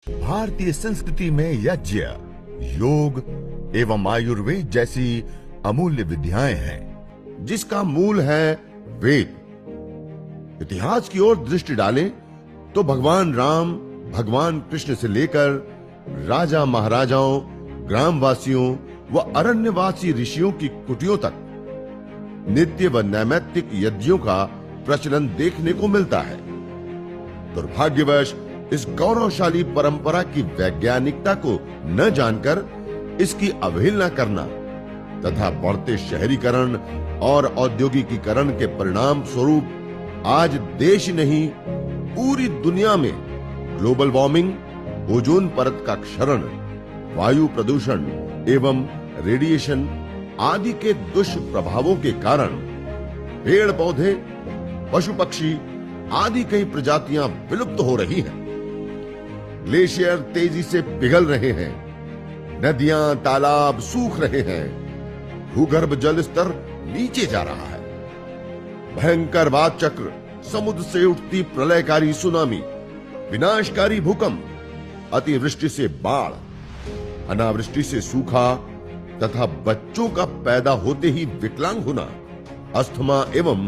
भारतीय संस्कृति में यज्ञ, योग एवं आयुर्वेद जैसी अमूल्य विद्याएं हैं, जिसका मूल है वेद। इतिहास की ओर दृष्टि डालें तो भगवान राम, भगवान कृष्ण से लेकर राजा महाराजाओं, ग्रामवासियों व अरण्यवासी ऋषियों की कुटियों तक नित्य व नैमित्तिक यज्ञों का प्रचलन देखने को मिलता है। दुर्भाग्यवश इस गौरवशाली परंपरा की वैज्ञानिकता को न जानकर इसकी अवहेलना करना तथा बढ़ते शहरीकरण और औद्योगिकीकरण के परिणाम स्वरूप आज देश नहीं, पूरी दुनिया में ग्लोबल वार्मिंग, ओजोन परत का क्षरण, वायु प्रदूषण एवं रेडिएशन आदि के दुष्प्रभावों के कारण पेड़ पौधे, पशु पक्षी आदि कई प्रजातियां विलुप्त हो रही हैं। ग्लेशियर तेजी से पिघल रहे हैं, नदियां तालाब सूख रहे हैं, भूगर्भ जल स्तर नीचे जा रहा है। भयंकर वात चक्र, समुद्र से उठती प्रलयकारी सुनामी, विनाशकारी भूकंप, अतिवृष्टि से बाढ़, अनावृष्टि से सूखा तथा बच्चों का पैदा होते ही विकलांग होना, अस्थमा एवं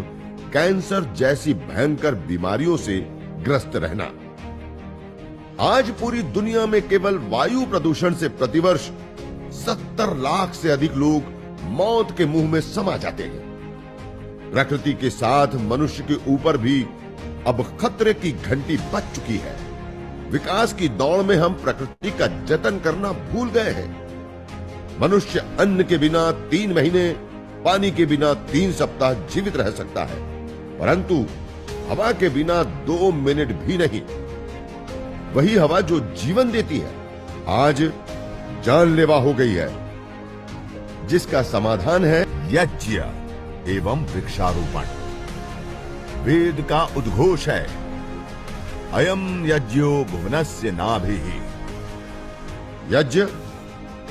कैंसर जैसी भयंकर बीमारियों से ग्रस्त रहना। आज पूरी दुनिया में केवल वायु प्रदूषण से प्रतिवर्ष 70 लाख से अधिक लोग मौत के मुंह में समा जाते हैं। प्रकृति के साथ मनुष्य के ऊपर भी अब खतरे की घंटी बज चुकी है। विकास की दौड़ में हम प्रकृति का जतन करना भूल गए हैं। मनुष्य अन्न के बिना 3 महीने, पानी के बिना 3 सप्ताह जीवित रह सकता है, परंतु हवा के बिना 2 मिनट भी नहीं। वही हवा जो जीवन देती है, आज जानलेवा हो गई है, जिसका समाधान है यज्ञ एवं वृक्षारोपण। वेद का उद्घोष है, अयम यज्ञो भुवनस्य नाभिः। यज्ञ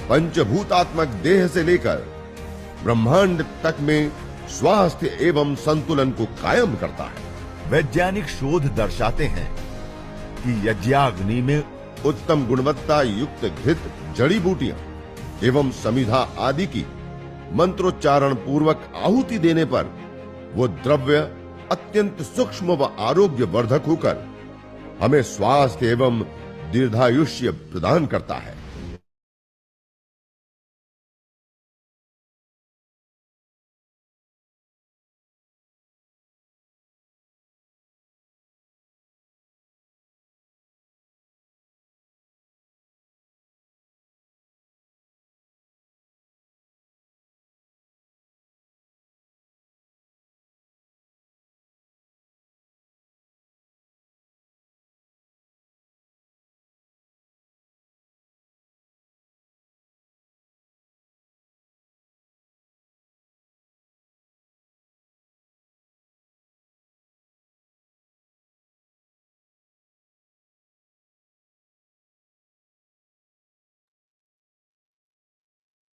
पंचभूतात्मक देह से लेकर ब्रह्मांड तक में स्वास्थ्य एवं संतुलन को कायम करता है। वैज्ञानिक शोध दर्शाते हैं कि यज्ञाग्नि में उत्तम गुणवत्ता युक्त घृत, जड़ी बूटियां एवं समिधा आदि की मंत्रोच्चारण पूर्वक आहुति देने पर वो द्रव्य अत्यंत सूक्ष्म व आरोग्य वर्धक होकर हमें स्वास्थ्य एवं दीर्घायुष्य प्रदान करता है।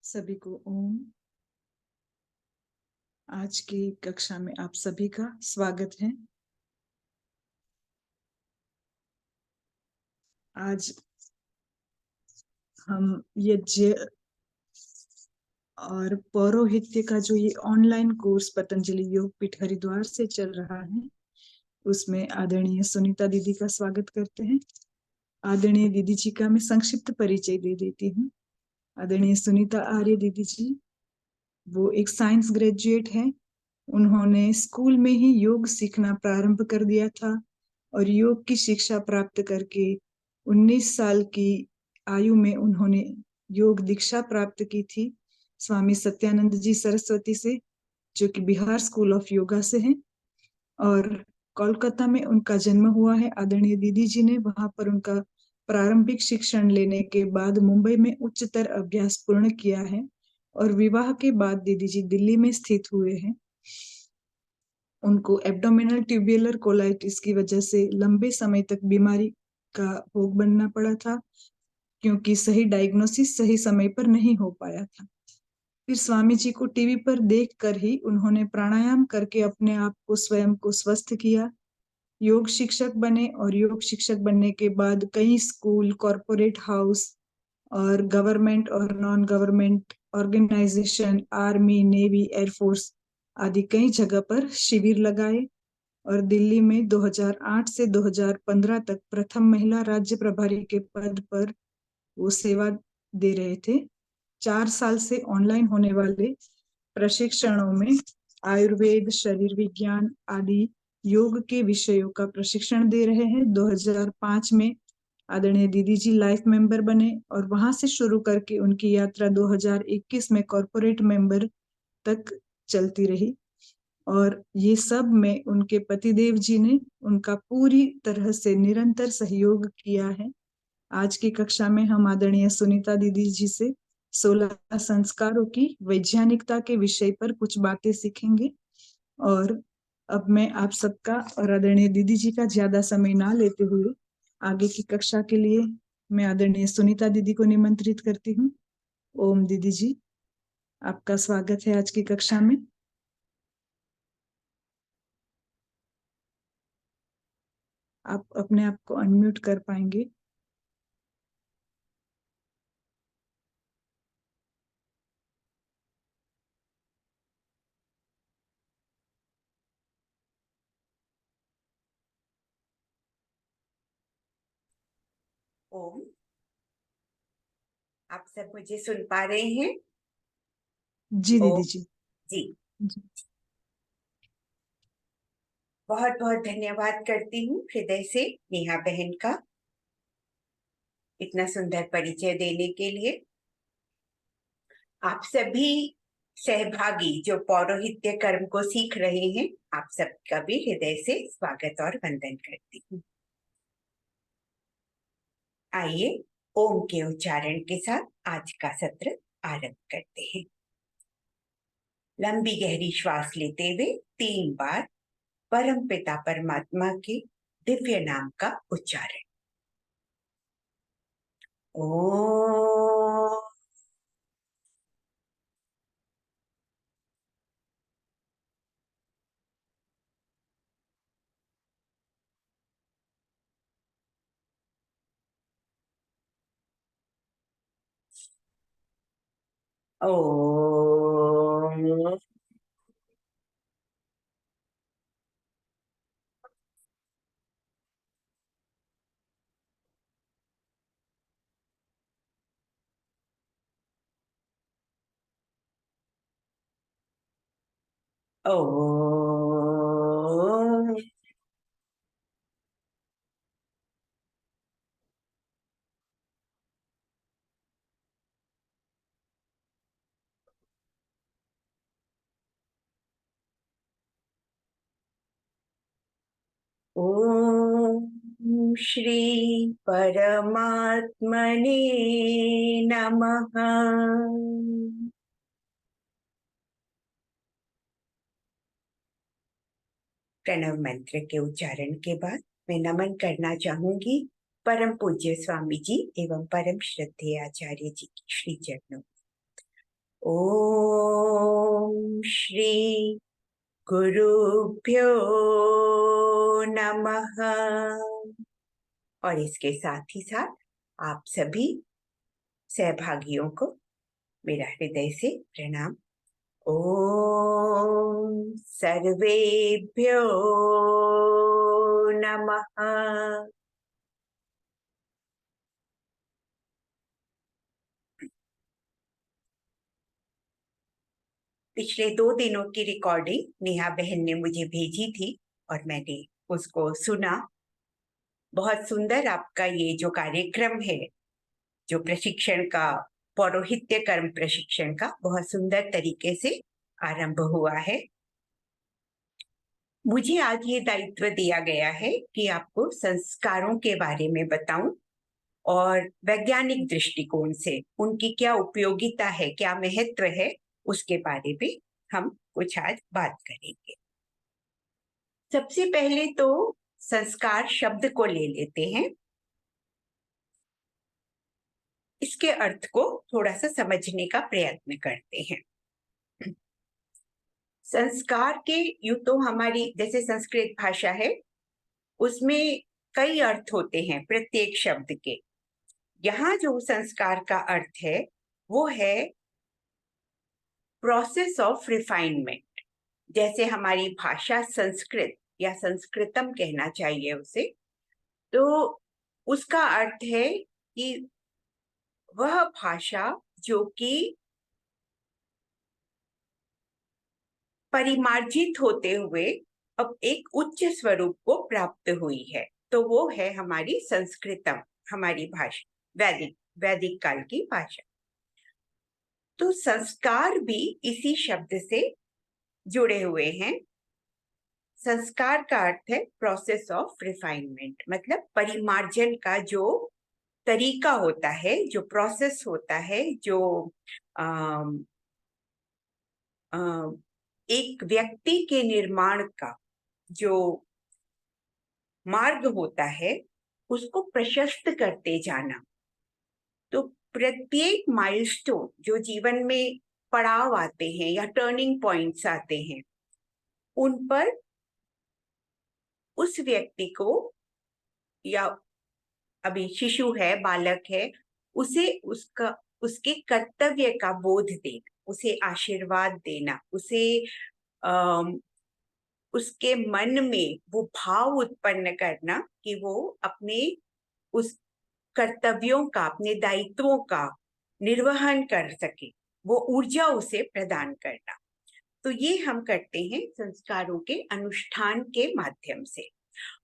सभी को ओम। आज की कक्षा में आप सभी का स्वागत है। आज हम यज्ञ और पौरोहित्य का जो ये ऑनलाइन कोर्स पतंजलि योग पीठ हरिद्वार से चल रहा है, उसमें आदरणीय सुनीता दीदी का स्वागत करते हैं। आदरणीय दीदी जी का मैं संक्षिप्त परिचय दे देती हूँ। आदरणीय सुनीता आर्य दीदी जी, वो एक साइंस ग्रेजुएट है। उन्होंने स्कूल में ही योग सीखना प्रारंभ कर दिया था और योग की शिक्षा प्राप्त करके 19 साल की आयु में उन्होंने योग दीक्षा प्राप्त की थी स्वामी सत्यानंद जी सरस्वती से, जो कि बिहार स्कूल ऑफ योगा से हैं। और कोलकाता में उनका जन्म हुआ है। आदरणीय दीदी जी ने वहां पर उनका प्रारंभिक शिक्षण लेने के बाद मुंबई में उच्चतर अभ्यास पूर्ण किया है और विवाह के बाद दीदी जी दिल्ली में स्थित हुए हैं। उनको एब्डोमिनल ट्यूबुलर कोलाइटिस की वजह से लंबे समय तक बीमारी का भोग बनना पड़ा था, क्योंकि सही डायग्नोसिस सही समय पर नहीं हो पाया था। फिर स्वामी जी को टीवी पर देखकर ही उन्होंने प्राणायाम करके अपने आप को स्वयं को स्वस्थ किया। योग शिक्षक बने और योग शिक्षक बनने के बाद कई स्कूल, कॉरपोरेट हाउस और गवर्नमेंट और non government organisation, army, navy, air force आदि कई जगह पर शिविर लगाए और दिल्ली में 2008 से 2015 तक प्रथम महिला राज्य प्रभारी के पद पर वो सेवा दे रहे थे। 4 साल से ऑनलाइन होने वाले प्रशिक्षणों में आयुर्वेद, शरीर विज्ञान आदि योग के विषयों का प्रशिक्षण दे रहे हैं। 2005 में आदरणीय दीदी जी लाइफ मेंबर बने और वहां से शुरू करके उनकी यात्रा 2021 में कॉर्पोरेट मेंबर तक चलती रही और ये सब में उनके पतिदेव जी ने उनका पूरी तरह से निरंतर सहयोग किया है। आज की कक्षा में हम आदरणीय सुनीता दीदी जी से 16 संस्कारों की वैज्ञानिकता के विषय पर कुछ बातें सीखेंगे और अब मैं आप सबका और आदरणीय दीदी जी का ज्यादा समय ना लेते हुए आगे की कक्षा के लिए मैं आदरणीय सुनीता दीदी को निमंत्रित करती हूँ। ओम दीदी जी, आपका स्वागत है आज की कक्षा में। आप अपने आप को अनम्यूट कर पाएंगे? ओम, आप सब मुझे सुन पा रहे हैं? जी ओम दीदी जी। जी, जी। बहुत बहुत धन्यवाद करती हूँ हृदय से नेहा बहन का इतना सुंदर परिचय देने के लिए। आप सभी सहभागी जो पौरोहित्य कर्म को सीख रहे हैं, आप सबका भी हृदय से स्वागत और वंदन करती हूँ। आइए ओम के उच्चारण के साथ आज का सत्र आरंभ करते हैं। लंबी गहरी श्वास लेते हुए 3 बार परम पिता परमात्मा के दिव्य नाम का उच्चारण। ओम। ओम। ओम। ओम श्री परमात्मने नमः। प्रणव मंत्र के उच्चारण के बाद मैं नमन करना चाहूंगी परम पूज्य स्वामी जी एवं परम श्रद्धेय आचार्य जी की श्री चरणों। ओम श्री गुरुभ्यो नमः। और इसके साथ ही साथ आप सभी सहभागियों को मेरा हृदय से प्रणाम। ओम सर्वेभ्यो नमः। पिछले 2 दिनों की रिकॉर्डिंग नेहा बहन ने मुझे भेजी थी और मैंने उसको सुना। बहुत सुंदर आपका ये जो कार्यक्रम है, जो प्रशिक्षण का, पौरोहित्य कर्म प्रशिक्षण का बहुत सुंदर तरीके से आरंभ हुआ है। मुझे आज ये दायित्व दिया गया है कि आपको संस्कारों के बारे में बताऊं और वैज्ञानिक दृष्टिकोण से उनकी क्या उपयोगिता है, क्या महत्व है, उसके बारे में हम कुछ आज बात करेंगे। सबसे पहले तो संस्कार शब्द को ले लेते हैं, इसके अर्थ को थोड़ा सा समझने का प्रयत्न करते हैं। संस्कार के यूं तो हमारी जैसे संस्कृत भाषा है उसमें कई अर्थ होते हैं प्रत्येक शब्द के। यहाँ जो संस्कार का अर्थ है वो है प्रोसेस ऑफ रिफाइनमेंट। जैसे हमारी भाषा संस्कृत या संस्कृतम कहना चाहिए उसे, तो उसका अर्थ है कि वह भाषा जो कि परिमार्जित होते हुए अब एक उच्च स्वरूप को प्राप्त हुई है, तो वो है हमारी संस्कृतम, हमारी भाषा, वैदिक वैदिक काल की भाषा। तो संस्कार भी इसी शब्द से जुड़े हुए हैं। संस्कार का अर्थ है प्रोसेस ऑफ रिफाइनमेंट, मतलब परिमार्जन का जो तरीका होता है, जो प्रोसेस होता है, जो अम, एक व्यक्ति के निर्माण का जो मार्ग होता है उसको प्रशस्त करते जाना। तो प्रत्येक माइलस्टोन जो जीवन में पड़ाव आते हैं या टर्निंग पॉइंट्स आते हैं, उन पर उस व्यक्ति को, या अभी शिशु है, बालक है, उसे उसके कर्तव्य का बोध देना, उसे आशीर्वाद देना, उसे उसके मन में वो भाव उत्पन्न करना कि वो अपने उस कर्तव्यों का, अपने दायित्वों का निर्वहन कर सके, वो ऊर्जा उसे प्रदान करना। तो ये हम करते हैं संस्कारों के अनुष्ठान के माध्यम से।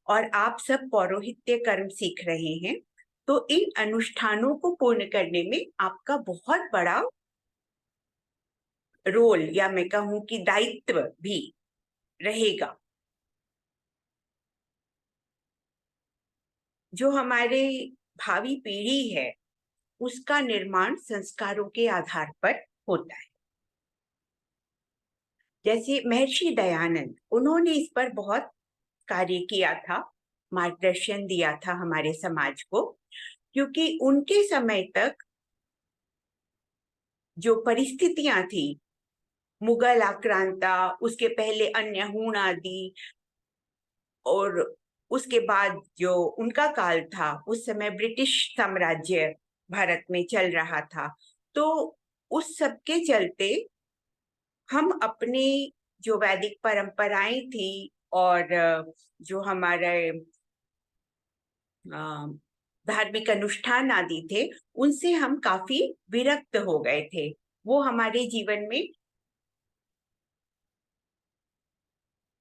और आप सब पौरोहित्य कर्म सीख रहे हैं, तो इन अनुष्ठानों को पूर्ण करने में आपका बहुत बड़ा रोल, या मैं कहूं कि दायित्व भी रहेगा। जो हमारे भावी पीढ़ी है उसका निर्माण संस्कारों के आधार पर होता है। जैसे महर्षि दयानंद, उन्होंने इस पर बहुत कार्य किया था, मार्गदर्शन दिया था हमारे समाज को, क्योंकि उनके समय तक जो परिस्थितियां थी, मुगल आक्रांता, उसके पहले अन्य हूण आदि, और उसके बाद जो उनका काल था, उस समय ब्रिटिश साम्राज्य भारत में चल रहा था। तो उस सब के चलते हम अपने जो वैदिक परंपराएं थी और जो हमारे धार्मिक अनुष्ठान आदि थे, उनसे हम काफी विरक्त हो गए थे। वो हमारे जीवन में,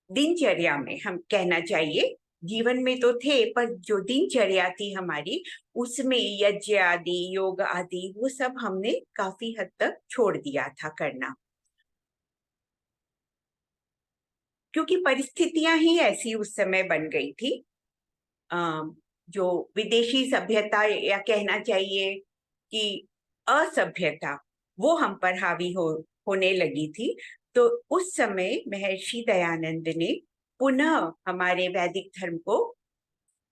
दिनचर्या में, हम कहना चाहिए, जीवन में तो थे, पर जो दिनचर्या थी हमारी, उसमें यज्ञ आदि, योग आदि, वो सब हमने काफी हद तक छोड़ दिया था करना, क्योंकि परिस्थितियां ही ऐसी उस समय बन गई थी। जो विदेशी सभ्यता, या कहना चाहिए कि असभ्यता, वो हम पर हावी होने लगी थी। तो उस समय महर्षि दयानंद ने पुनः हमारे वैदिक धर्म को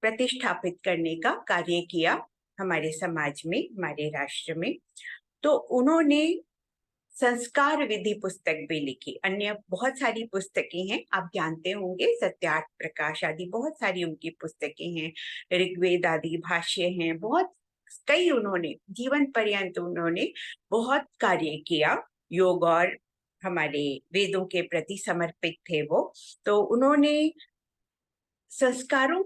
प्रतिष्ठापित करने का कार्य किया हमारे समाज में, हमारे राष्ट्र में। तो उन्होंने संस्कार विधि पुस्तक भी लिखी, अन्य बहुत सारी पुस्तकें हैं, आप जानते होंगे, सत्यार्थ प्रकाश आदि बहुत सारी उनकी पुस्तकें हैं, ऋग्वेद आदि भाष्य हैं, बहुत कई, उन्होंने जीवन पर्यंत उन्होंने बहुत कार्य किया, योग और हमारे वेदों के प्रति समर्पित थे वो। तो उन्होंने संस्कारों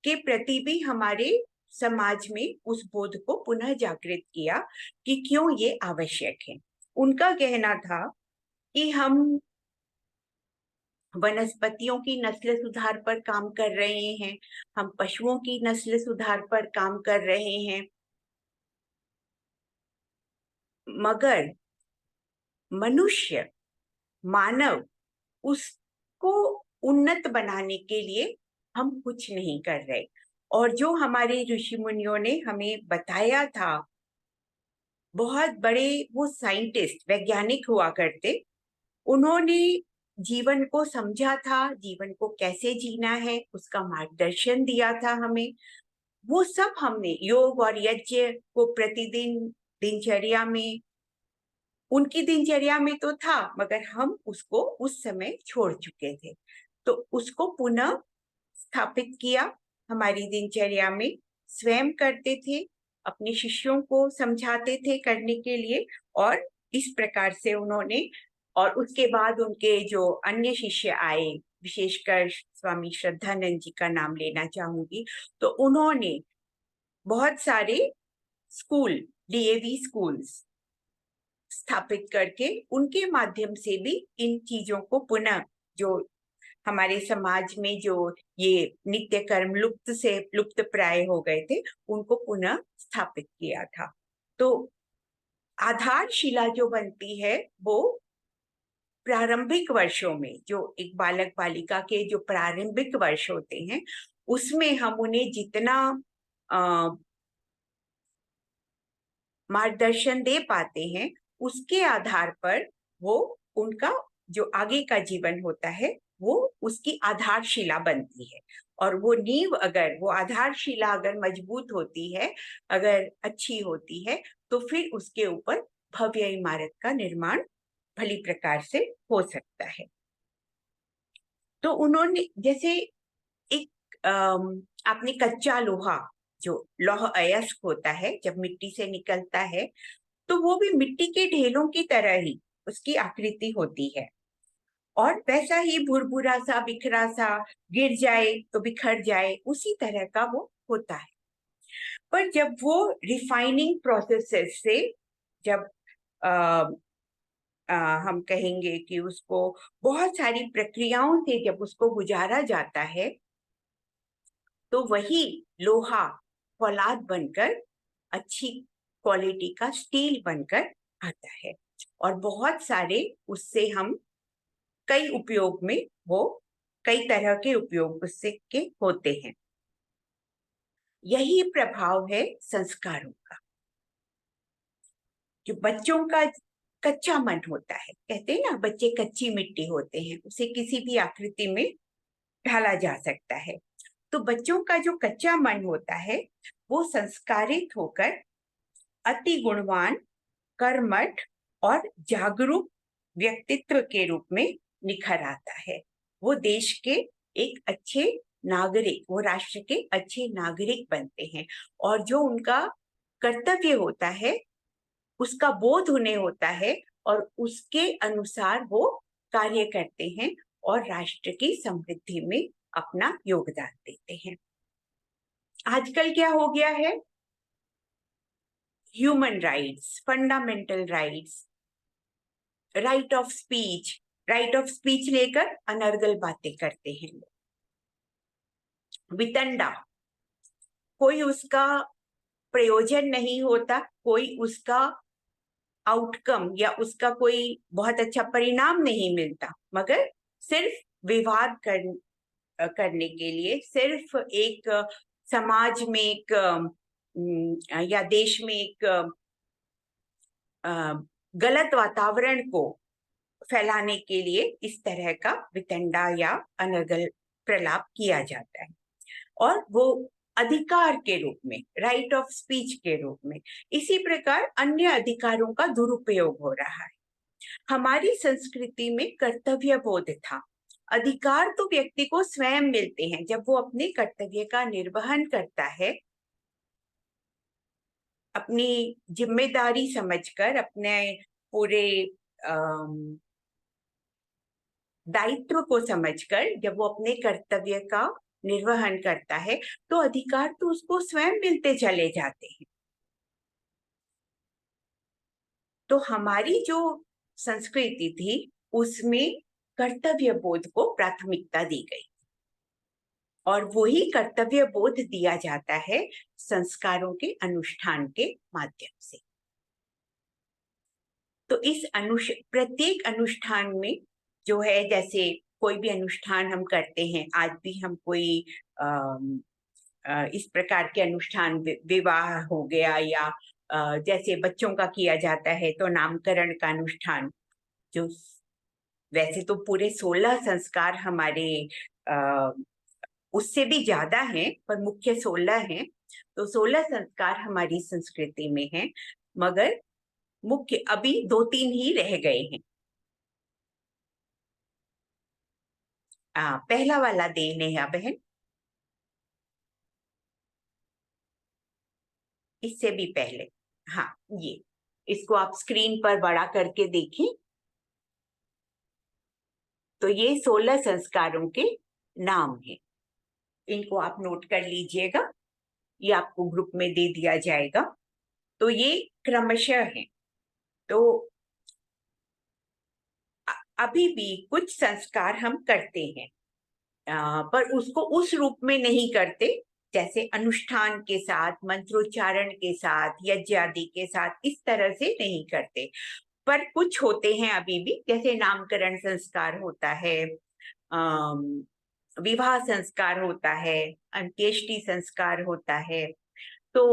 के प्रति भी हमारे समाज में उस बोध को पुनः जागृत किया कि क्यों ये आवश्यक है। उनका कहना था कि हम वनस्पतियों की नस्ल सुधार पर काम कर रहे हैं, हम पशुओं की नस्ल सुधार पर काम कर रहे हैं, मगर मनुष्य, मानव, उसको उन्नत बनाने के लिए हम कुछ नहीं कर रहे। और जो हमारे ऋषि मुनियों ने हमें बताया था, बहुत बड़े वो साइंटिस्ट, वैज्ञानिक हुआ करते, उन्होंने जीवन को समझा था, जीवन को कैसे जीना है उसका मार्गदर्शन दिया था हमें। वो सब हमने योग और यज्ञ को प्रतिदिन दिनचर्या में, उनकी दिनचर्या में तो था, मगर हम उसको उस समय छोड़ चुके थे। तो उसको पुनः स्थापित किया हमारी दिनचर्या में स्वयं करते थे, अपने शिष्यों को समझाते थे करने के लिए, और इस प्रकार से उन्होंने, और उसके बाद उनके जो अन्य शिष्य आए, विशेषकर स्वामी श्रद्धानंद जी का नाम लेना चाहूंगी, तो उन्होंने बहुत सारे स्कूल, डीएवी स्कूल्स स्थापित करके उनके माध्यम से भी इन चीजों को पुनः, जो हमारे समाज में जो ये नित्य कर्म लुप्त प्राय हो गए थे, उनको पुनः स्थापित किया था। तो आधारशिला जो बनती है वो प्रारंभिक वर्षों में, जो एक बालक बालिका के जो प्रारंभिक वर्ष होते हैं, उसमें हम उन्हें जितना मार्गदर्शन दे पाते हैं, उसके आधार पर वो उनका जो आगे का जीवन होता है वो उसकी आधारशिला बनती है। और वो नींव, अगर वो आधारशिला अगर मजबूत होती है, अगर अच्छी होती है, तो फिर उसके ऊपर भव्य इमारत का निर्माण भली प्रकार से हो सकता है। तो उन्होंने जैसे एक आपने कच्चा लोहा, जो लौह अयस्क होता है, जब मिट्टी से निकलता है तो वो भी मिट्टी के ढेलों की तरह ही उसकी आकृति होती है, और वैसा ही भुरभुरा सा, बिखरा सा, गिर जाए तो बिखर जाए, उसी तरह का वो होता है। पर जब वो रिफाइनिंग प्रोसेस से, जब आ, हम कहेंगे कि उसको बहुत सारी प्रक्रियाओं से जब उसको गुजारा जाता है, तो वही लोहा फौलाद बनकर अच्छी क्वालिटी का स्टील बनकर आता है, और बहुत सारे उससे हम कई उपयोग में, वो कई तरह के उपयोग उससे के होते हैं। यही प्रभाव है संस्कारों का। जो बच्चों का कच्चा मन होता है, कहते हैं ना, बच्चे कच्ची मिट्टी होते हैं, उसे किसी भी आकृति में ढाला जा सकता है। तो बच्चों का जो कच्चा मन होता है वो संस्कारित होकर अति गुणवान, कर्मठ और जागरूक व्यक्तित्व के रूप में निखर आता है। वो देश के एक अच्छे नागरिक, वो राष्ट्र के अच्छे नागरिक बनते हैं, और जो उनका कर्तव्य होता है उसका बोध उन्हें होता है, और उसके अनुसार वो कार्य करते हैं और राष्ट्र की समृद्धि में अपना योगदान देते हैं। आजकल क्या हो गया है, human rights, fundamental rights, right of speech लेकर अनर्गल बातें करते हैं लोग। वितंडा, कोई उसका प्रयोजन नहीं होता, कोई उसका आउटकम या उसका कोई बहुत अच्छा परिणाम नहीं मिलता, मगर सिर्फ विवाद करने के लिए, सिर्फ एक समाज में एक या देश में एक गलत वातावरण को फैलाने के लिए इस तरह का वितंडा या अनर्गल प्रलाप किया जाता है, और वो अधिकार के रूप में, राइट ऑफ स्पीच के रूप में। इसी प्रकार अन्य अधिकारों का दुरुपयोग हो रहा है। हमारी संस्कृति में कर्तव्य बोध था। अधिकार तो व्यक्ति को स्वयं मिलते हैं जब वो अपने कर्तव्य का निर्वहन करता है, अपनी जिम्मेदारी समझकर, अपने पूरे दायित्व को समझकर जब वो अपने कर्तव्य का निर्वहन करता है, तो अधिकार तो उसको स्वयं मिलते चले जाते हैं। तो हमारी जो संस्कृति थी उसमें कर्तव्य बोध को प्राथमिकता दी गई, और वही कर्तव्य बोध दिया जाता है संस्कारों के अनुष्ठान के माध्यम से। तो इस प्रत्येक अनुष्ठान में जो है, जैसे कोई भी अनुष्ठान हम करते हैं, आज भी हम कोई इस प्रकार के अनुष्ठान, विवाह हो गया, या जैसे बच्चों का किया जाता है तो नामकरण का अनुष्ठान, जो वैसे तो पूरे 16 संस्कार हमारे उससे भी ज्यादा हैं, पर मुख्य 16 हैं। तो 16 संस्कार हमारी संस्कृति में हैं, मगर मुख्य अभी 2-3 ही रह गए हैं। पहला वाला दे नेहा बहन। इससे भी पहले, हाँ, ये इसको आप स्क्रीन पर बड़ा करके देखें। तो ये 16 संस्कारों के नाम हैं, इनको आप नोट कर लीजिएगा, ये आपको ग्रुप में दे दिया जाएगा। तो ये क्रमशः है। तो अभी भी कुछ संस्कार हम करते हैं, पर उसको उस रूप में नहीं करते जैसे अनुष्ठान के साथ, मंत्रोच्चारण के साथ, यज्ञ आदि के साथ, इस तरह से नहीं करते। पर कुछ होते हैं अभी भी, जैसे नामकरण संस्कार होता है, विवाह संस्कार होता है, अंत्येष्टि संस्कार होता है। तो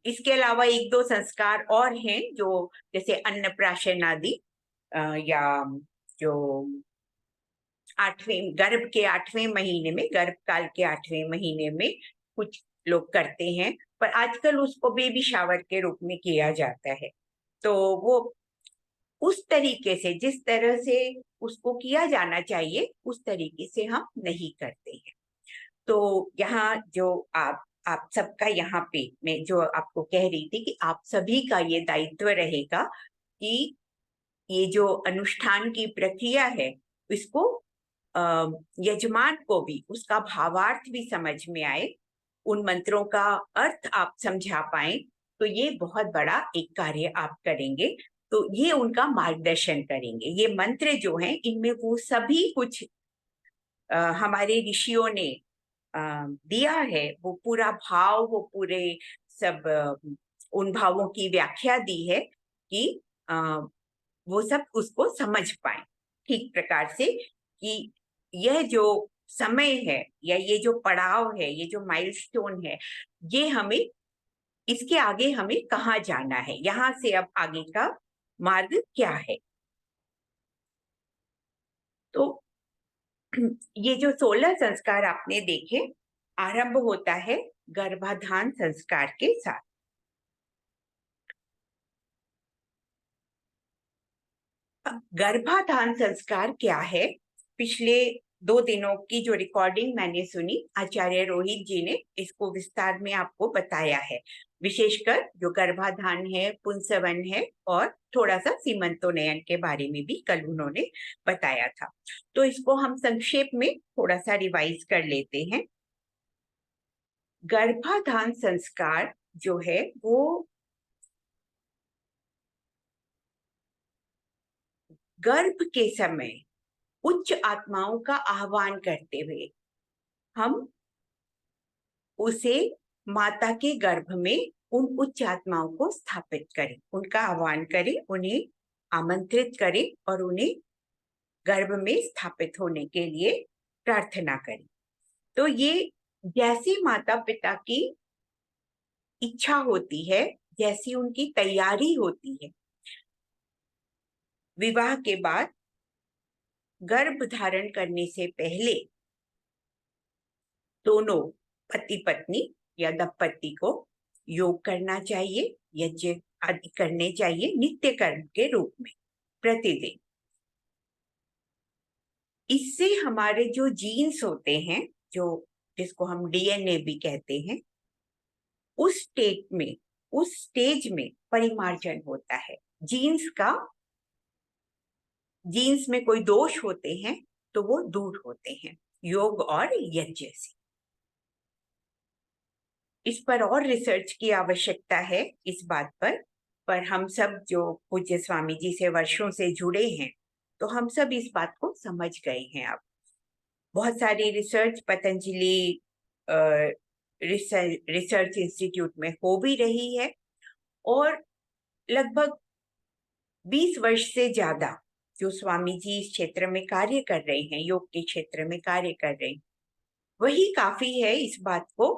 इसके अलावा एक दो संस्कार और हैं जो जैसे अन्नप्राशन आदि, या जो गर्भ के 8वें महीने में, गर्भ काल के 8वें महीने में कुछ लोग करते हैं, पर आजकल उसको बेबी शावर के रूप में किया जाता है। तो वो उस तरीके से, जिस तरह से उसको किया जाना चाहिए, उस तरीके से हम नहीं करते हैं। तो यहाँ जो आप सबका, यहाँ पे मैं जो आपको कह रही थी कि आप सभी का ये दायित्व रहेगा कि ये जो अनुष्ठान की प्रक्रिया है, इसको यजमान को भी उसका भावार्थ भी समझ में आए, उन मंत्रों का अर्थ आप समझा पाए, तो ये बहुत बड़ा एक कार्य आप करेंगे। तो ये उनका मार्गदर्शन करेंगे। ये मंत्र जो हैं, इनमें वो सभी कुछ हमारे ऋषियों ने दिया है, वो पूरा भाव, वो पूरे सब उन भावों की व्याख्या दी है कि वो सब उसको समझ पाए ठीक प्रकार से, कि यह जो समय है या ये जो पड़ाव है, ये जो माइलस्टोन है, ये हमें, इसके आगे हमें कहाँ जाना है, यहाँ से अब आगे का मार्ग क्या है। तो ये जो 16 संस्कार आपने देखे, आरंभ होता है गर्भाधान संस्कार के साथ। गर्भाधान संस्कार क्या है? पिछले 2 दिनों की जो रिकॉर्डिंग मैंने सुनी, आचार्य रोहित जी ने इसको विस्तार में आपको बताया है। विशेषकर जो गर्भाधान है, पुंसवन है, और थोड़ा सा सीमंतोन्नयन के बारे में भी कल उन्होंने बताया था। तो इसको हम संक्षेप में थोड़ा सा रिवाइज कर लेते हैं। गर्भाधान संस्कार जो है वो गर्भ के समय उच्च आत्माओं का आह्वान करते हुए हम उसे माता के गर्भ में उन उच्च आत्माओं को स्थापित करें, उनका आह्वान करें, उन्हें आमंत्रित करें और उन्हें गर्भ में स्थापित होने के लिए प्रार्थना करें। तो ये जैसी माता पिता की इच्छा होती है, जैसी उनकी तैयारी होती है, विवाह के बाद गर्भ धारण करने से पहले दोनों पति पत्नी या दंपति को योग करना चाहिए, यज्ञ आदि करने चाहिए नित्य कर्म के रूप में प्रतिदिन। इससे हमारे जो जीन्स होते हैं, जो जिसको हम डीएनए भी कहते हैं, उस स्टेज में परिमार्जन होता है। जीन्स में कोई दोष होते हैं तो वो दूर होते हैं योग और यज्ञ से। इस पर और रिसर्च की आवश्यकता है, इस बात पर हम सब जो पूज्य स्वामी जी से वर्षों से जुड़े हैं, तो हम सब इस बात को समझ गए हैं। अब बहुत सारी रिसर्च पतंजलि रिसर्च इंस्टीट्यूट में हो भी रही है, और लगभग 20 वर्ष से ज्यादा जो स्वामी जी इस क्षेत्र में कार्य कर रहे हैं, योग के क्षेत्र में कार्य कर रहे हैं, वही काफी है इस बात को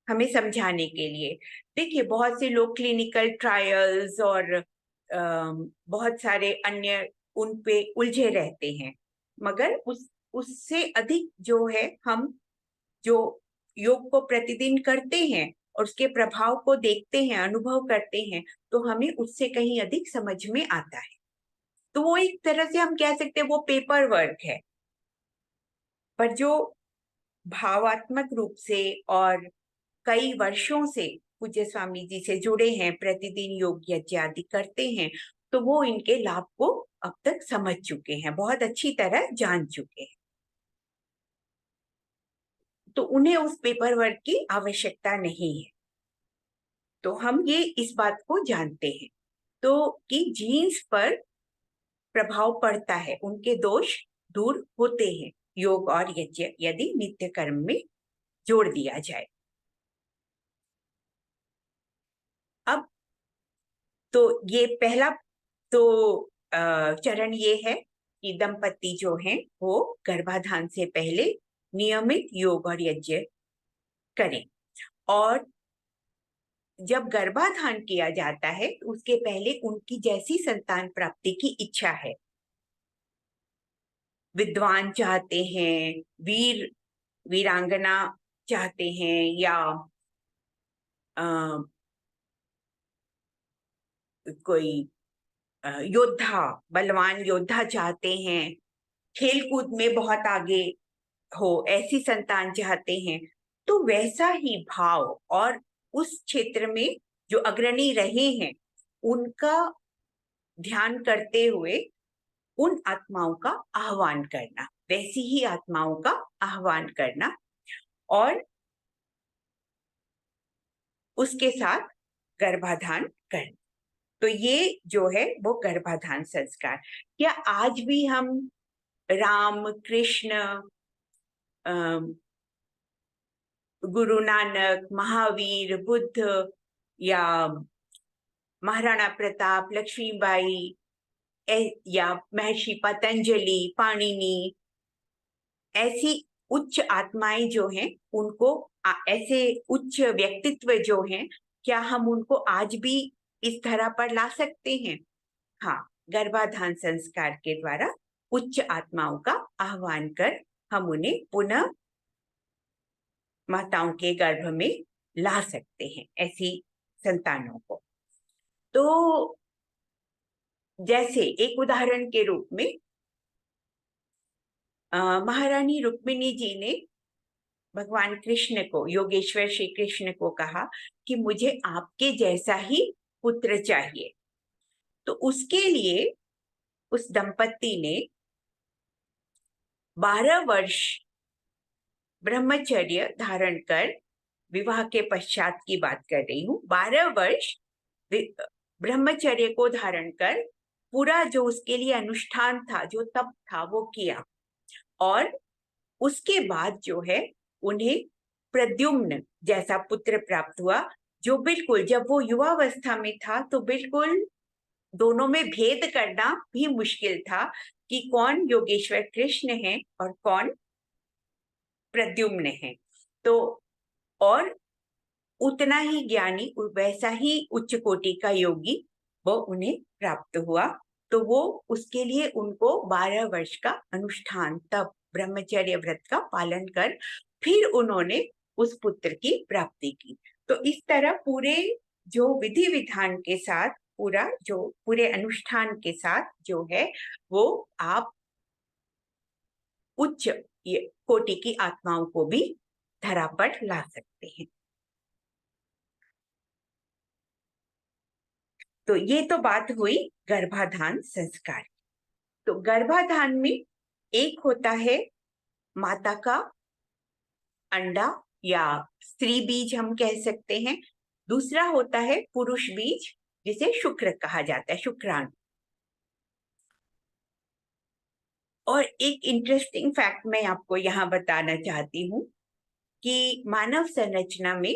हमें समझाने के लिए। देखिए, बहुत से लोग क्लिनिकल ट्रायल्स और बहुत सारे अन्य उन पे उलझे रहते हैं, मगर उससे अधिक जो है, हम जो योग को प्रतिदिन करते हैं और उसके प्रभाव को देखते हैं, अनुभव करते हैं, तो हमें उससे कहीं अधिक समझ में आता है। तो वो एक तरह से हम कह सकते हैं वो पेपर वर्क है, पर जो भावात्मक रूप से और कई वर्षों से पूज्य स्वामी जी से जुड़े हैं, प्रतिदिन योग यज्ञ आदि करते हैं, तो वो इनके लाभ को अब तक समझ चुके हैं, बहुत अच्छी तरह जान चुके हैं। तो उन्हें उस पेपर वर्क की आवश्यकता नहीं है। तो हम ये इस बात को जानते हैं तो कि जीन्स पर प्रभाव पड़ता है, उनके दोष दूर होते हैं योग और यज्ञ यदि नित्य कर्म में जोड़ दिया जाए। अब तो ये पहला तो चरण ये है कि दंपति जो हैं वो गर्भाधान से पहले नियमित योग और यज्ञ करें। और जब गर्भाधान किया जाता है तो उसके पहले उनकी जैसी संतान प्राप्ति की इच्छा है, विद्वान चाहते हैं, वीरांगना चाहते हैं, या कोई योद्धा, बलवान योद्धा चाहते हैं, खेलकूद में बहुत आगे हो, ऐसी संतान चाहते हैं, तो वैसा ही भाव और उस क्षेत्र में जो अग्रणी रहे हैं उनका ध्यान करते हुए उन आत्माओं का आह्वान करना, वैसी ही आत्माओं का आह्वान करना और उसके साथ गर्भाधान करना। तो ये जो है वो गर्भाधान संस्कार। क्या आज भी हम राम, कृष्ण, गुरु नानक, महावीर, बुद्ध या महाराणा प्रताप, लक्ष्मीबाई या महर्षि पतंजलि, पाणिनि, ऐसी उच्च आत्माएं जो हैं उनको ऐसे उच्च व्यक्तित्व जो हैं, क्या हम उनको आज भी इस धरा पर ला सकते हैं? हाँ, गर्भाधान संस्कार के द्वारा उच्च आत्माओं का आह्वान कर हम उन्हें पुनः माताओं के गर्भ में ला सकते हैं, ऐसी संतानों को। तो जैसे एक उदाहरण के रूप में महारानी रुक्मिणी जी ने भगवान कृष्ण को, योगेश्वर श्री कृष्ण को कहा कि मुझे आपके जैसा ही पुत्र चाहिए। तो उसके लिए उस दंपति ने 12 वर्ष ब्रह्मचर्य धारण कर, विवाह के पश्चात की बात कर रही हूँ, 12 वर्ष ब्रह्मचर्य को धारण कर पूरा जो उसके लिए अनुष्ठान था, जो तप था, वो किया। और उसके बाद जो है उन्हें प्रद्युम्न जैसा पुत्र प्राप्त हुआ, जो बिल्कुल, जब वो युवावस्था में था तो बिल्कुल दोनों में भेद करना भी मुश्किल था कि कौन योगेश्वर कृष्ण है और कौन प्रद्युम्न है। तो और उतना ही ज्ञानी, वैसा ही उच्च कोटि का योगी वो उन्हें प्राप्त हुआ। तो वो उसके लिए उनको 12 वर्ष का अनुष्ठान, तब ब्रह्मचर्य व्रत का पालन कर फिर उन्होंने उस पुत्र की प्राप्ति की। तो इस तरह पूरे जो विधि विधान के साथ, पूरे अनुष्ठान के साथ जो है वो आप उच्च कोटि की आत्माओं को भी धरा पर ला सकते हैं। तो ये तो बात हुई गर्भाधान संस्कार। तो गर्भाधान में एक होता है माता का अंडा या स्त्री बीज हम कह सकते हैं, दूसरा होता है पुरुष बीज जिसे शुक्र कहा जाता है, शुक्राणु। और एक इंटरेस्टिंग फैक्ट मैं आपको यहाँ बताना चाहती हूँ कि मानव संरचना में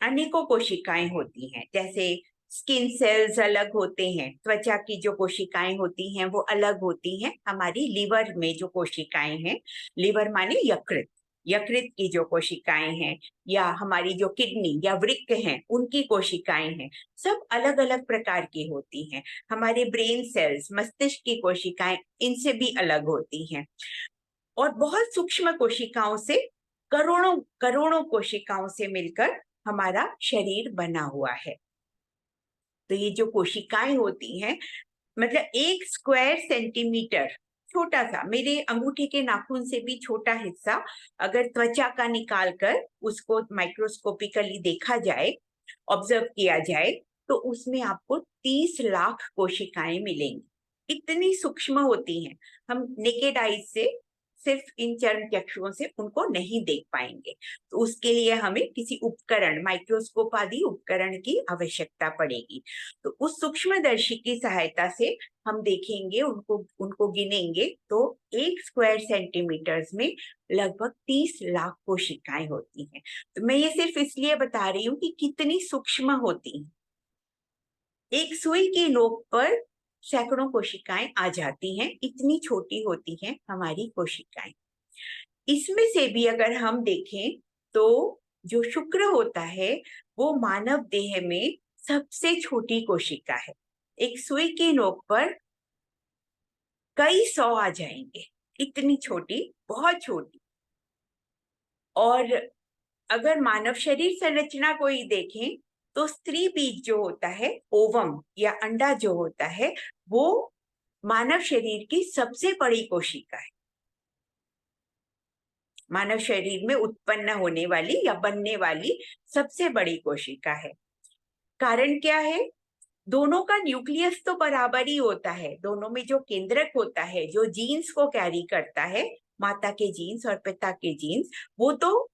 अनेकों कोशिकाएं होती हैं। जैसे स्किन सेल्स अलग होते हैं, त्वचा की जो कोशिकाएं होती हैं वो अलग होती हैं। हमारी लीवर में जो कोशिकाएं हैं, लीवर माने यकृत, यकृत की जो कोशिकाएं हैं, या हमारी जो किडनी या वृक्क हैं उनकी कोशिकाएं हैं, सब अलग अलग प्रकार की होती हैं। हमारे ब्रेन सेल्स, मस्तिष्क की कोशिकाएं, इनसे भी अलग होती हैं। और बहुत सूक्ष्म कोशिकाओं से, करोड़ों करोड़ों कोशिकाओं से मिलकर हमारा शरीर बना हुआ है। तो ये जो कोशिकाएं होती हैं, मतलब 1 स्क्वायर सेंटीमीटर छोटा सा, मेरे अंगूठे के नाखून से भी छोटा हिस्सा अगर त्वचा का निकाल कर उसको माइक्रोस्कोपिकली देखा जाए, ऑब्जर्व किया जाए, तो उसमें आपको 30 लाख कोशिकाएं मिलेंगी। इतनी सूक्ष्म होती हैं, हम नेकेड आईज से सिर्फ इन चर्म चक्षुओं से उनको नहीं देख पाएंगे। तो उसके लिए हमें किसी उपकरण, माइक्रोस्कोप आदि उपकरण की आवश्यकता पड़ेगी। तो उस सूक्ष्मदर्शी की सहायता से हम देखेंगे, उनको गिनेंगे, तो 1 स्क्वायर सेंटीमीटर्स में लगभग 30 लाख कोशिकाएं होती हैं। तो मैं ये सिर्फ इसलिए बता रही हूँ कि कितनी सूक्ष्म होती हैं। एक सुई की नोक पर सैकड़ों कोशिकाएं आ जाती हैं, इतनी छोटी होती हैं हमारी कोशिकाएं। इसमें से भी अगर हम देखें तो जो शुक्र होता है वो मानव देह में सबसे छोटी कोशिका है। एक सुई की नोक पर कई 100 आ जाएंगे, इतनी छोटी, बहुत छोटी। और अगर मानव शरीर संरचना को ही देखें तो स्त्री बीज जो होता है, ओवम या अंडा जो होता है, वो मानव शरीर की सबसे बड़ी कोशिका है। मानव शरीर में उत्पन्न होने वाली या बनने वाली सबसे बड़ी कोशिका है। कारण क्या है? दोनों का न्यूक्लियस तो बराबर ही होता है। दोनों में जो केंद्रक होता है, जो जीन्स को कैरी करता है, माता के जीन्स और पिता के जीन्स, वो तो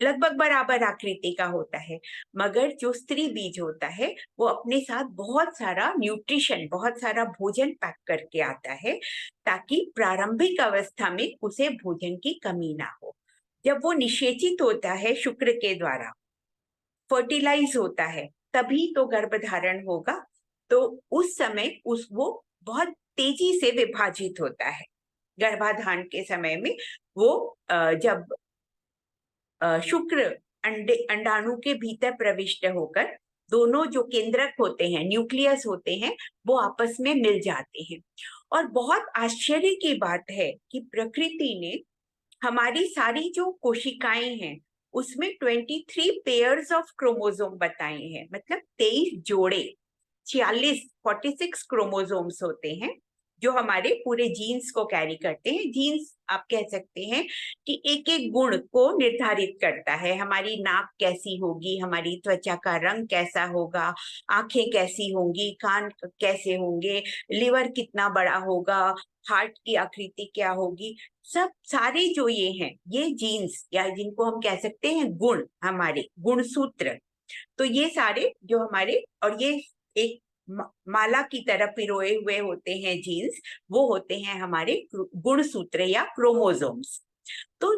लगभग बराबर आकृति का होता है। मगर जो स्त्री बीज होता है वो अपने साथ बहुत सारा न्यूट्रिशन, बहुत सारा भोजन पैक करके आता है, ताकि प्रारंभिक अवस्था में उसे भोजन की कमी ना हो। जब वो निषेचित होता है शुक्र के द्वारा, फर्टिलाइज होता है, तभी तो गर्भधारण होगा। तो उस समय वो बहुत तेजी से विभाजित होता है। गर्भाधान के समय में वो जब शुक्र अंडाणु के भीतर प्रविष्ट होकर दोनों जो केंद्रक होते हैं, न्यूक्लियस होते हैं, वो आपस में मिल जाते हैं। और बहुत आश्चर्य की बात है कि प्रकृति ने हमारी सारी जो कोशिकाएं हैं उसमें 23 पेयर्स ऑफ क्रोमोसोम बताए हैं, मतलब 23 जोड़े, 46 क्रोमोसोम्स होते हैं जो हमारे पूरे जीन्स को कैरी करते हैं। जीन्स आप कह सकते हैं कि एक एक गुण को निर्धारित करता है। हमारी नाक कैसी होगी, हमारी त्वचा का रंग कैसा होगा, आंखें कैसी होंगी, कान कैसे होंगे, लिवर कितना बड़ा होगा, हार्ट की आकृति क्या होगी, सब सारे जो ये हैं, ये जीन्स या जिनको हम कह सकते हैं गुण, हमारे गुणसूत्र। तो ये सारे जो हमारे, और ये एक माला की तरह पिरोए हुए होते हैं जीन्स, वो होते हैं हमारे गुणसूत्र या क्रोमोसोम्स। तो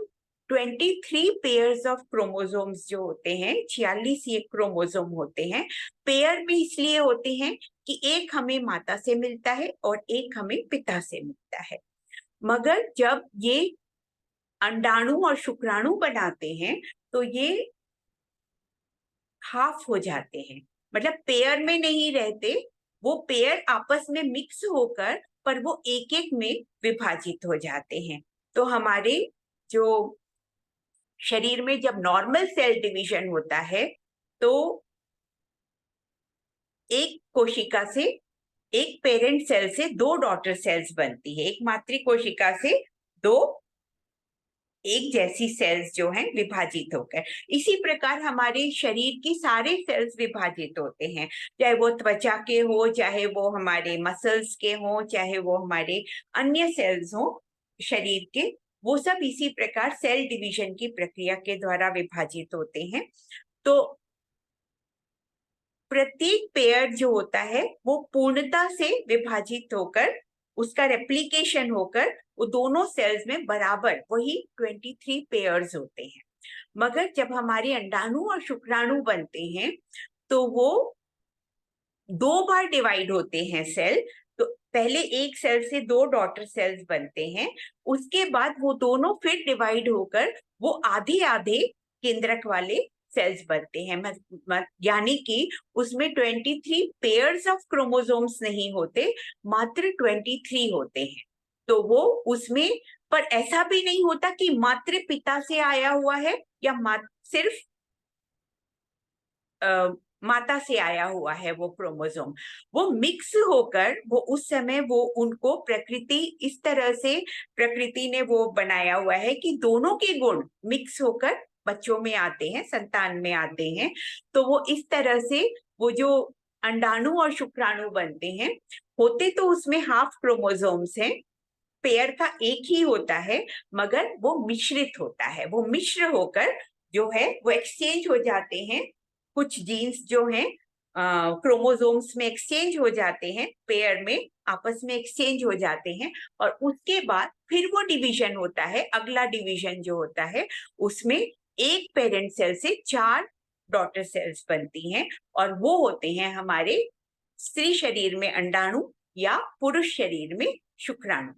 23 पेयर्स ऑफ क्रोमोसोम्स जो होते हैं, 46 ये क्रोमोसोम होते हैं। पेयर भी इसलिए होते हैं कि एक हमें माता से मिलता है और एक हमें पिता से मिलता है। मगर जब ये अंडाणु और शुक्राणु बनाते हैं तो ये हाफ हो जाते हैं, मतलब पेयर में नहीं रहते, वो पेयर आपस में मिक्स होकर पर वो एक एक में विभाजित हो जाते हैं। तो हमारे जो शरीर में जब नॉर्मल सेल डिवीजन होता है तो एक कोशिका से, एक पेरेंट सेल से 2 डॉटर सेल्स बनती है। एक मातृ कोशिका से 2 एक जैसी सेल्स जो हैं विभाजित होकर। इसी प्रकार हमारे शरीर की सारे सेल्स विभाजित होते हैं, चाहे वो त्वचा के हो, चाहे वो हमारे मसल्स के हो, चाहे वो हमारे अन्य सेल्स हो शरीर के, वो सब इसी प्रकार सेल डिवीजन की प्रक्रिया के द्वारा विभाजित होते हैं। तो प्रत्येक पेयर जो होता है वो पूर्णता से विभाजित होकर, उसका रेप्लिकेशन होकर वो दोनों सेल्स में बराबर वही 23 पेयर्स होते हैं। मगर जब हमारे अंडाणु और शुक्राणु बनते हैं तो वो 2 बार डिवाइड होते हैं सेल। तो पहले एक सेल से 2 डॉटर सेल्स बनते हैं, उसके बाद वो दोनों फिर डिवाइड होकर वो आधे आधे केंद्रक वाले सेल्स बनते हैं। यानी कि उसमें 23 पेयर्स ऑफ क्रोमोसोम्स नहीं होते, मात्र 23 होते हैं। तो वो उसमें, पर ऐसा भी नहीं होता कि मात्र पिता से आया हुआ है या सिर्फ माता से आया हुआ है वो क्रोमोसोम, वो मिक्स होकर वो उस समय वो उनको प्रकृति इस तरह से प्रकृति ने वो बनाया हुआ है कि दोनों के गुण मिक्स होकर बच्चों में आते हैं, संतान में आते हैं। तो वो इस तरह से वो जो अंडाणु और शुक्राणु बनते हैं, होते तो उसमें हाफ क्रोमोसोम्स हैं, पेयर का एक ही होता है, मगर वो मिश्रित होता है। वो मिश्र होकर जो है वो एक्सचेंज हो जाते हैं, कुछ जीन्स जो हैं क्रोमोसोम्स में एक्सचेंज हो जाते हैं, पेयर में आपस में एक्सचेंज हो जाते हैं, और उसके बाद फिर वो डिवीजन होता है। अगला डिवीजन जो होता है उसमें एक पेरेंट सेल से 4 डॉटर सेल्स बनती हैं, और वो होते हैं हमारे स्त्री शरीर में अंडाणु या पुरुष शरीर में शुक्राणु।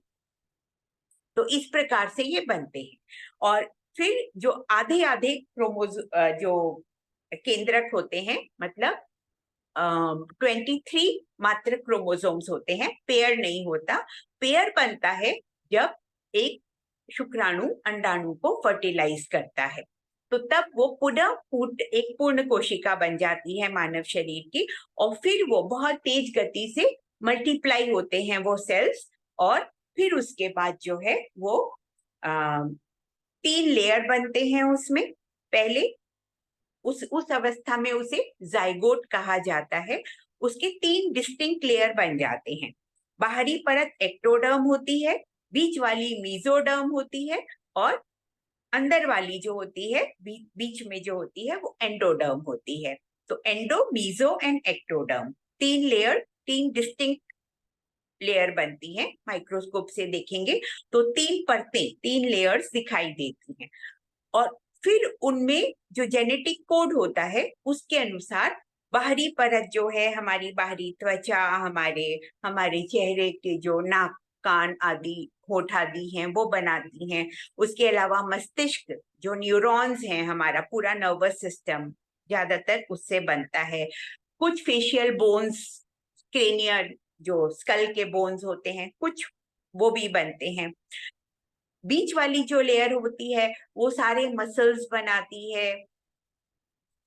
तो इस प्रकार से ये बनते हैं। और फिर जो आधे आधे जो केंद्रक होते हैं, मतलब 23 मात्र क्रोमोसोम्स होते हैं, पेयर नहीं होता। पेयर बनता है जब एक शुक्राणु अंडाणु को फर्टिलाइज करता है, तो तब वो पुनः एक पूर्ण कोशिका बन जाती है मानव शरीर की, और फिर वो बहुत तेज गति से मल्टीप्लाई होते हैं वो सेल्स, और फिर उसके बाद जो है वो 3 लेयर बनते हैं उसमें। पहले उस अवस्था में उसे जाइगोट कहा जाता है। उसके 3 डिस्टिंक्ट लेयर बन जाते हैं। बाहरी परत एक्टोडर्म होती है, बीच वाली मीजोडर्म होती है, और अंदर वाली जो होती है बीच में जो होती है वो एंडोडर्म होती है। तो endo, meso and ectoderm, 3 layer, 3 distinct layer बनती हैं। माइक्रोस्कोप से देखेंगे तो 3 परतें, 3 लेयर्स दिखाई देती हैं, और फिर उनमें जो जेनेटिक कोड होता है उसके अनुसार बाहरी परत जो है, हमारी बाहरी त्वचा, हमारे चेहरे के जो नाक, कान आदि, होठ आदि हैं वो बनाती हैं। उसके अलावा मस्तिष्क, जो न्यूरॉन्स हैं, हमारा पूरा नर्वस सिस्टम ज्यादातर उससे बनता है। कुछ फेशियल बोन्स, क्रेनियल जो स्कल के बोन्स होते हैं, कुछ वो भी बनते हैं। बीच वाली जो लेयर होती है वो सारे मसल्स बनाती है,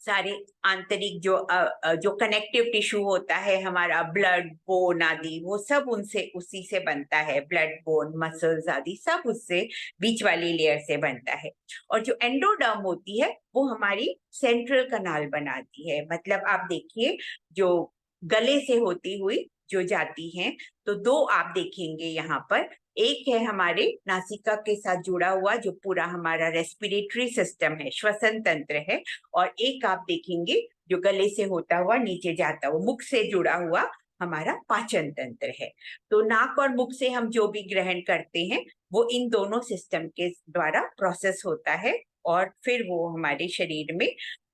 सारे आंतरिक जो कनेक्टिव टिश्यू होता है, हमारा ब्लड, बोन आदि, वो सब उसी से बनता है। ब्लड, बोन, मसल्स आदि सब उससे, बीच वाली लेयर से बनता है। और जो एंडोडर्म होती है वो हमारी सेंट्रल कनाल बनाती है। मतलब आप देखिए, जो गले से होती हुई जो जाती हैं, तो 2 आप देखेंगे यहाँ पर। एक है हमारे नासिका के साथ जुड़ा हुआ जो पूरा हमारा रेस्पिरेटरी सिस्टम है, श्वसन तंत्र है, और एक आप देखेंगे जो गले से होता हुआ नीचे जाता हुआ मुख से जुड़ा हुआ हमारा पाचन तंत्र है। तो नाक और मुख से हम जो भी ग्रहण करते हैं वो इन दोनों सिस्टम के द्वारा प्रोसेस होता है, और फिर वो हमारे शरीर में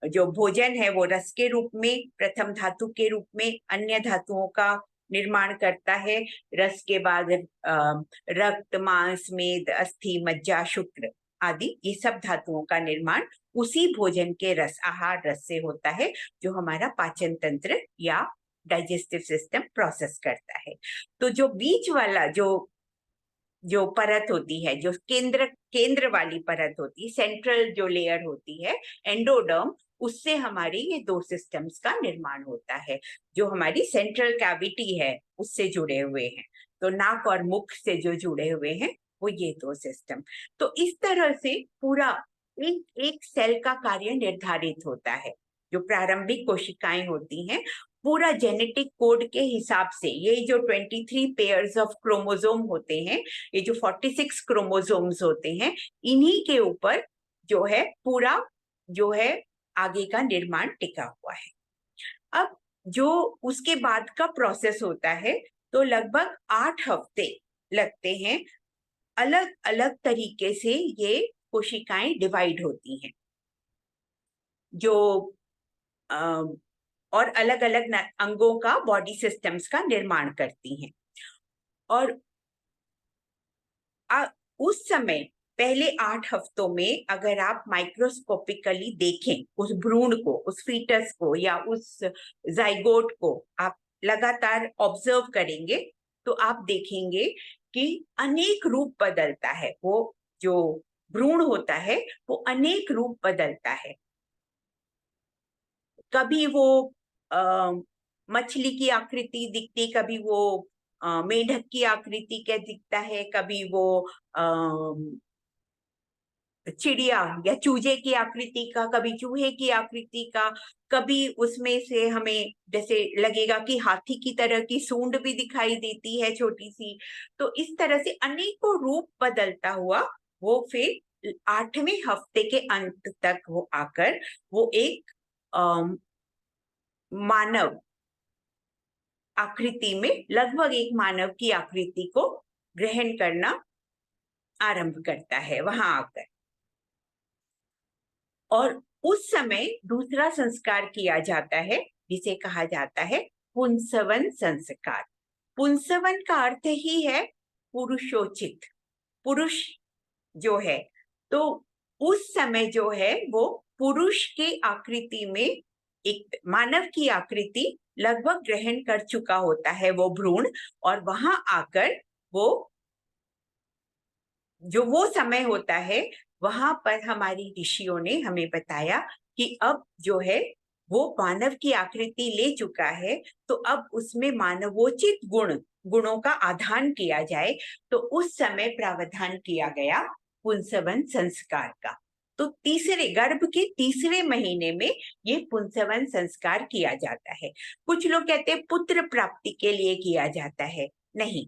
जो भोजन है वो रस के रूप में, प्रथम धातु के रूप में अन्य धातुओं का निर्माण करता है। रस के बाद रक्त, मांस, मेद, अस्थि, मज्जा, शुक्र आदि, ये सब धातुओं का निर्माण उसी भोजन के रस, आहार रस से होता है, जो हमारा पाचन तंत्र या डाइजेस्टिव सिस्टम प्रोसेस करता है। तो जो बीच वाला जो परत होती है, जो केंद्र वाली परत होती है, सेंट्रल जो लेयर होती है, एंडोडर्म, उससे हमारे ये 2 सिस्टम्स का निर्माण होता है, जो हमारी सेंट्रल कैविटी है उससे जुड़े हुए हैं। तो नाक और मुख से जो जुड़े हुए हैं वो ये 2 सिस्टम। तो इस तरह से पूरा एक सेल का कार्य निर्धारित होता है। जो प्रारंभिक कोशिकाएं होती हैं, पूरा जेनेटिक कोड के हिसाब से, ये जो 23 पेयर्स ऑफ क्रोमोसोम होते हैं, ये जो 46 क्रोमोसोम्स होते हैं, इन्हीं के ऊपर जो है पूरा जो है आगे का निर्माण टिका हुआ है। अब जो उसके बाद का प्रोसेस होता है, तो लगभग 8 हफ्ते लगते हैं। अलग अलग तरीके से ये कोशिकाएं डिवाइड होती हैं, जो और अलग अलग अंगों का, बॉडी सिस्टम्स का निर्माण करती हैं। और उस समय पहले 8 हफ्तों में अगर आप माइक्रोस्कोपिकली देखें उस भ्रूण को, उस फीटस को या उस जाइगोट को आप लगातार ऑब्जर्व करेंगे, तो आप देखेंगे कि अनेक रूप बदलता है। वो जो भ्रूण होता है वो अनेक रूप बदलता है। कभी वो मछली की आकृति दिखती, कभी वो मेंढक की आकृति का दिखता है, कभी वो चिड़िया या चूजे की आकृति का, कभी चूहे की आकृति का, कभी उसमें से हमें जैसे लगेगा कि हाथी की तरह की सूंड भी दिखाई देती है छोटी सी। तो इस तरह से अनेकों रूप बदलता हुआ वो फिर 8वें हफ्ते के अंत तक वो आकर वो एक मानव आकृति में, लगभग एक मानव की आकृति को ग्रहण करना आरंभ करता है वहां आकर। और उस समय दूसरा संस्कार किया जाता है जिसे कहा जाता है पुंसवन संस्कार। पुंसवन का अर्थ ही है पुरुषोचित, पुरुष जो है। तो उस समय जो है वो पुरुष की आकृति में एक मानव की आकृति लगभग ग्रहण कर चुका होता है वो भ्रूण, और वहां आकर वो जो वो समय होता है वहां पर हमारी ऋषियों ने हमें बताया कि अब जो है वो मानव की आकृति ले चुका है, तो अब उसमें मानवोचित गुणों का आधान किया जाए। तो उस समय प्रावधान किया गया पुंसवन संस्कार का। तो गर्भ के तीसरे महीने में ये पुंसवन संस्कार किया जाता है। कुछ लोग कहते हैं पुत्र प्राप्ति के लिए किया जाता है, नहीं,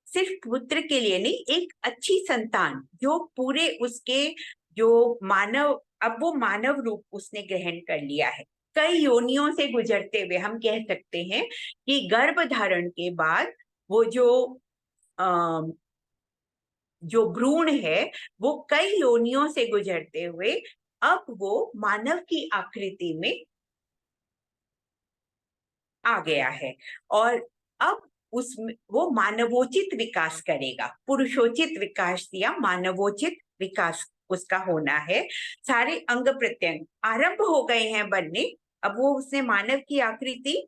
सिर्फ पुत्र के लिए नहीं, एक अच्छी संतान जो पूरे उसके जो मानव, अब वो मानव रूप उसने ग्रहण कर लिया है, कई योनियों से गुजरते हुए हम कह सकते हैं कि गर्भ धारण के बाद वो जो भ्रूण है वो कई योनियों से गुजरते हुए अब वो मानव की आकृति में आ गया है। और अब उसमें वो मानवोचित विकास करेगा, पुरुषोचित विकास या मानवोचित विकास उसका होना है। सारे अंग प्रत्यंग आरंभ हो गए हैं बनने, अब वो उसने मानव की आकृति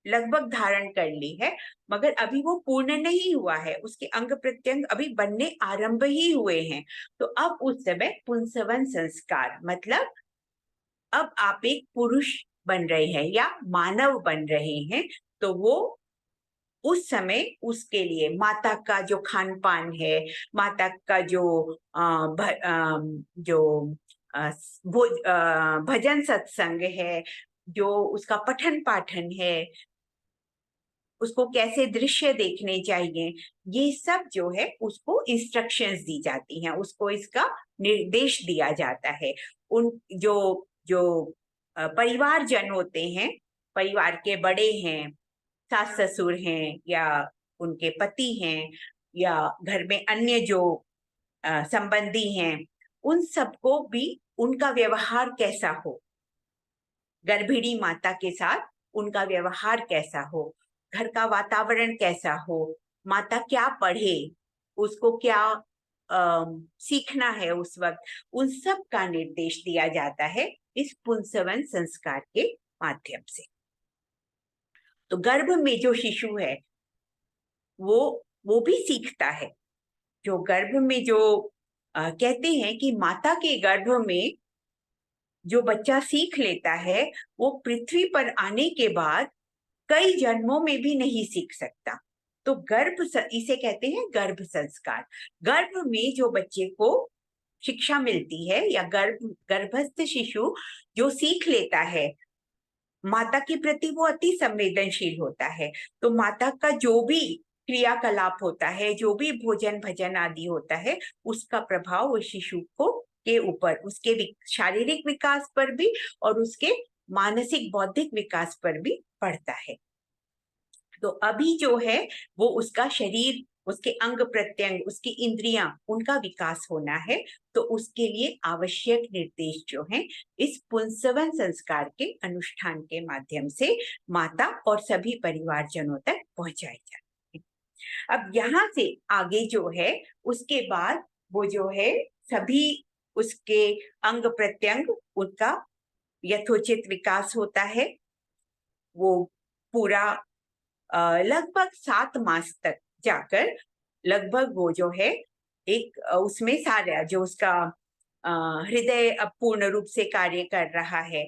लगभग धारण कर ली है, मगर अभी वो पूर्ण नहीं हुआ है, उसके अंग प्रत्यंग अभी बनने आरंभ ही हुए हैं। तो अब उस समय पुंसवन संस्कार, मतलब अब आप एक पुरुष बन रहे हैं या मानव बन रहे हैं, तो वो उस समय उसके लिए माता का जो खान पान है, माता का भजन सत्संग है, जो उसका पठन पाठन है, उसको कैसे दृश्य देखने चाहिए, ये सब जो है उसको इंस्ट्रक्शंस दी जाती हैं, उसको इसका निर्देश दिया जाता है। उन जो जो परिवारजन होते हैं, परिवार के बड़े हैं, सास ससुर हैं या उनके पति हैं या घर में अन्य जो संबंधी हैं, उन सबको भी उनका व्यवहार कैसा हो, गर्भिणी माता के साथ उनका व्यवहार कैसा हो, घर का वातावरण कैसा हो, माता क्या पढ़े, उसको क्या सीखना है उस वक्त, उन सब का निर्देश दिया जाता है इस पुंसवन संस्कार के माध्यम से। तो गर्भ में जो शिशु है वो भी सीखता है। जो गर्भ में जो कहते हैं कि माता के गर्भ में जो बच्चा सीख लेता है वो पृथ्वी पर आने के बाद कई जन्मों में भी नहीं सीख सकता। तो इसे कहते हैं गर्भ संस्कार। गर्भ में जो बच्चे को शिक्षा मिलती है या गर्भस्थ शिशु जो सीख लेता है, माता के प्रति वो अति संवेदनशील होता है। तो माता का जो भी क्रियाकलाप होता है, जो भी भोजन भजन आदि होता है, उसका प्रभाव उस शिशु के ऊपर, उसके शारीरिक विकास पर भी और उसके मानसिक बौद्धिक विकास पर भी पड़ता है। तो अभी जो है वो उसका शरीर, उसके अंग प्रत्यंग, उसकी इंद्रियां, उनका विकास होना है। तो उसके लिए आवश्यक निर्देश जो हैं इस पुंसवन संस्कार के अनुष्ठान के माध्यम से माता और सभी परिवारजनों तक पहुंचाए जाते हैं। अब यहाँ से आगे जो है उसके बाद वो जो है सभी उसके अंग प्रत्यंग, उनका यथोचित विकास होता है। वो पूरा लगभग 7 मास तक जाकर लगभग वो जो है एक उसमें सारा जो उसका हृदय अब पूर्ण रूप से कार्य कर रहा है,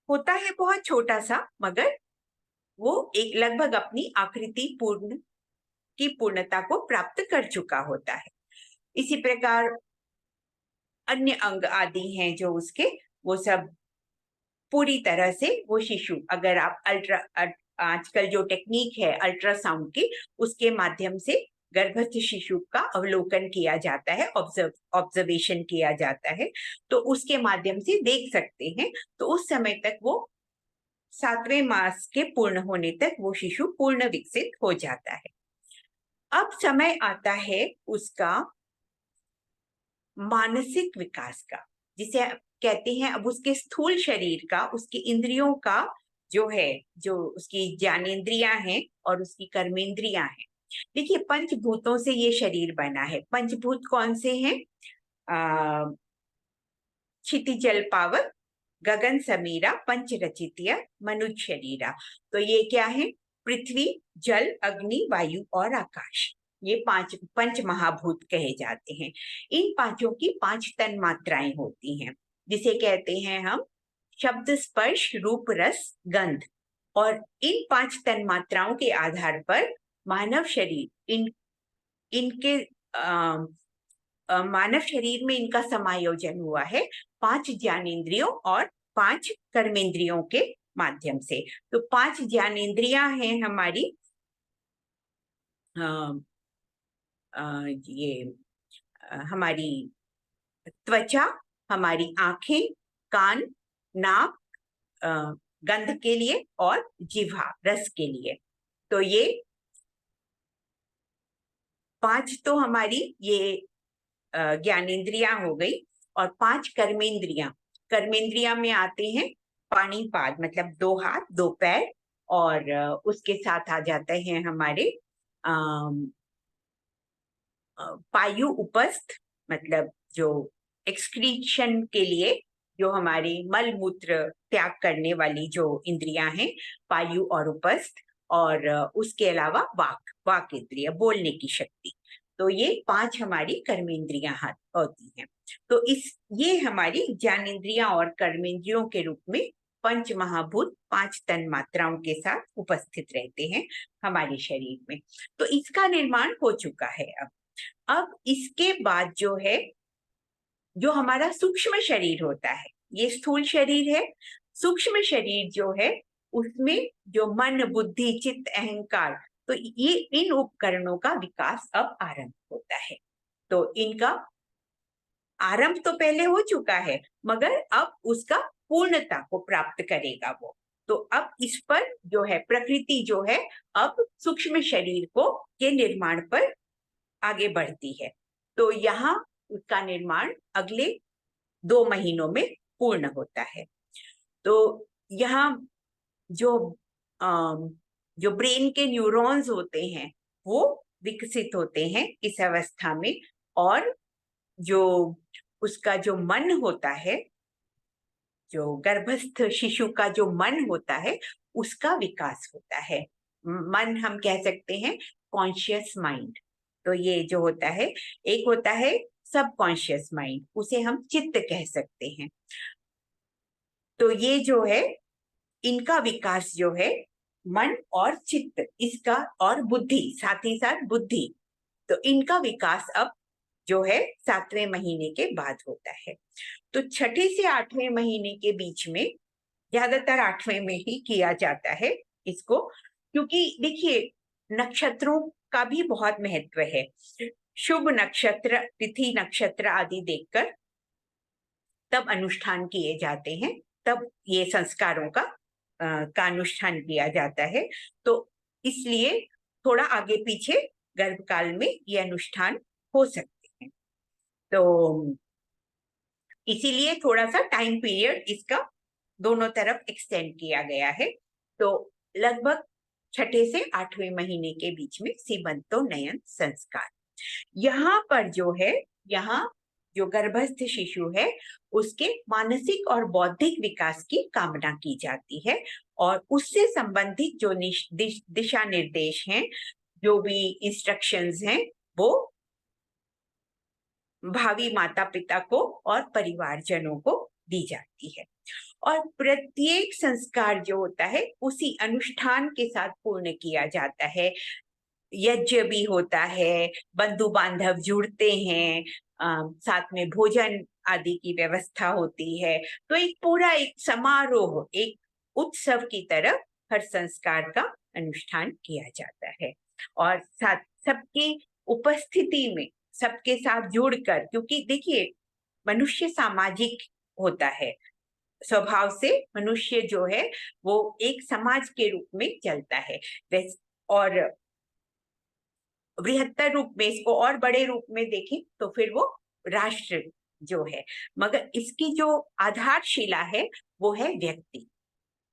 होता है बहुत छोटा सा, मगर वो एक लगभग अपनी आकृति की पूर्णता को प्राप्त कर चुका होता है। इसी प्रकार अन्य अंग आदि हैं जो उसके, वो सब पूरी तरह से वो शिशु, अगर आप आजकल जो टेक्निक है अल्ट्रासाउंड की, उसके माध्यम से गर्भस्थ शिशु का अवलोकन किया जाता है, ऑब्जर्वेशन किया जाता है, तो उसके माध्यम से देख सकते हैं। तो उस समय तक वो 7वें मास के पूर्ण होने तक वो शिशु पूर्ण विकसित हो जाता है। अब समय आता है उसका मानसिक विकास का, जिसे कहते हैं अब उसके स्थूल शरीर का, उसकी इंद्रियों का जो है, जो उसकी ज्ञानेंद्रियां हैं और उसकी कर्मेंद्रियां हैं। देखिए, पंचभूतों से ये शरीर बना है। पंचभूत कौन से हैं? क्षितिजल पावक, गगन समीरा, पंच रचितिया, मनुज शरीरा। तो ये क्या है? पृथ्वी, जल, अग्नि, वायु और आकाश। ये पंच महाभूत कहे जाते हैं। इन पांचों की 5 तन मात्राएं होती हैं, जिसे कहते हैं हम शब्द, स्पर्श, रूप, रस, गंध। और इन 5 तन मात्राओं के आधार पर मानव शरीर, इनके मानव शरीर में इनका समायोजन हुआ है 5 ज्ञानेंद्रियों और 5 कर्मेंद्रियों के माध्यम से। तो 5 ज्ञानेंद्रियां हैं हमारी, ये हमारी त्वचा, हमारी आंखें, कान, नाक गंध के लिए, और जिह्वा रस के लिए। तो ये 5 तो हमारी ये ज्ञानेंद्रियां हो गई, और 5 कर्मेंद्रियां में आते हैं पाणिपाद, मतलब 2 हाथ 2 पैर, और उसके साथ आ जाते हैं हमारे पायु उपस्थ, मतलब जो एक्सक्रीशन के लिए, जो हमारी मल मूत्र त्याग करने वाली जो इंद्रियां हैं, पायु और उपस्थ, और उसके अलावा वाक इंद्रिय, बोलने की शक्ति। तो ये 5 हमारी कर्मेंद्रियां होती हैं। तो ये हमारी ज्ञानेंद्रियां और कर्मेंद्रियों के रूप में पंच महाभूत 5 तन मात्राओं के साथ उपस्थित रहते हैं हमारे शरीर में। तो इसका निर्माण हो चुका है। अब इसके बाद जो है, जो हमारा सूक्ष्म शरीर होता है, ये स्थूल शरीर है। सूक्ष्म शरीर जो है, उसमें जो मन, बुद्धि, चित्त, अहंकार, तो ये इन उपकरणों का विकास अब आरंभ होता है। तो इनका आरंभ तो पहले हो चुका है, मगर अब उसका पूर्णता को प्राप्त करेगा वो। तो अब इस पर जो है प्रकृति जो है, अब सूक्ष्म शरीर के निर्माण पर आगे बढ़ती है। तो यहाँ उसका निर्माण अगले 2 महीनों में पूर्ण होता है। तो यहाँ जो ब्रेन के न्यूरॉन्स होते हैं, वो विकसित होते हैं इस अवस्था में, और जो उसका जो मन होता है, जो गर्भस्थ शिशु का जो मन होता है, उसका विकास होता है। मन हम कह सकते हैं कॉन्शियस माइंड। तो ये जो होता है, एक होता है सबकॉन्शियस माइंड, उसे हम चित्त कह सकते हैं। तो ये जो है, इनका विकास जो है, मन और चित्त, इसका, और बुद्धि, साथ ही साथ बुद्धि, तो इनका विकास अब जो है 7वें महीने के बाद होता है। तो 6ठे से 8वें महीने के बीच में, ज्यादातर 8वें में ही किया जाता है इसको, क्योंकि देखिए नक्षत्रों का भी बहुत महत्व है। शुभ नक्षत्र, तिथि नक्षत्र आदि देखकर तब अनुष्ठान किए जाते हैं, तब ये संस्कारों का अनुष्ठान किया जाता है। तो इसलिए थोड़ा आगे पीछे गर्भकाल में ये अनुष्ठान हो सकते हैं। तो इसीलिए थोड़ा सा टाइम पीरियड इसका दोनों तरफ एक्सटेंड किया गया है। तो लगभग 6ठे से 8वें महीने के बीच में सीमंतोन्नयन संस्कार। यहाँ पर जो है, यहाँ जो गर्भस्थ शिशु है, उसके मानसिक और बौद्धिक विकास की कामना की जाती है, और उससे संबंधित जो दिशा निर्देश हैं, जो भी इंस्ट्रक्शंस हैं, वो भावी माता पिता को और परिवारजनों को दी जाती है। और प्रत्येक संस्कार जो होता है उसी अनुष्ठान के साथ पूर्ण किया जाता है। यज्ञ भी होता है, बंधु बांधव जुड़ते हैं, साथ में भोजन आदि की व्यवस्था होती है। तो एक पूरा एक समारोह, एक उत्सव की तरह हर संस्कार का अनुष्ठान किया जाता है। और साथ सबकी उपस्थिति में, सबके साथ जुड़कर, क्योंकि देखिए मनुष्य सामाजिक होता है स्वभाव से। मनुष्य जो है वो एक समाज के रूप में चलता है। और बृहत्तर रूप में, इसको और बड़े रूप में देखें तो फिर वो राष्ट्र जो है, मगर इसकी जो आधारशिला है वो है व्यक्ति,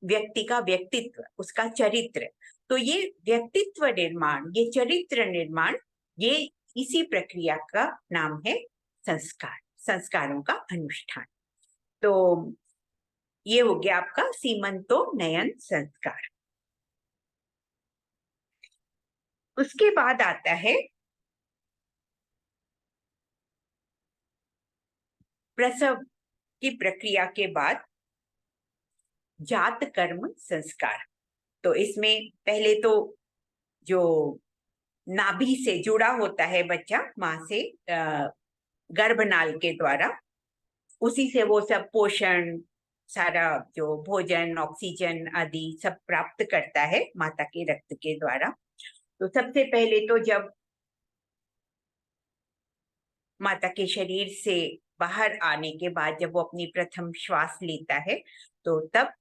व्यक्ति का व्यक्तित्व, उसका चरित्र। तो ये व्यक्तित्व निर्माण, ये चरित्र निर्माण, ये इसी प्रक्रिया का नाम है संस्कार, संस्कारों का अनुष्ठान। तो ये हो गया आपका सीमंतोन्नयन संस्कार। उसके बाद आता है प्रसव की प्रक्रिया के बाद जात कर्म संस्कार। तो इसमें पहले तो जो नाभि से जुड़ा होता है बच्चा मां से, गर्भनाल के द्वारा, उसी से वो सब पोषण, सारा जो भोजन, ऑक्सीजन आदि सब प्राप्त करता है माता के रक्त के द्वारा। तो सबसे पहले तो जब माता के शरीर से बाहर आने के बाद, जब वो अपनी प्रथम श्वास लेता है, तो तब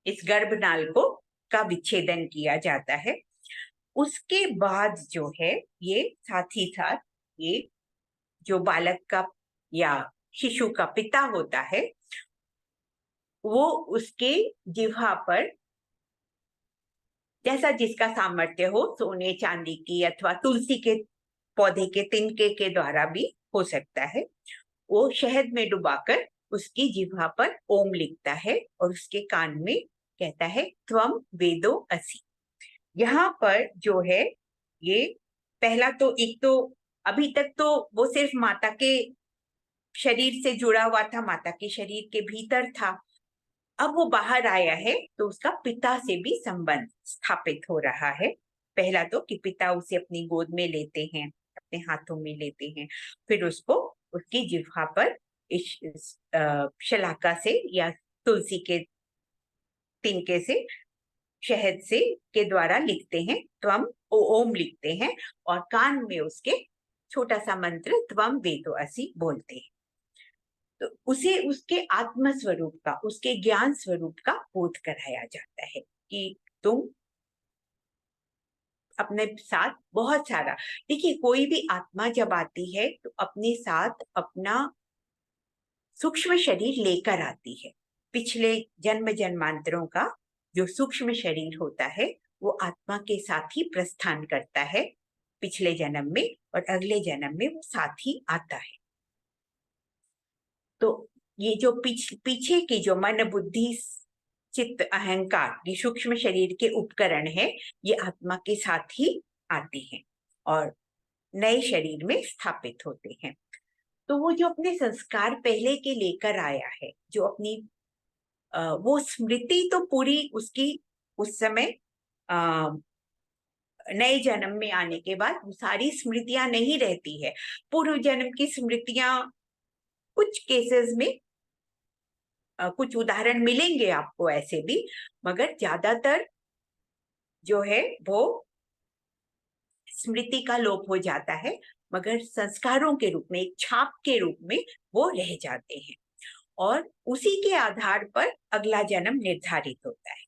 इस गर्भनाल को का विच्छेदन किया जाता है। उसके बाद जो है ये साथ ही साथ ये जो बालक का या शिशु का पिता होता है, वो उसके जिह्वा पर, जैसा जिसका सामर्थ्य हो, सोने चांदी की अथवा तुलसी के पौधे के तिनके के द्वारा भी हो सकता है, वो शहद में डुबाकर उसकी जिह्वा पर ओम लिखता है और उसके कान में कहता है त्वम वेदो असि। यहाँ पर जो है ये पहला तो, एक तो अभी तक तो वो सिर्फ माता के शरीर से जुड़ा हुआ था, माता के शरीर के भीतर था। अब वो बाहर आया है तो उसका पिता से भी संबंध स्थापित हो रहा है। पहला तो कि पिता उसे अपनी गोद में लेते हैं, अपने हाथों में लेते हैं, फिर उसको उसकी जिह्वा पर इस शलाका से या तुलसी के तिनके से, शहद से के द्वारा लिखते हैं, त्वम ओम लिखते हैं, और कान में उसके छोटा सा मंत्र त्वम वेदो असि बोलते हैं। तो उसे उसके आत्म स्वरूप का, उसके ज्ञान स्वरूप का बोध कराया जाता है कि तुम अपने साथ बहुत सारा, देखिए कोई भी आत्मा जब आती है तो अपने साथ अपना सूक्ष्म शरीर लेकर आती है। पिछले जन्म जन्मांतरों का जो सूक्ष्म शरीर होता है वो आत्मा के साथ ही प्रस्थान करता है पिछले जन्म में, और अगले जन्म में वो साथ ही आता है। तो ये जो पीछे की जो मन बुद्धि चित्त अहंकार, ये सूक्ष्म शरीर के उपकरण है, ये आत्मा के साथ ही आते हैं और नए शरीर में स्थापित होते हैं। तो वो जो अपने संस्कार पहले के लेकर आया है, जो अपनी वो स्मृति तो पूरी उसकी उस समय नए जन्म में आने के बाद वो सारी स्मृतियां नहीं रहती है। पूर्व जन्म की स्मृतियां कुछ केसेस में, कुछ उदाहरण मिलेंगे आपको ऐसे भी, मगर ज्यादातर जो है वो स्मृति का लोप हो जाता है, मगर संस्कारों के रूप में, एक छाप के रूप में वो रह जाते हैं, और उसी के आधार पर अगला जन्म निर्धारित होता है।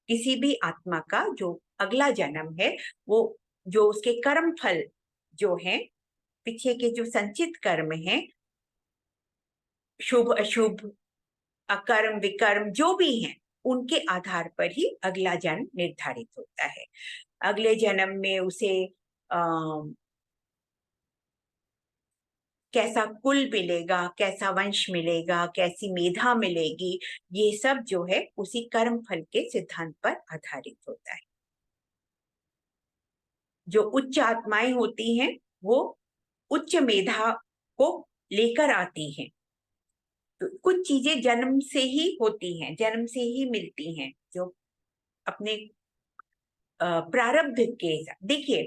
किसी भी आत्मा का जो अगला जन्म है, वो जो उसके कर्म फल जो है, पीछे के जो संचित कर्म हैं, शुभ अशुभ, अकर्म विकर्म जो भी हैं, उनके आधार पर ही अगला जन्म निर्धारित होता है। अगले जन्म में उसे कैसा कुल मिलेगा, कैसा वंश मिलेगा, कैसी मेधा मिलेगी, ये सब जो है उसी कर्म फल के सिद्धांत पर आधारित होता है। जो उच्च आत्माएं होती हैं वो उच्च मेधा को लेकर आती हैं, तो कुछ चीजें जन्म से ही होती हैं, जन्म से ही मिलती हैं, जो अपने प्रारब्ध के देखिए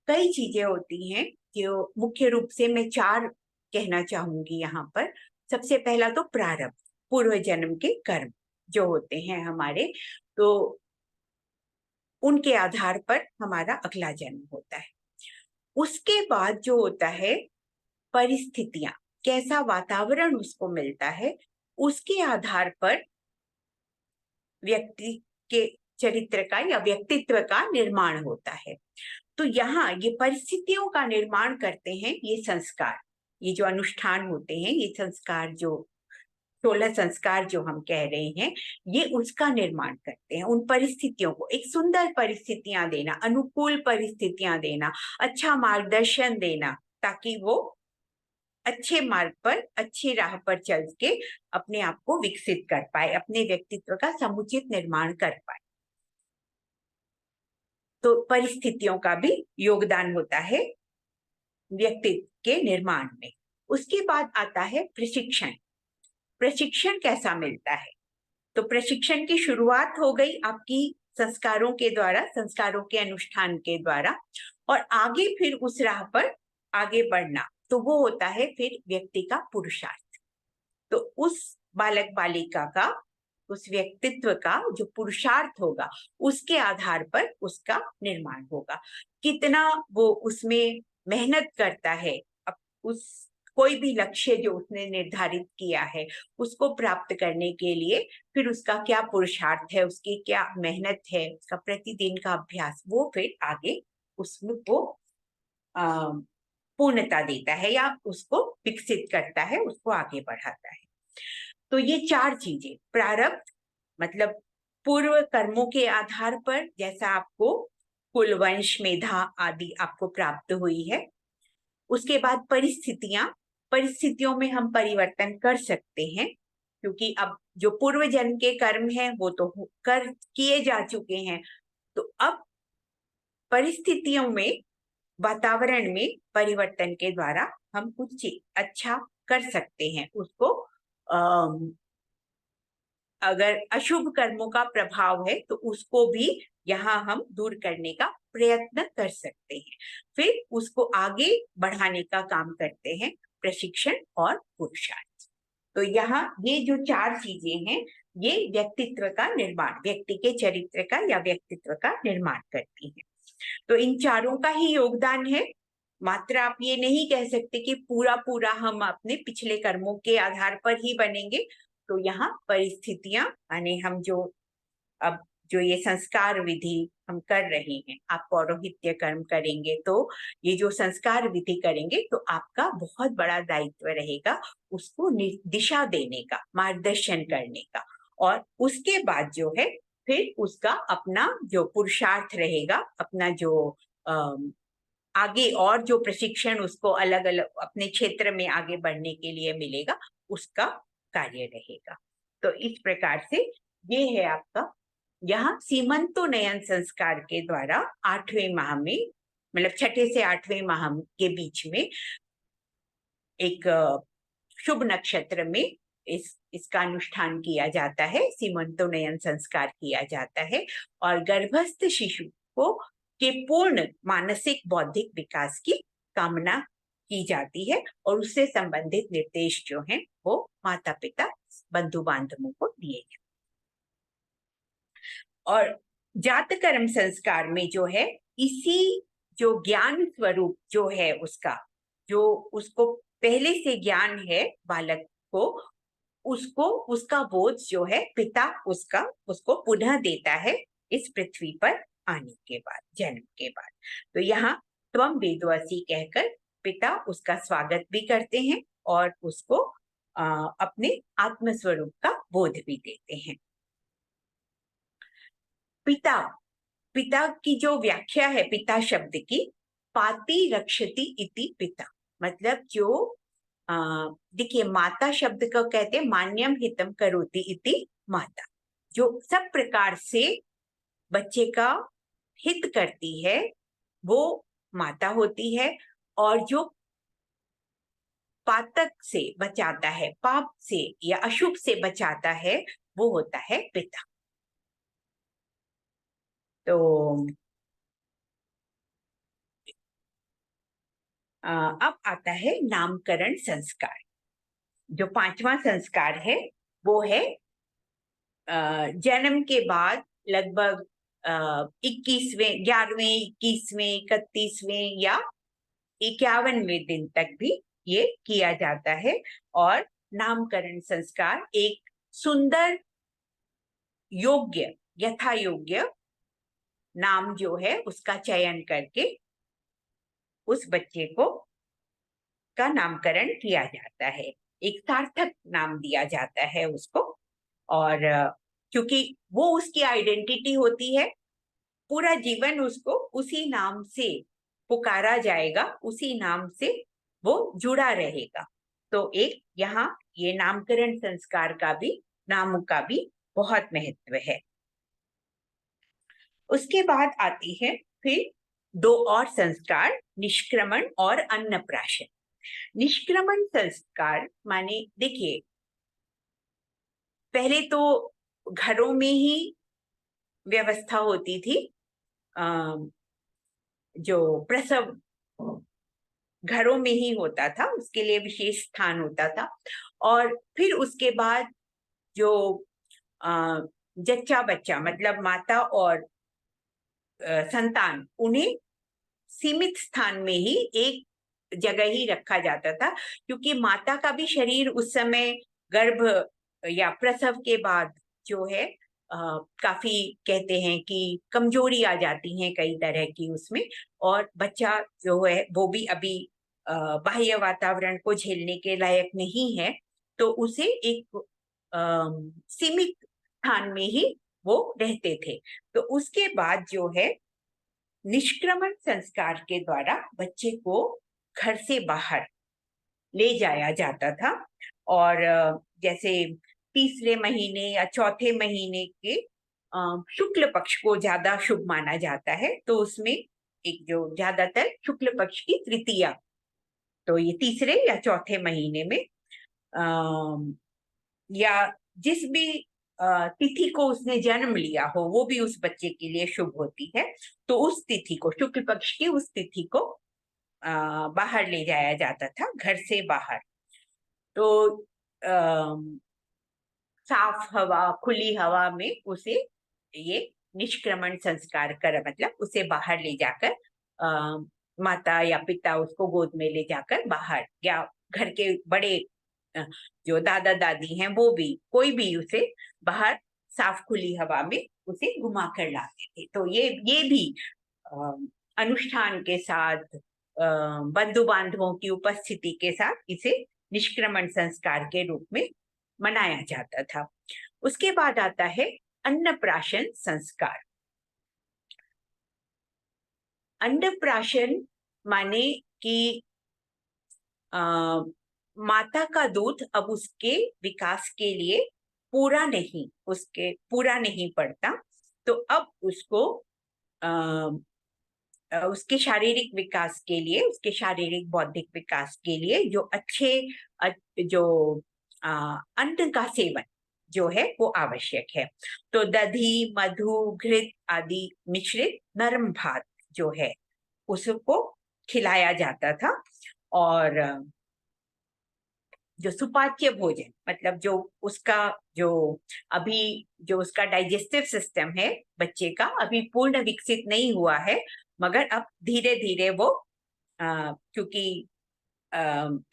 कई चीजें होती हैं जो मुख्य रूप से मैं 4 कहना चाहूंगी यहाँ पर। सबसे पहला तो प्रारब्ध, पूर्व जन्म के कर्म जो होते हैं हमारे, तो उनके आधार पर हमारा अगला जन्म होता है। उसके बाद जो होता है परिस्थितियां, कैसा वातावरण उसको मिलता है, उसके आधार पर व्यक्ति के चरित्र का या व्यक्तित्व का निर्माण होता है। तो यहाँ ये परिस्थितियों का निर्माण करते हैं ये संस्कार, ये जो अनुष्ठान होते हैं, ये संस्कार जो 16 संस्कार जो हम कह रहे हैं, ये उसका निर्माण करते हैं। उन परिस्थितियों को, एक सुंदर परिस्थितियां देना, अनुकूल परिस्थितियां देना, अच्छा मार्गदर्शन देना, ताकि वो अच्छे मार्ग पर, अच्छी राह पर चल के अपने आप को विकसित कर पाए, अपने व्यक्तित्व का समुचित निर्माण कर पाए। तो परिस्थितियों का भी योगदान होता है व्यक्तित्व के निर्माण में। उसके बाद आता है प्रशिक्षण। प्रशिक्षण कैसा मिलता है? तो प्रशिक्षण की शुरुआत हो गई आपकी संस्कारों के द्वारा, संस्कारों के अनुष्ठान के द्वारा, और आगे फिर उस राह पर आगे बढ़ना, तो वो होता है फिर व्यक्ति का पुरुषार्थ। तो उस बालक बालिका का, उस व्यक्तित्व का जो पुरुषार्थ होगा, उसके आधार पर उसका निर्माण होगा। कितना वो उसमें मेहनत करता है, अब उस कोई भी लक्ष्य जो उसने निर्धारित किया है उसको प्राप्त करने के लिए, फिर उसका क्या पुरुषार्थ है, उसकी क्या मेहनत है, उसका प्रतिदिन का अभ्यास, वो फिर आगे उसमें वो पूर्णता देता है या उसको विकसित करता है, उसको आगे बढ़ाता है। तो ये 4 चीजें, प्रारब्ध मतलब पूर्व कर्मों के आधार पर जैसा आपको कुल, वंश, मेधा आदि आपको प्राप्त हुई है। उसके बाद परिस्थितियां, परिस्थितियों में हम परिवर्तन कर सकते हैं, क्योंकि अब जो पूर्व जन्म के कर्म हैं वो तो कर किए जा चुके हैं। तो अब परिस्थितियों में, वातावरण में परिवर्तन के द्वारा हम कुछ अच्छा कर सकते हैं। उसको अगर अशुभ कर्मों का प्रभाव है तो उसको भी यहाँ हम दूर करने का प्रयत्न कर सकते हैं। फिर उसको आगे बढ़ाने का काम करते हैं प्रशिक्षण और पुरुषार्थ। तो यहाँ ये जो 4 चीजें हैं, ये व्यक्तित्व का निर्माण, व्यक्ति के चरित्र का या व्यक्तित्व का निर्माण करती हैं। तो इन चारों का ही योगदान है। मात्र आप ये नहीं कह सकते कि पूरा पूरा हम अपने पिछले कर्मों के आधार पर ही बनेंगे। तो यहाँ परिस्थितियां, यानी हम जो अब जो ये संस्कार विधि हम कर रहे हैं, आप पौरोहित्य कर्म करेंगे तो ये जो संस्कार विधि करेंगे, तो आपका बहुत बड़ा दायित्व रहेगा उसको दिशा देने का, मार्गदर्शन करने का। और उसके बाद जो है फिर उसका अपना जो पुरुषार्थ रहेगा, अपना जो आगे और जो प्रशिक्षण उसको अलग अलग अपने क्षेत्र में आगे बढ़ने के लिए मिलेगा, उसका कार्य रहेगा। तो इस प्रकार से ये है आपका यहाँ सीमंतोन्नयन संस्कार के द्वारा 8वें माह में, मतलब 6ठे से 8वें माह के बीच में एक शुभ नक्षत्र में इसका अनुष्ठान किया जाता है, सीमंतोन्नयन संस्कार किया जाता है, और गर्भस्थ शिशु को के पूर्ण मानसिक बौद्धिक विकास की कामना की जाती है, और उससे संबंधित निर्देश जो हैं वो माता पिता, बंधु बांधवों को दिए जाते हैं। और जात कर्म संस्कार में जो है, इसी जो ज्ञान स्वरूप जो है उसका, जो उसको पहले से ज्ञान है बालक को, उसको उसका बोध जो है पिता उसको पुनः देता है इस पृथ्वी पर आने के बाद, जन्म के बाद। तो यहाँ त्वम वेदवसी कहकर पिता उसका स्वागत भी करते हैं और उसको अपने आत्मस्वरूप का बोध भी देते हैं। पिता, पिता की जो व्याख्या है पिता शब्द की, पाति रक्षति इति पिता, मतलब जो देखिए माता शब्द को कहते हैं मान्यम हितम करोति इति माता, जो सब प्रकार से बच्चे का हित करती है वो माता होती है। और जो पातक से बचाता है, पाप से या अशुभ से बचाता है, वो होता है पिता। तो अब आता है नामकरण संस्कार। जो पांचवा संस्कार है वो है जन्म के बाद लगभग 21वें, 11वें, 21वें, 31वें या 51वें दिन तक भी ये किया जाता है। और नामकरण संस्कार एक सुंदर, योग्य, यथा योग्य नाम जो है उसका चयन करके उस बच्चे को का नामकरण किया जाता है, एक सार्थक नाम दिया जाता है उसको। और क्योंकि वो उसकी आइडेंटिटी होती है, पूरा जीवन उसको उसी नाम से पुकारा जाएगा, उसी नाम से वो जुड़ा रहेगा। तो एक यहाँ ये नामकरण संस्कार का भी, नाम का भी बहुत महत्व है। उसके बाद आती है फिर दो और संस्कार, निष्क्रमण और अन्नप्राशन। निष्क्रमण संस्कार माने, देखिए, पहले तो घरों में ही व्यवस्था होती थी, जो प्रसव घरों में ही होता था, उसके लिए विशेष स्थान होता था। और फिर उसके बाद जो जच्चा बच्चा मतलब माता और संतान, उन्हें सीमित स्थान में ही एक जगह ही रखा जाता था, क्योंकि माता का भी शरीर उस समय गर्भ या प्रसव के बाद जो है काफी, कहते हैं कि कमजोरी आ जाती है कई तरह की उसमें, और बच्चा जो है वो भी अभी बाह्य वातावरण को झेलने के लायक नहीं है, तो उसे एक सीमित स्थान में ही वो रहते थे। तो उसके बाद जो है निष्क्रमण संस्कार के द्वारा बच्चे को घर से बाहर ले जाया जाता था। और जैसे तीसरे महीने या चौथे महीने के शुक्ल पक्ष को ज्यादा शुभ माना जाता है, तो उसमें एक जो ज्यादातर शुक्ल पक्ष की तृतीया, तो ये तीसरे या चौथे महीने में या जिस भी तिथि को उसने जन्म लिया हो वो भी उस बच्चे के लिए शुभ होती है। तो उस तिथि को, शुक्ल पक्ष की उस तिथि को बाहर ले जाया जाता था, घर से बाहर। तो साफ हवा, खुली हवा में उसे ये निष्क्रमण संस्कार कर, मतलब उसे बाहर ले जाकर माता या पिता उसको गोद में ले जाकर बाहर, या घर के बड़े जो दादा दादी हैं वो भी, कोई भी उसे बाहर साफ खुली हवा में उसे घुमा कर लाते थे। तो ये भी अनुष्ठान के साथ, बंधु बांधवों की उपस्थिति के साथ इसे निष्क्रमण संस्कार के रूप में मनाया जाता था। उसके बाद आता है अन्नप्राशन संस्कार। अन्नप्राशन माने कि माता का दूध अब उसके विकास के लिए पूरा नहीं पड़ता, तो अब उसको उसके शारीरिक विकास के लिए, उसके शारीरिक बौद्धिक विकास के लिए जो अच्छे जो अन्न का सेवन जो है वो आवश्यक है। तो दधी, मधु, घृत आदि मिश्रित नरम भात जो है उसको खिलाया जाता था। और जो सुपाच्य भोजन, मतलब जो उसका जो अभी जो उसका डाइजेस्टिव सिस्टम है बच्चे का अभी पूर्ण विकसित नहीं हुआ है, मगर अब धीरे धीरे वो क्योंकि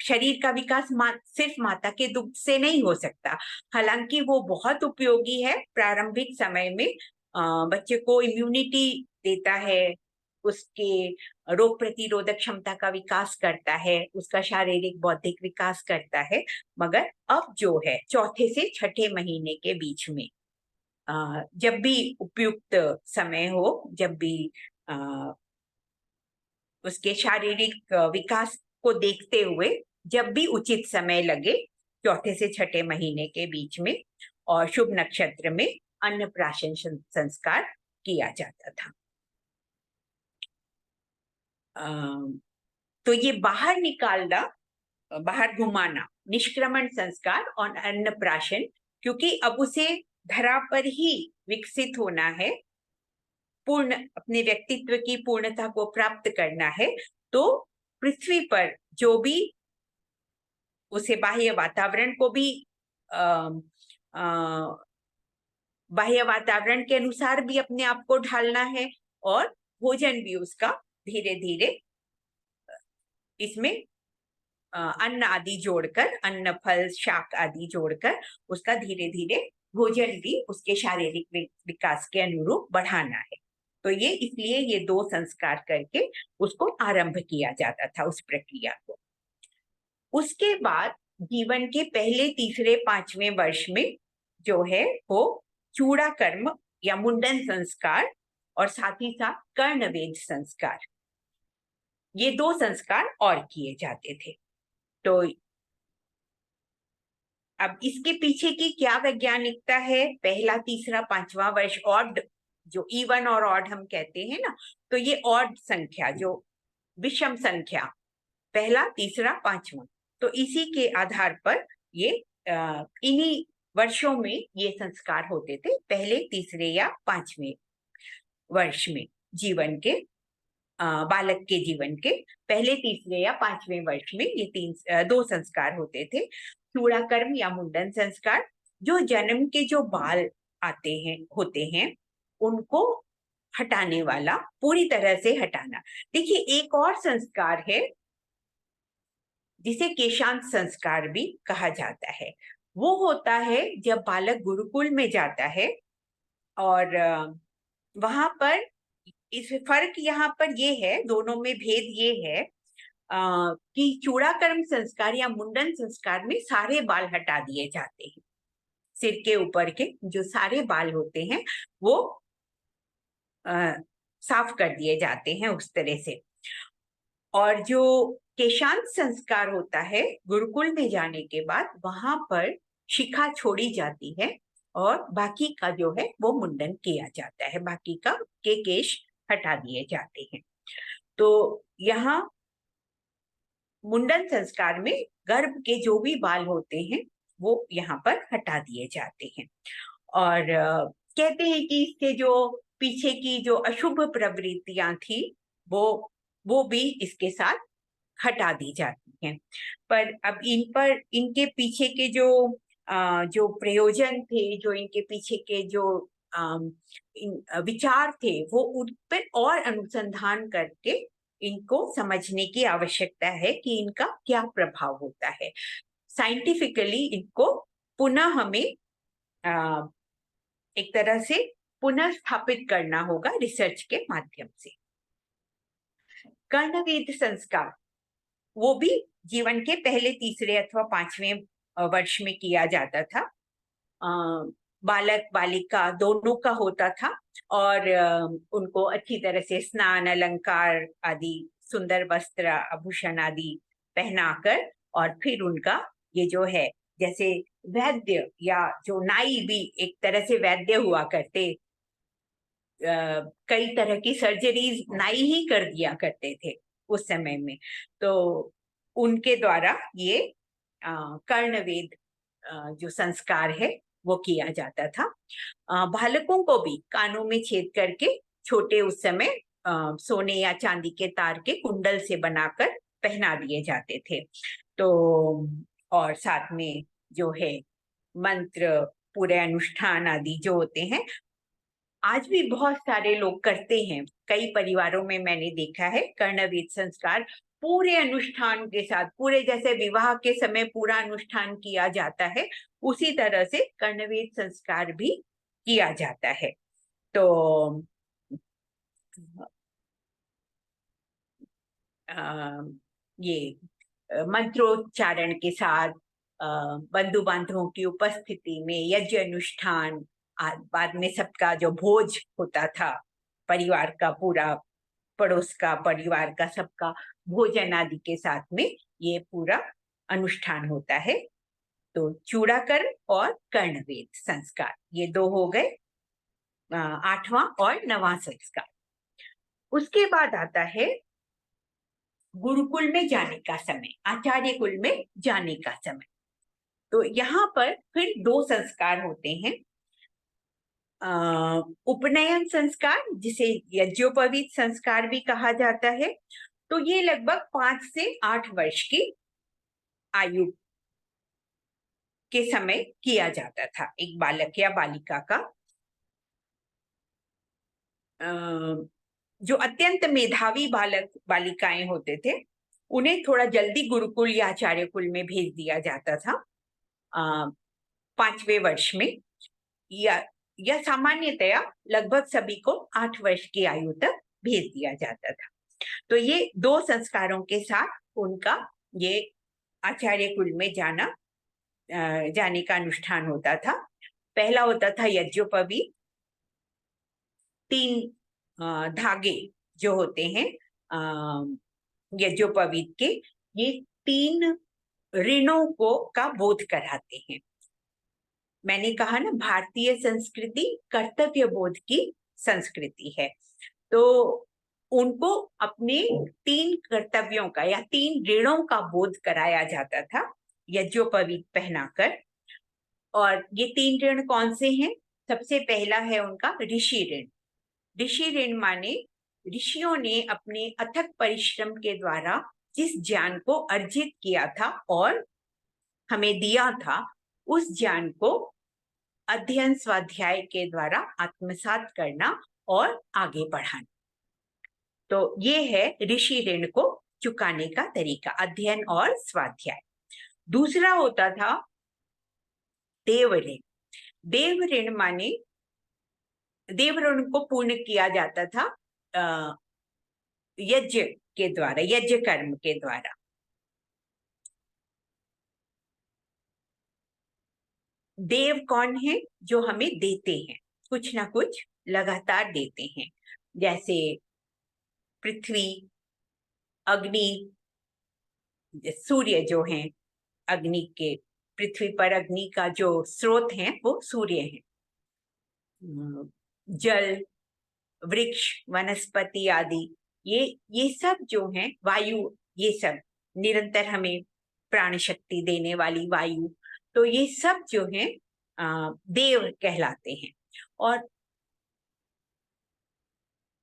शरीर का विकास सिर्फ माता के दुग्ध से नहीं हो सकता, हालांकि वो बहुत उपयोगी है प्रारंभिक समय में, बच्चे को इम्यूनिटी देता है, उसके रोग प्रतिरोधक क्षमता का विकास करता है, उसका शारीरिक बौद्धिक विकास करता है। मगर अब जो है चौथे से छठे महीने के बीच में जब भी उपयुक्त समय हो, जब भी उसके शारीरिक विकास को देखते हुए जब भी उचित समय लगे, चौथे से छठे महीने के बीच में और शुभ नक्षत्र में अन्नप्राशन संस्कार किया जाता था। तो ये बाहर निकालना बाहर घुमाना, निष्क्रमण संस्कार और अन्नप्राशन, क्योंकि अब उसे धरा पर ही विकसित होना है, पूर्ण अपने व्यक्तित्व की पूर्णता को प्राप्त करना है, तो पृथ्वी पर जो भी उसे बाह्य वातावरण को भी बाह्य वातावरण के अनुसार भी अपने आप को ढालना है, और भोजन भी उसका धीरे धीरे इसमें अन्न आदि जोड़कर, अन्न फल शाक आदि जोड़कर उसका धीरे धीरे भोजन भी उसके शारीरिक विकास के अनुरूप बढ़ाना है। तो ये इसलिए ये 2 संस्कार करके उसको आरंभ किया जाता था उस प्रक्रिया को। उसके बाद जीवन के पहले, तीसरे, 5वें वर्ष में जो है वो चूड़ा कर्म या मुंडन संस्कार और साथ ही साथ कर्णवेद संस्कार, ये 2 संस्कार और किए जाते थे। तो अब इसके पीछे की क्या वैज्ञानिकता है? पहला, तीसरा, 5वां वर्ष ऑड, जो इवन और ऑड हम कहते हैं ना, तो ये ऑड संख्या, जो विषम संख्या, पहला, तीसरा, 5वां, तो इसी के आधार पर ये इन्हीं वर्षों में ये संस्कार होते थे, पहले, तीसरे या 5वें वर्ष में जीवन के, बालक के जीवन के पहले, तीसरे या 5वें वर्ष में ये 2 संस्कार होते थे। चूड़ा कर्म या मुंडन संस्कार, जो जन्म के जो बाल आते हैं, होते हैं, उनको हटाने वाला, पूरी तरह से हटाना। देखिए, एक और संस्कार है जिसे केशांत संस्कार भी कहा जाता है। वो होता है जब बालक गुरुकुल में जाता है, और वहां पर इस फर्क यहाँ पर ये है, दोनों में भेद ये है कि चूड़ा कर्म संस्कार या मुंडन संस्कार में सारे बाल हटा दिए जाते हैं। सिर के ऊपर के जो सारे बाल होते हैं वो साफ कर दिए जाते हैं उस तरह से। और जो केशांत संस्कार होता है, गुरुकुल में जाने के बाद वहां पर शिखा छोड़ी जाती है और बाकी का जो है वो मुंडन किया जाता है, बाकी का के केश हटा दिए जाते हैं। तो यहाँ मुंडन संस्कार में गर्भ के जो भी बाल होते हैं वो यहाँ पर हटा दिए जाते हैं, और कहते हैं कि इसके जो पीछे की जो अशुभ प्रवृत्तियां थी वो भी इसके साथ हटा दी जाती हैं। पर अब इनके पीछे के जो प्रयोजन थे, जो इनके पीछे के जो विचार थे, वो उन पर और अनुसंधान करके इनको समझने की आवश्यकता है कि इनका क्या प्रभाव होता है। साइंटिफिकली इनको पुनः हमें एक तरह से पुनः स्थापित करना होगा रिसर्च के माध्यम से। कर्णवेद संस्कार वो भी जीवन के पहले, तीसरे अथवा 5वें वर्ष में किया जाता था। बालक बालिका दोनों का होता था, और उनको अच्छी तरह से स्नान, अलंकार आदि, सुंदर वस्त्र, आभूषण आदि पहनाकर, और फिर उनका ये जो है, जैसे वैद्य या जो नाई भी एक तरह से वैद्य हुआ करते, कई तरह की सर्जरीज नाई ही कर दिया करते थे उस समय में, तो उनके द्वारा ये कर्णवेद जो संस्कार है वो किया जाता था। बालकों को भी कानों में छेद करके छोटे, उस समय सोने या चांदी के तार के कुंडल से बनाकर पहना दिए जाते थे। तो और साथ में जो है मंत्र, पूरे अनुष्ठान आदि जो होते हैं, आज भी बहुत सारे लोग करते हैं। कई परिवारों में मैंने देखा है कर्णवेद संस्कार पूरे अनुष्ठान के साथ, पूरे जैसे विवाह के समय पूरा अनुष्ठान किया जाता है, उसी तरह से कर्णवेद संस्कार भी किया जाता है। तो ये मंत्रोच्चारण के साथ, बंधु बांधवों की उपस्थिति में यज्ञ अनुष्ठान, बाद में सबका जो भोज होता था, परिवार का पूरा, पड़ोस का, परिवार का सबका भोजन आदि के साथ में ये पूरा अनुष्ठान होता है। तो चूड़ाकर्म और कर्णवेद संस्कार, ये 2 हो गए, 8वां और 9वां संस्कार। उसके बाद आता है गुरुकुल में जाने का समय, आचार्य कुल में जाने का समय। तो यहाँ पर फिर दो संस्कार होते हैं। उपनयन संस्कार, जिसे यज्ञोपवीत संस्कार भी कहा जाता है, तो ये लगभग 5 से 8 वर्ष की आयु के समय किया जाता था एक बालक या बालिका का। जो अत्यंत मेधावी बालक बालिकाएं होते थे, उन्हें थोड़ा जल्दी गुरुकुल या आचार्य कुल में भेज दिया जाता था 5वें वर्ष में, या सामान्यतया लगभग सभी को 8 वर्ष की आयु तक भेज दिया जाता था। तो ये दो संस्कारों के साथ उनका ये आचार्य कुल में जाने का अनुष्ठान होता था। पहला होता था यज्ञोपवीत। 3 धागे जो होते हैं यज्ञोपवीत के, ये 3 ऋणों का बोध कराते हैं। मैंने कहा ना, भारतीय संस्कृति कर्तव्य बोध की संस्कृति है, तो उनको अपने 3 कर्तव्यों का या 3 ऋणों का बोध कराया जाता था यज्ञोपवीत पहनाकर। और ये 3 ऋण कौन से हैं? सबसे पहला है उनका ऋषि ऋण। ऋषि ऋण माने ऋषियों ने अपने अथक परिश्रम के द्वारा जिस ज्ञान को अर्जित किया था और हमें दिया था, उस ज्ञान को अध्ययन स्वाध्याय के द्वारा आत्मसात करना और आगे बढ़ाना। तो ये है ऋषि ऋण को चुकाने का तरीका, अध्ययन और स्वाध्याय। दूसरा होता था देव ऋण। देव ऋण माने देव ऋण को पूर्ण किया जाता था यज्ञ के द्वारा, यज्ञ कर्म के द्वारा। देव कौन है? जो हमें देते हैं, कुछ ना कुछ लगातार देते हैं, जैसे पृथ्वी, अग्नि, सूर्य जो हैं, अग्नि के, पृथ्वी पर अग्नि का जो स्रोत है वो सूर्य है। जल, वृक्ष, वनस्पति आदि, ये सब जो हैं, वायु, ये सब निरंतर हमें प्राण शक्ति देने वाली वायु, तो ये सब जो हैं देव कहलाते हैं। और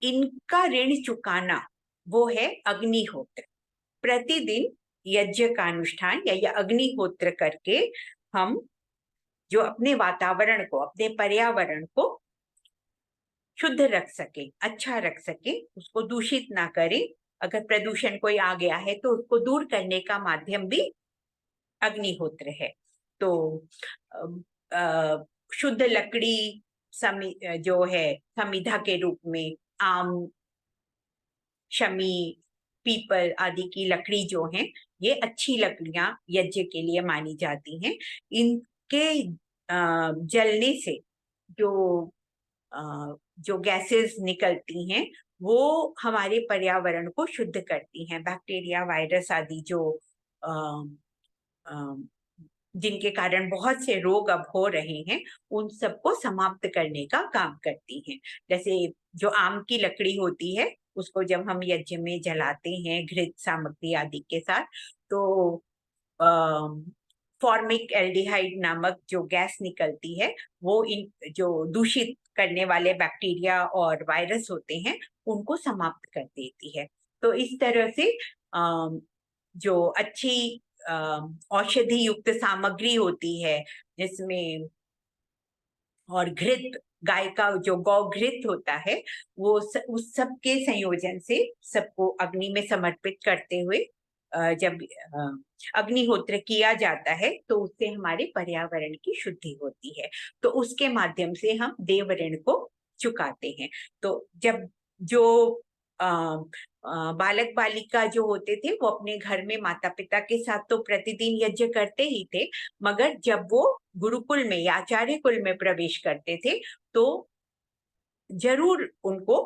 इनका ऋण चुकाना वो है अग्निहोत्र। प्रतिदिन यज्ञ का अनुष्ठान या अग्निहोत्र करके हम जो अपने वातावरण को, अपने पर्यावरण को शुद्ध रख सके, अच्छा रख सके, उसको दूषित ना करें। अगर प्रदूषण कोई आ गया है तो उसको दूर करने का माध्यम भी अग्निहोत्र है। तो शुद्ध लकड़ी जो है समिधा के रूप में आम, शमी, पीपल आदि की लकड़ी जो है, ये अच्छी लकड़ियां यज्ञ के लिए मानी जाती हैं। इनके जलने से जो गैसेस निकलती हैं वो हमारे पर्यावरण को शुद्ध करती हैं। बैक्टीरिया, वायरस आदि जो जिनके कारण बहुत से रोग अब हो रहे हैं, उन सबको समाप्त करने का काम करती हैं। जैसे जो आम की लकड़ी होती है, उसको जब हम यज्ञ में जलाते हैं घृत सामग्री आदि के साथ, तो फॉर्मिक एल्डिहाइड नामक जो गैस निकलती है, वो इन जो दूषित करने वाले बैक्टीरिया और वायरस होते हैं, उनको समाप्त कर देती है। तो इस तरह से जो अच्छी औषधि युक्त सामग्री होती है, जिसमें और घृत, गाय का जो गौ घृत होता है, वो उस सब के संयोजन से सबको अग्नि में समर्पित करते हुए जब अग्निहोत्र किया जाता है, तो उससे हमारे पर्यावरण की शुद्धि होती है। तो उसके माध्यम से हम देव ऋण को चुकाते हैं। तो जब जो बालक बालिका जो होते थे, वो अपने घर में माता पिता के साथ तो प्रतिदिन यज्ञ करते ही थे, मगर जब वो गुरुकुल में या आचार्य कुल में प्रवेश करते थे, तो जरूर उनको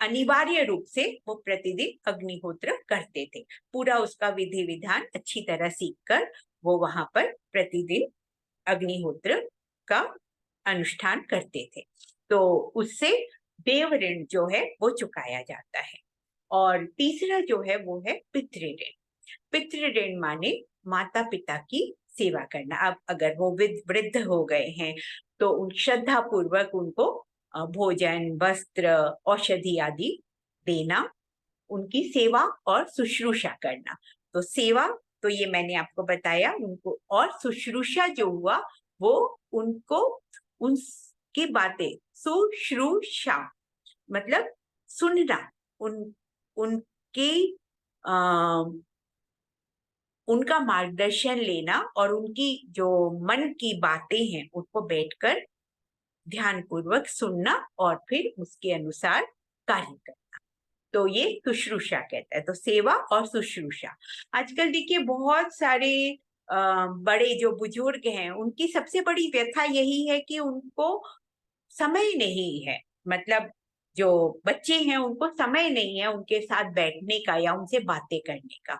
अनिवार्य रूप से वो प्रतिदिन अग्निहोत्र करते थे। पूरा उसका विधि विधान अच्छी तरह सीखकर वो वहां पर प्रतिदिन अग्निहोत्र का अनुष्ठान करते थे। तो उससे देव ऋण जो है वो चुकाया जाता है। और तीसरा जो है वो है पितृऋण। पितृऋण माने माता पिता की सेवा करना। अब अगर वो वृद्ध हो गए हैं तो उन श्रद्धा पूर्वक उनको भोजन, वस्त्र, औषधि आदि देना, उनकी सेवा और शुश्रूषा करना। तो सेवा तो ये मैंने आपको बताया उनको, और शुश्रूषा जो हुआ वो उनको उनकी बातें, शुश्रूषा मतलब सुनना, उनके उनका मार्गदर्शन लेना और उनकी जो मन की बातें हैं उनको बैठकर ध्यान पूर्वक सुनना और फिर उसके अनुसार कार्य करना। तो ये शुश्रूषा कहता है। तो सेवा और शुश्रूषा। आजकल देखिए बहुत सारे बड़े जो बुजुर्ग हैं उनकी सबसे बड़ी व्यथा यही है कि उनको समय नहीं है। मतलब जो बच्चे हैं उनको समय नहीं है उनके साथ बैठने का या उनसे बातें करने का।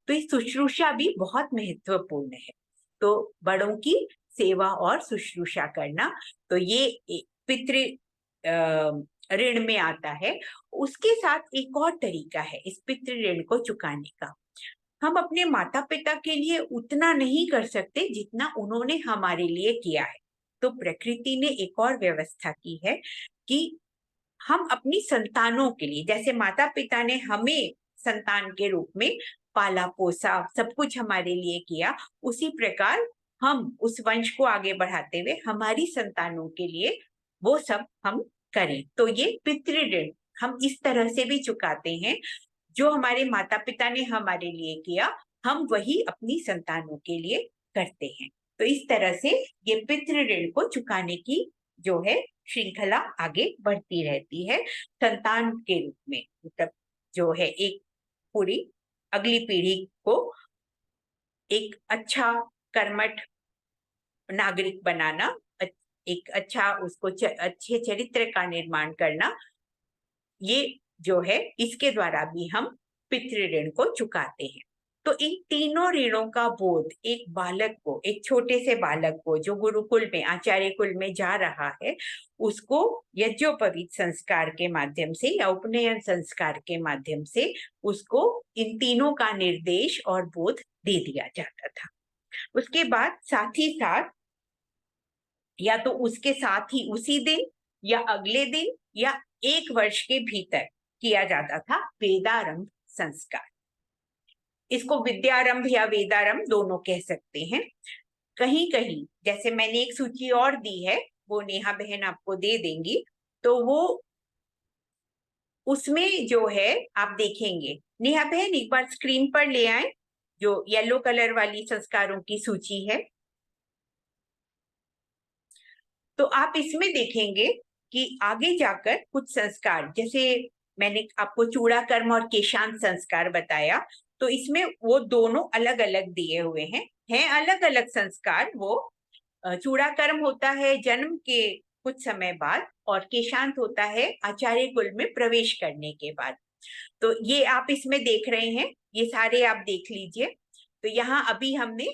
तो ये शुश्रूषा भी बहुत महत्वपूर्ण है। तो बड़ों की सेवा और शुश्रूषा करना, तो ये पितृ ऋण में आता है। उसके साथ एक और तरीका है इस पितृ ऋण को चुकाने का। हम अपने माता पिता के लिए उतना नहीं कर सकते जितना उन्होंने हमारे लिए किया है। तो प्रकृति ने एक और व्यवस्था की है कि हम अपनी संतानों के लिए, जैसे माता पिता ने हमें संतान के रूप में पाला पोसा, सब कुछ हमारे लिए किया, उसी प्रकार हम उस वंश को आगे बढ़ाते हुए हमारी संतानों के लिए वो सब हम करें। तो ये पितृ ऋण हम इस तरह से भी चुकाते हैं। जो हमारे माता पिता ने हमारे लिए किया, हम वही अपनी संतानों के लिए करते हैं। तो इस तरह से ये पितृ ऋण को चुकाने की जो है श्रृंखला आगे बढ़ती रहती है संतान के रूप में। मतलब जो है एक पूरी अगली पीढ़ी को एक अच्छा कर्मठ नागरिक बनाना, एक अच्छा उसको अच्छे चरित्र का निर्माण करना, ये जो है इसके द्वारा भी हम पितृ ऋण को चुकाते हैं। तो इन तीनों ऋणों का बोध एक बालक को, एक छोटे से बालक को जो गुरुकुल में, आचार्य कुल में जा रहा है, उसको यज्ञोपवीत संस्कार के माध्यम से या उपनयन संस्कार के माध्यम से उसको इन तीनों का निर्देश और बोध दे दिया जाता था। उसके बाद साथ ही साथ या तो उसके साथ ही उसी दिन या अगले दिन या 1 वर्ष के भीतर किया जाता था वेदारंभ संस्कार। इसको विद्यारंभ या वेदारंभ दोनों कह सकते हैं। कहीं कहीं जैसे मैंने एक सूची और दी है, वो नेहा बहन आपको दे देंगी, तो वो उसमें जो है आप देखेंगे। नेहा बहन एक बार स्क्रीन पर ले आए जो येलो कलर वाली संस्कारों की सूची है। तो आप इसमें देखेंगे कि आगे जाकर कुछ संस्कार, जैसे मैंने आपको चूड़ा कर्म और केशांत संस्कार बताया, तो इसमें वो दोनों अलग अलग दिए हुए हैं अलग अलग संस्कार। वो चूड़ा कर्म होता है जन्म के कुछ समय बाद और केशांत होता है आचार्य कुल में प्रवेश करने के बाद। तो ये आप इसमें देख रहे हैं, ये सारे आप देख लीजिए। तो यहाँ अभी हमने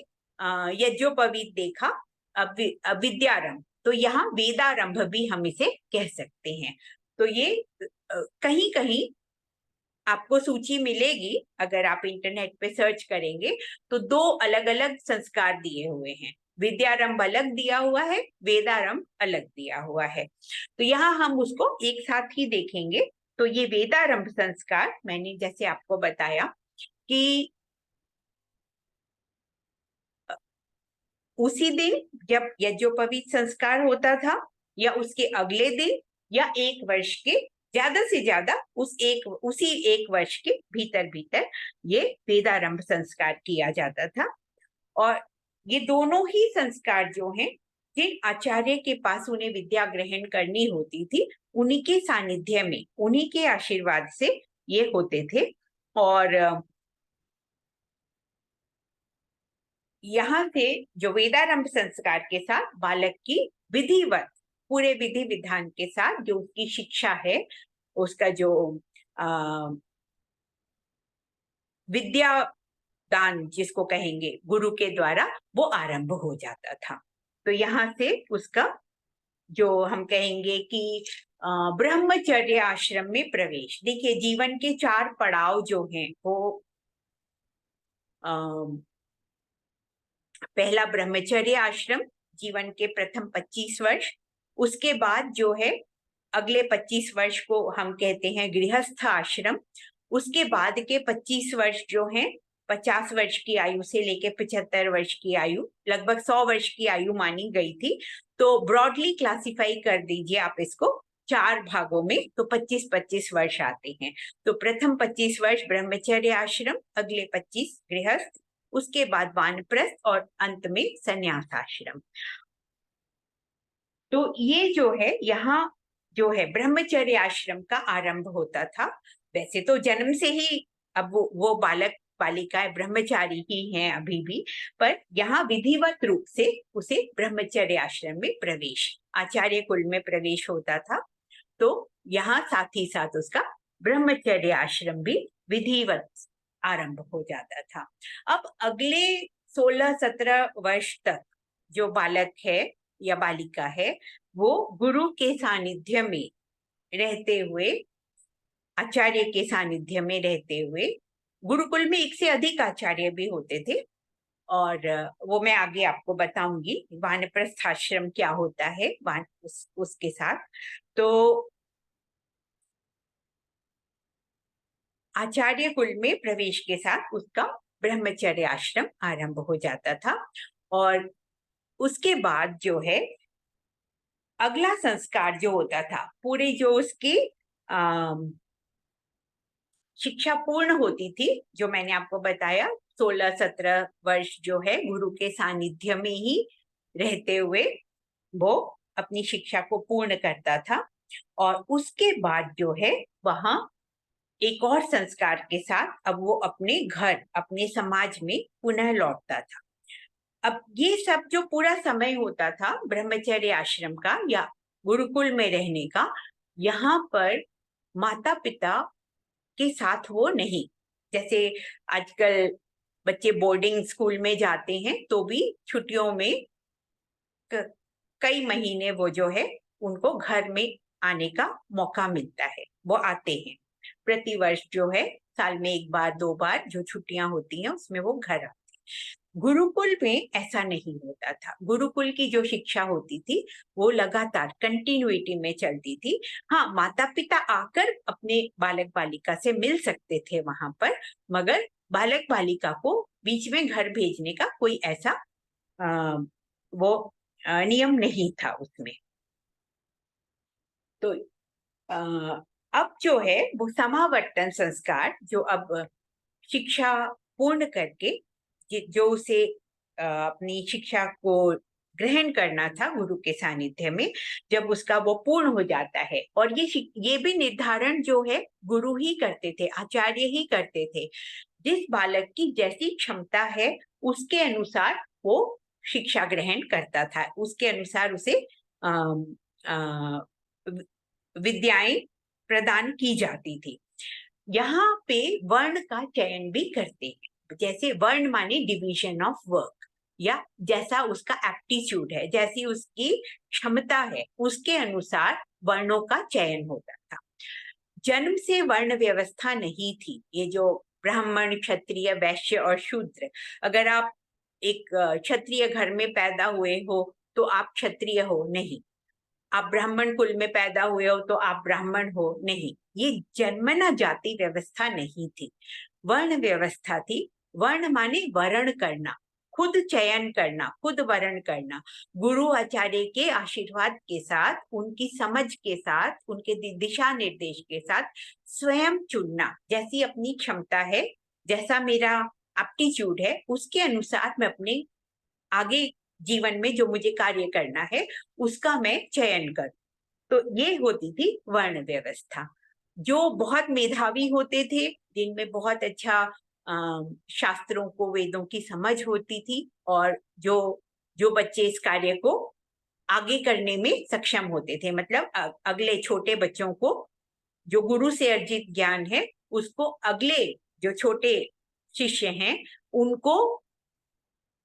यज्ञोपवीत देखा, अब विद्यारंभ, तो यहाँ वेदारंभ भी हम इसे कह सकते हैं। तो ये कहीं कहीं आपको सूची मिलेगी, अगर आप इंटरनेट पे सर्च करेंगे तो 2 अलग अलग संस्कार दिए हुए हैं। विद्यारंभ अलग दिया हुआ है, वेदारंभ अलग दिया हुआ है। तो यहाँ हम उसको एक साथ ही देखेंगे। तो ये वेदारंभ संस्कार मैंने जैसे आपको बताया कि उसी दिन जब यज्ञोपवीत संस्कार होता था या उसके अगले दिन या 1 वर्ष के, ज्यादा से ज्यादा उसी 1 वर्ष के भीतर भीतर ये वेदारंभ संस्कार किया जाता था। और ये दोनों ही संस्कार जो हैं, जिन आचार्य के पास उन्हें विद्या ग्रहण करनी होती थी, उन्हीं के सानिध्य में, उन्हीं के आशीर्वाद से ये होते थे। और यहाँ से जो वेदारंभ संस्कार के साथ बालक की विधिवत पूरे विधि विधान के साथ जो उसकी शिक्षा है, उसका जो विद्या दान जिसको कहेंगे गुरु के द्वारा, वो आरंभ हो जाता था। तो यहाँ से उसका जो हम कहेंगे कि ब्रह्मचर्य आश्रम में प्रवेश। देखिए, जीवन के 4 पड़ाव जो हैं वो पहला ब्रह्मचर्य आश्रम, जीवन के प्रथम 25 वर्ष। उसके बाद जो है अगले 25 वर्ष को हम कहते हैं गृहस्थ आश्रम। उसके बाद के 25 वर्ष जो हैं 50 वर्ष की आयु से लेके 75 वर्ष की आयु, लगभग 100 वर्ष की आयु मानी गई थी। तो ब्रॉडली क्लासिफाई कर दीजिए आप इसको 4 भागों में, तो 25-25 वर्ष आते हैं। तो प्रथम 25 वर्ष ब्रह्मचर्य आश्रम, अगले 25 गृहस्थ, उसके बाद वानप्रस्थ और अंत में संन्यास आश्रम। तो ये जो है यहाँ जो है ब्रह्मचर्य आश्रम का आरंभ होता था। वैसे तो जन्म से ही अब वो बालक बालिकाएं ब्रह्मचारी ही हैं अभी भी, पर यहाँ विधिवत रूप से उसे ब्रह्मचर्य आश्रम में प्रवेश, आचार्य कुल में प्रवेश होता था। तो यहाँ साथ ही साथ उसका ब्रह्मचर्य आश्रम भी विधिवत आरंभ हो जाता था। अब अगले 16-17 वर्ष तक जो बालक है या बालिका है, वो गुरु के सानिध्य में रहते हुए, आचार्य के सानिध्य में रहते हुए, गुरुकुल में एक से अधिक आचार्य भी होते थे और वो मैं आगे आपको बताऊंगी। वानप्रस्थ आश्रम क्या होता है उसके साथ। तो आचार्य कुल में प्रवेश के साथ उसका ब्रह्मचर्य आश्रम आरंभ हो जाता था। और उसके बाद जो है अगला संस्कार जो होता था, पूरे जो उसकी शिक्षा पूर्ण होती थी, जो मैंने आपको बताया 16-17 वर्ष जो है गुरु के सानिध्य में ही रहते हुए वो अपनी शिक्षा को पूर्ण करता था। और उसके बाद जो है वहां एक और संस्कार के साथ अब वो अपने घर, अपने समाज में पुनः लौटता था। अब ये सब जो पूरा समय होता था ब्रह्मचर्य आश्रम का या गुरुकुल में रहने का, यहाँ पर माता पिता के साथ वो नहीं, जैसे आजकल बच्चे बोर्डिंग स्कूल में जाते हैं तो भी छुट्टियों में कई महीने वो जो है उनको घर में आने का मौका मिलता है, वो आते हैं। प्रतिवर्ष जो है साल में 1 बार 2 बार जो छुट्टियां होती हैं उसमें वो घर आते हैं। गुरुकुल में ऐसा नहीं होता था। गुरुकुल की जो शिक्षा होती थी वो लगातार कंटिन्यूटी में चलती थी। हाँ, माता पिता आकर अपने बालक बालिका से मिल सकते थे वहां पर, मगर बालक बालिका को बीच में घर भेजने का कोई ऐसा वो नियम नहीं था उसमें। तो अब जो है वो समावर्तन संस्कार, जो अब शिक्षा पूर्ण करके जो उसे अपनी शिक्षा को ग्रहण करना था गुरु के सानिध्य में, जब उसका वो पूर्ण हो जाता है, और ये भी निर्धारण जो है गुरु ही करते थे, आचार्य ही करते थे। जिस बालक की जैसी क्षमता है उसके अनुसार वो शिक्षा ग्रहण करता था, उसके अनुसार उसे विद्याएं प्रदान की जाती थी। यहाँ पे वर्ण का चयन भी करते हैं, जैसे वर्ण माने डिवीजन ऑफ वर्क, या जैसा उसका एप्टीट्यूड है, जैसी उसकी क्षमता है, उसके अनुसार वर्णों का चयन होता था। जन्म से वर्ण व्यवस्था नहीं थी। ये जो ब्राह्मण, क्षत्रिय, वैश्य और शूद्र, अगर आप एक क्षत्रिय घर में पैदा हुए हो तो आप क्षत्रिय हो, नहीं। आप ब्राह्मण कुल में पैदा हुए हो तो आप ब्राह्मण हो, नहीं। ये जन्मना जाति व्यवस्था नहीं थी, वर्ण व्यवस्था थी। वर्ण माने वर्ण करना, खुद चयन करना, खुद वर्ण करना, गुरु आचार्य के आशीर्वाद के साथ, उनकी समझ के साथ, उनके दिशा निर्देश के साथ स्वयं चुनना। जैसी अपनी क्षमता है, जैसा मेरा एप्टीट्यूड है, उसके अनुसार मैं अपने आगे जीवन में जो मुझे कार्य करना है उसका मैं चयन करूं। तो ये होती थी वर्ण व्यवस्था। जो बहुत मेधावी होते थे, जिनमें बहुत अच्छा शास्त्रों को, वेदों की समझ होती थी, और जो बच्चे इस कार्य को आगे करने में सक्षम होते थे, मतलब अगले छोटे बच्चों को जो गुरु से अर्जित ज्ञान है उसको अगले जो छोटे शिष्य हैं उनको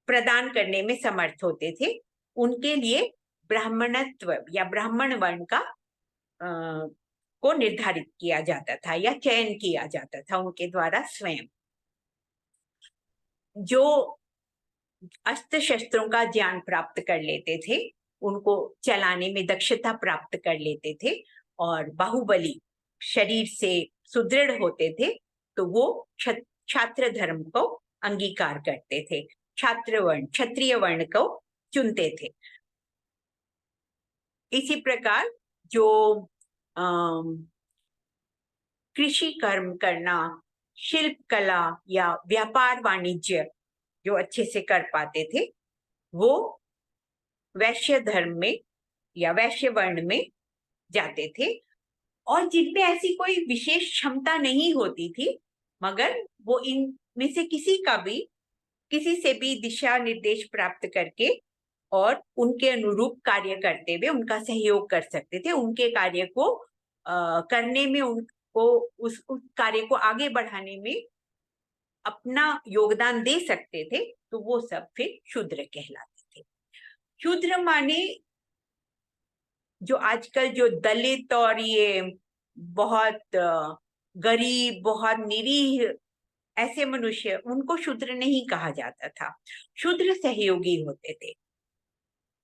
प्रदान करने में समर्थ होते थे, उनके लिए ब्राह्मणत्व या ब्राह्मण वर्ण का को निर्धारित किया जाता था या चयन किया जाता था उनके द्वारा स्वयं। जो अस्त्र शस्त्रों का ज्ञान प्राप्त कर लेते थे, उनको चलाने में दक्षता प्राप्त कर लेते थे और बाहुबली शरीर से सुदृढ़ होते थे, तो वो छात्र धर्म को अंगीकार करते थे, छात्र वर्ण क्षत्रिय वर्ण को चुनते थे। इसी प्रकार जो कृषि कर्म करना, शिल्प कला या व्यापार वाणिज्य जो अच्छे से कर पाते थे, वो वैश्य धर्म में या वैश्य वर्ण में जाते थे। और जिनमें ऐसी कोई विशेष क्षमता नहीं होती थी, मगर वो इनमें से किसी से भी दिशा निर्देश प्राप्त करके और उनके अनुरूप कार्य करते हुए उनका सहयोग कर सकते थे, उनके कार्य को करने में, उनको उस कार्य को आगे बढ़ाने में अपना योगदान दे सकते थे, तो वो सब फिर शूद्र कहलाते थे। शूद्र माने जो आजकल जो दलित और ये बहुत गरीब, बहुत निरीह ऐसे मनुष्य, उनको शूद्र नहीं कहा जाता था। शूद्र सहयोगी होते थे,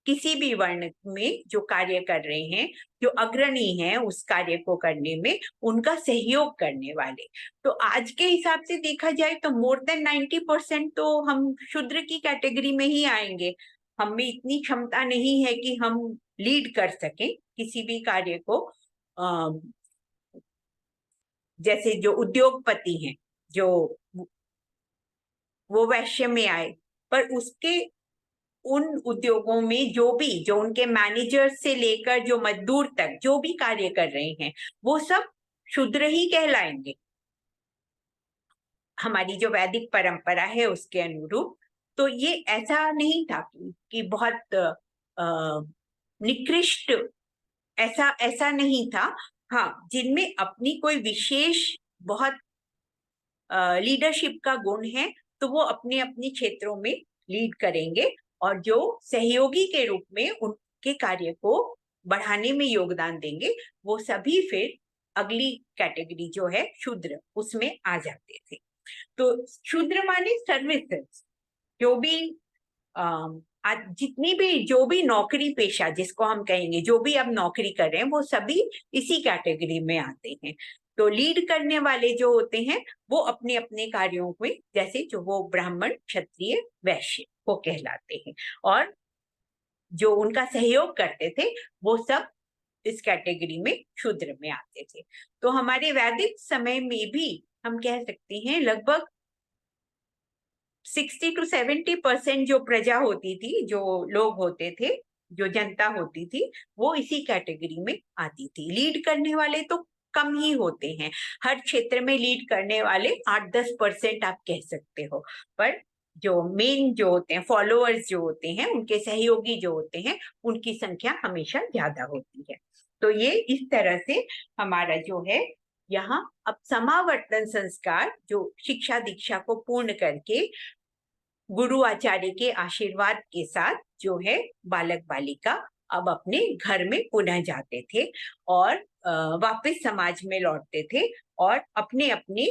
किसी भी वर्ण में जो कार्य कर रहे हैं, जो अग्रणी हैं उस कार्य को करने में, उनका सहयोग करने वाले। तो आज के हिसाब से देखा जाए तो मोर देन 90% तो हम शूद्र की कैटेगरी में ही आएंगे। हम में इतनी क्षमता नहीं है कि हम लीड कर सकें किसी भी कार्य को। जैसे जो उद्योगपति हैं, जो वो वैश्य में आए, पर उसके उन उद्योगों में जो उनके मैनेजर से लेकर जो मजदूर तक जो भी कार्य कर रहे हैं, वो सब शूद्र ही कहलाएंगे हमारी जो वैदिक परंपरा है उसके अनुरूप। तो ये ऐसा नहीं था कि बहुत निकृष्ट, ऐसा नहीं था। हाँ, जिनमें अपनी कोई विशेष बहुत लीडरशिप का गुण है, तो वो अपने अपने क्षेत्रों में लीड करेंगे, और जो सहयोगी के रूप में उनके कार्य को बढ़ाने में योगदान देंगे, वो सभी फिर अगली कैटेगरी जो है शूद्र, उसमें आ जाते थे। तो शूद्र माने सर्विसेज, जो भी जितनी भी जो भी नौकरी पेशा जिसको हम कहेंगे, जो भी अब नौकरी कर रहे हैं, वो सभी इसी कैटेगरी में आते हैं। तो लीड करने वाले जो होते हैं, वो अपने अपने कार्यों में, जैसे जो वो ब्राह्मण, क्षत्रिय, वैश्य को कहलाते हैं, और जो उनका सहयोग करते थे वो सब इस कैटेगरी में शूद्र में आते थे। तो हमारे वैदिक समय में भी हम कह सकते हैं लगभग 60 to 70% जो प्रजा होती थी, जो लोग होते थे, जो जनता होती थी, वो इसी कैटेगरी में आती थी। लीड करने वाले तो कम ही होते हैं, हर क्षेत्र में लीड करने वाले 8-10% आप कह सकते हो, पर जो मेन जो होते हैं, फॉलोअर्स जो होते हैं, उनके सहयोगी जो होते हैं, उनकी संख्या हमेशा ज्यादा होती है। तो ये इस तरह से हमारा जो है यहाँ अब समावर्तन संस्कार, जो शिक्षा दीक्षा को पूर्ण करके गुरु आचार्य के आशीर्वाद के साथ जो है बालक बालिका अब अपने घर में पुनः जाते थे और वापस समाज में लौटते थे और अपने अपने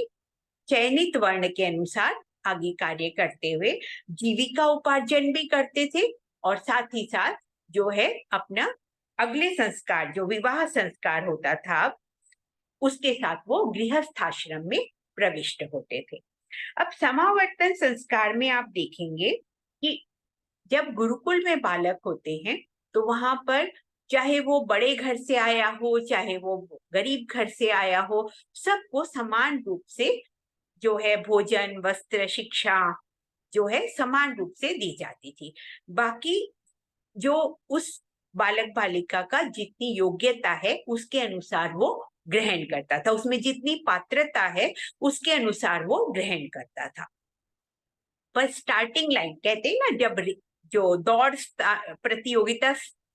चयनित वर्ण के अनुसार आगे कार्य करते हुए जीविका उपार्जन भी करते थे, और साथ ही साथ जो है अपना अगले संस्कार, जो विवाह संस्कार होता था, उसके साथ वो गृहस्थाश्रम में प्रविष्ट होते थे। अब समावर्तन संस्कार में आप देखेंगे कि जब गुरुकुल में बालक होते हैं, तो वहां पर चाहे वो बड़े घर से आया हो, चाहे वो गरीब घर से आया हो, सबको समान रूप से जो है भोजन, वस्त्र, शिक्षा जो है समान रूप से दी जाती थी। बाकी जो उस बालक बालिका का जितनी योग्यता है उसके अनुसार वो ग्रहण करता था, उसमें जितनी पात्रता है उसके अनुसार वो ग्रहण करता था। पर स्टार्टिंग लाइन कहते हैं ना, जब जो दौड़ प्रतियोगिता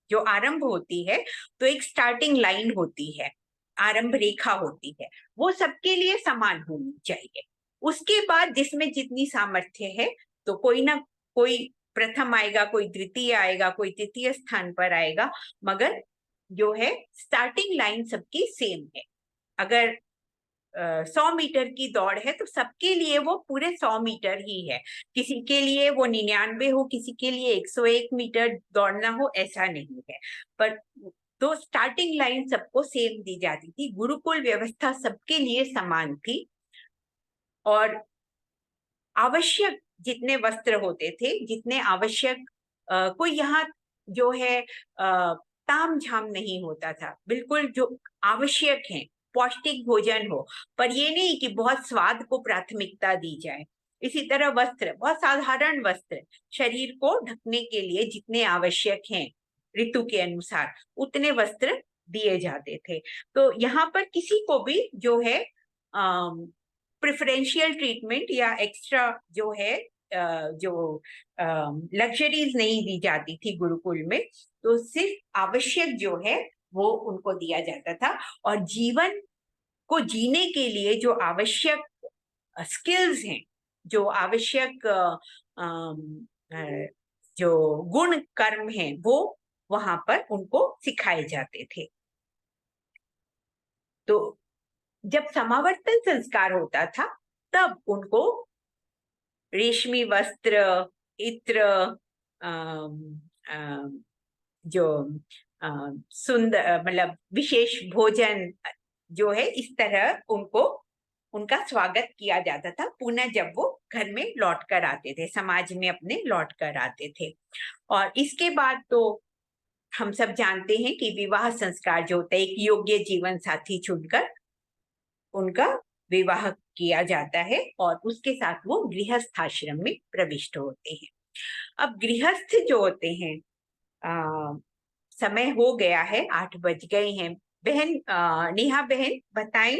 जो आरंभ होती है, तो एक स्टार्टिंग लाइन होती है, आरंभ रेखा होती है, वो सबके लिए समान होनी चाहिए। उसके बाद जिसमें जितनी सामर्थ्य है, तो कोई ना कोई प्रथम आएगा, कोई द्वितीय आएगा, कोई तृतीय स्थान पर आएगा, मगर जो है स्टार्टिंग लाइन सबकी सेम है। अगर 100 मीटर की दौड़ है तो सबके लिए वो पूरे 100 मीटर ही है। किसी के लिए वो 99 हो, किसी के लिए 101 मीटर दौड़ना हो, ऐसा नहीं है। पर तो स्टार्टिंग लाइन सबको सेम दी जाती थी। गुरुकुल व्यवस्था सबके लिए समान थी और आवश्यक जितने वस्त्र होते थे, जितने आवश्यक कोई यहाँ जो है ताम झाम नहीं होता था। बिल्कुल जो आवश्यक है, पौष्टिक भोजन हो, पर ये नहीं कि बहुत स्वाद को प्राथमिकता दी जाए। इसी तरह वस्त्र, बहुत साधारण वस्त्र, शरीर को ढकने के लिए जितने आवश्यक हैं ऋतु के अनुसार उतने वस्त्र दिए जाते थे। तो यहाँ पर किसी को भी जो है प्रेफरेंशियल ट्रीटमेंट या एक्स्ट्रा जो है जो लग्जरीज नहीं दी जाती थी गुरुकुल में। तो सिर्फ आवश्यक जो है वो उनको दिया जाता था और जीवन को जीने के लिए जो आवश्यक स्किल्स हैं, जो आवश्यक जो गुण कर्म हैं, वो वहां पर उनको सिखाए जाते थे। तो जब समावर्तन संस्कार होता था तब उनको रेशमी वस्त्र, इत्र, जो सुंदर मतलब विशेष भोजन जो है, इस तरह उनको उनका स्वागत किया जाता था पुनः जब वो घर में लौट कर आते थे, समाज में अपने लौट कर आते थे। और इसके बाद तो हम सब जानते हैं कि विवाह संस्कार जो होता है, एक योग्य जीवन साथी चुनकर उनका विवाह किया जाता है और उसके साथ वो गृहस्थ आश्रम में प्रविष्ट होते हैं। अब गृहस्थ जो होते हैं, समय हो गया है, 8 बज गए हैं। बहन नेहा बहन बताएं,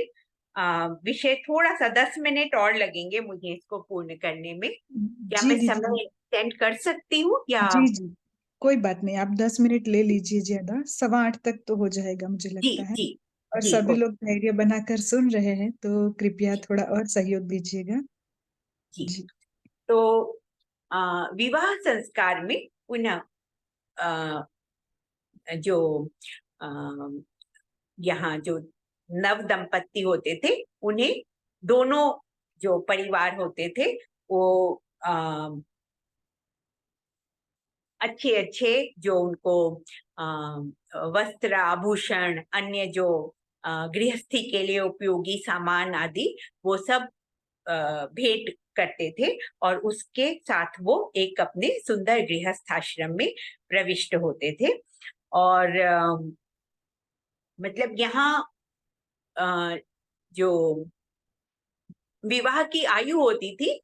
विषय थोड़ा सा 10 मिनट और लगेंगे मुझे इसको पूर्ण करने में। क्या जी मैं दीदी, समय एक्सटेंड कर सकती हूँ या? जी जी, कोई बात नहीं, आप 10 मिनट ले लीजिए, ज्यादा 7:15 तक तो हो जाएगा मुझे जी लगता है। जी और जी सभी लोग धैर्य बनाकर सुन रहे हैं, तो कृपया थोड़ा और सहयोग दीजिएगा। जी। जी तो विवाह संस्कार में पुनः जो यहाँ जो नव दंपत्ति होते थे उन्हें दोनों जो परिवार होते थे वो अच्छे अच्छे जो उनको वस्त्र, आभूषण, अन्य जो गृहस्थी के लिए उपयोगी सामान आदि वो सब भेंट करते थे और उसके साथ वो एक अपने सुंदर गृहस्थ आश्रम में प्रविष्ट होते थे। और मतलब यहाँ जो विवाह की आयु होती थी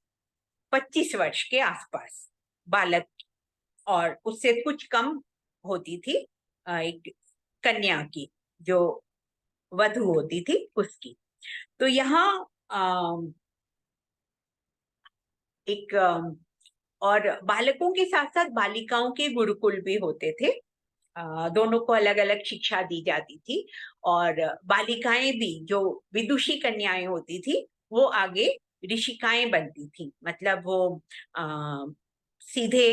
25 वर्ष के आसपास बालक, और उससे कुछ कम होती थी एक कन्या की, जो वधु होती थी उसकी। तो यहाँ एक और बालकों के साथ साथ बालिकाओं के गुरुकुल भी होते थे। दोनों को अलग अलग शिक्षा दी जाती थी और बालिकाएं भी जो विदुषी कन्याएं होती थी वो आगे ऋषिकाएं बनती थी। मतलब वो सीधे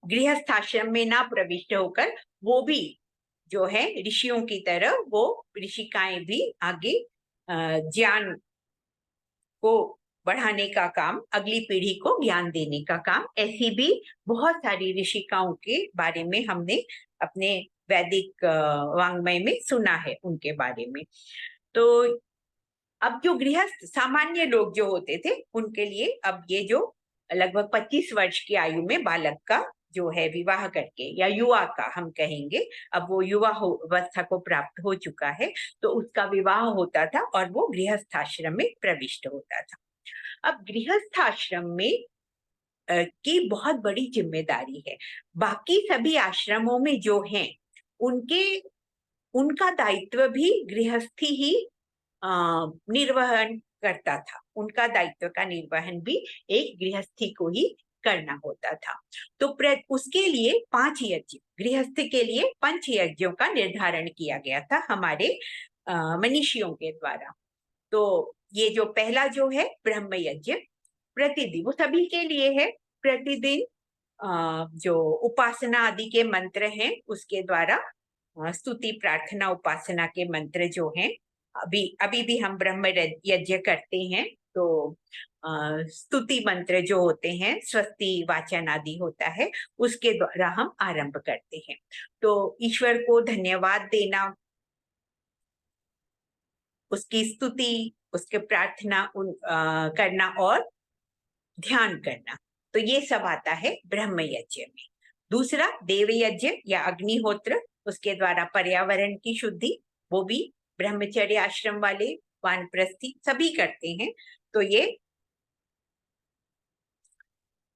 गृहस्थ आश्रम में ना प्रविष्ट होकर वो भी जो है ऋषियों की तरह वो ऋषिकाएं भी आगे ज्ञान को बढ़ाने का काम, अगली पीढ़ी को ज्ञान देने का काम, ऐसी भी बहुत सारी ऋषिकाओं के बारे में हमने अपने वैदिक वांग्मय में सुना है उनके बारे में। तो अब जो गृहस्थ सामान्य लोग जो होते थे उनके लिए अब ये जो लगभग 25 वर्ष की आयु में बालक का जो है विवाह करके, या युवा का हम कहेंगे, अब वो युवा अवस्था को प्राप्त हो चुका है, तो उसका विवाह होता था और वो गृहस्थ आश्रम में प्रविष्ट होता था। अब गृहस्थ आश्रम में की बहुत बड़ी जिम्मेदारी है। बाकी सभी आश्रमों में जो हैं उनका दायित्व भी गृहस्थी ही निर्वहन करता था। उनका दायित्व का निर्वहन भी एक गृहस्थी को ही करना होता था। तो उसके लिए 5 यज्ञ, गृहस्थ के लिए 5 यज्ञों का निर्धारण किया गया था हमारे मनीषियों के द्वारा। तो ये जो पहला जो है ब्रह्म यज्ञ, प्रतिदिन वो सभी के लिए है। प्रतिदिन जो उपासना आदि के मंत्र हैं उसके द्वारा स्तुति प्रार्थना उपासना के मंत्र जो हैं, अभी अभी भी हम ब्रह्म यज्ञ करते हैं तो स्तुति मंत्र जो होते हैं, स्वस्ति वाचन आदि होता है, उसके द्वारा हम आरंभ करते हैं। तो ईश्वर को धन्यवाद देना, उसकी स्तुति, उसके प्रार्थना करना और ध्यान करना, तो ये सब आता है ब्रह्म यज्ञ में। दूसरा देव यज्ञ या अग्निहोत्र, उसके द्वारा पर्यावरण की शुद्धि, वो भी ब्रह्मचर्य आश्रम वाले वानप्रस्थी सभी करते हैं। तो ये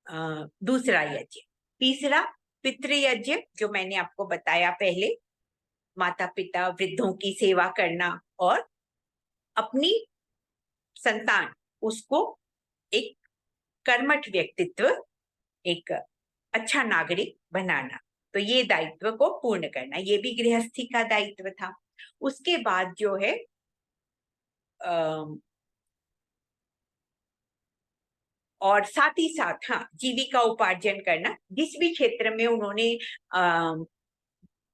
दूसरा यज्ञ। तीसरा पितृयज्ञ, जो मैंने आपको बताया पहले, माता पिता वृद्धों की सेवा करना और अपनी संतान उसको एक कर्मठ व्यक्तित्व, एक अच्छा नागरिक बनाना, तो ये दायित्व को पूर्ण करना, ये भी गृहस्थी का दायित्व था। उसके बाद जो है और साथ ही साथ जीविका उपार्जन करना, जिस भी क्षेत्र में उन्होंने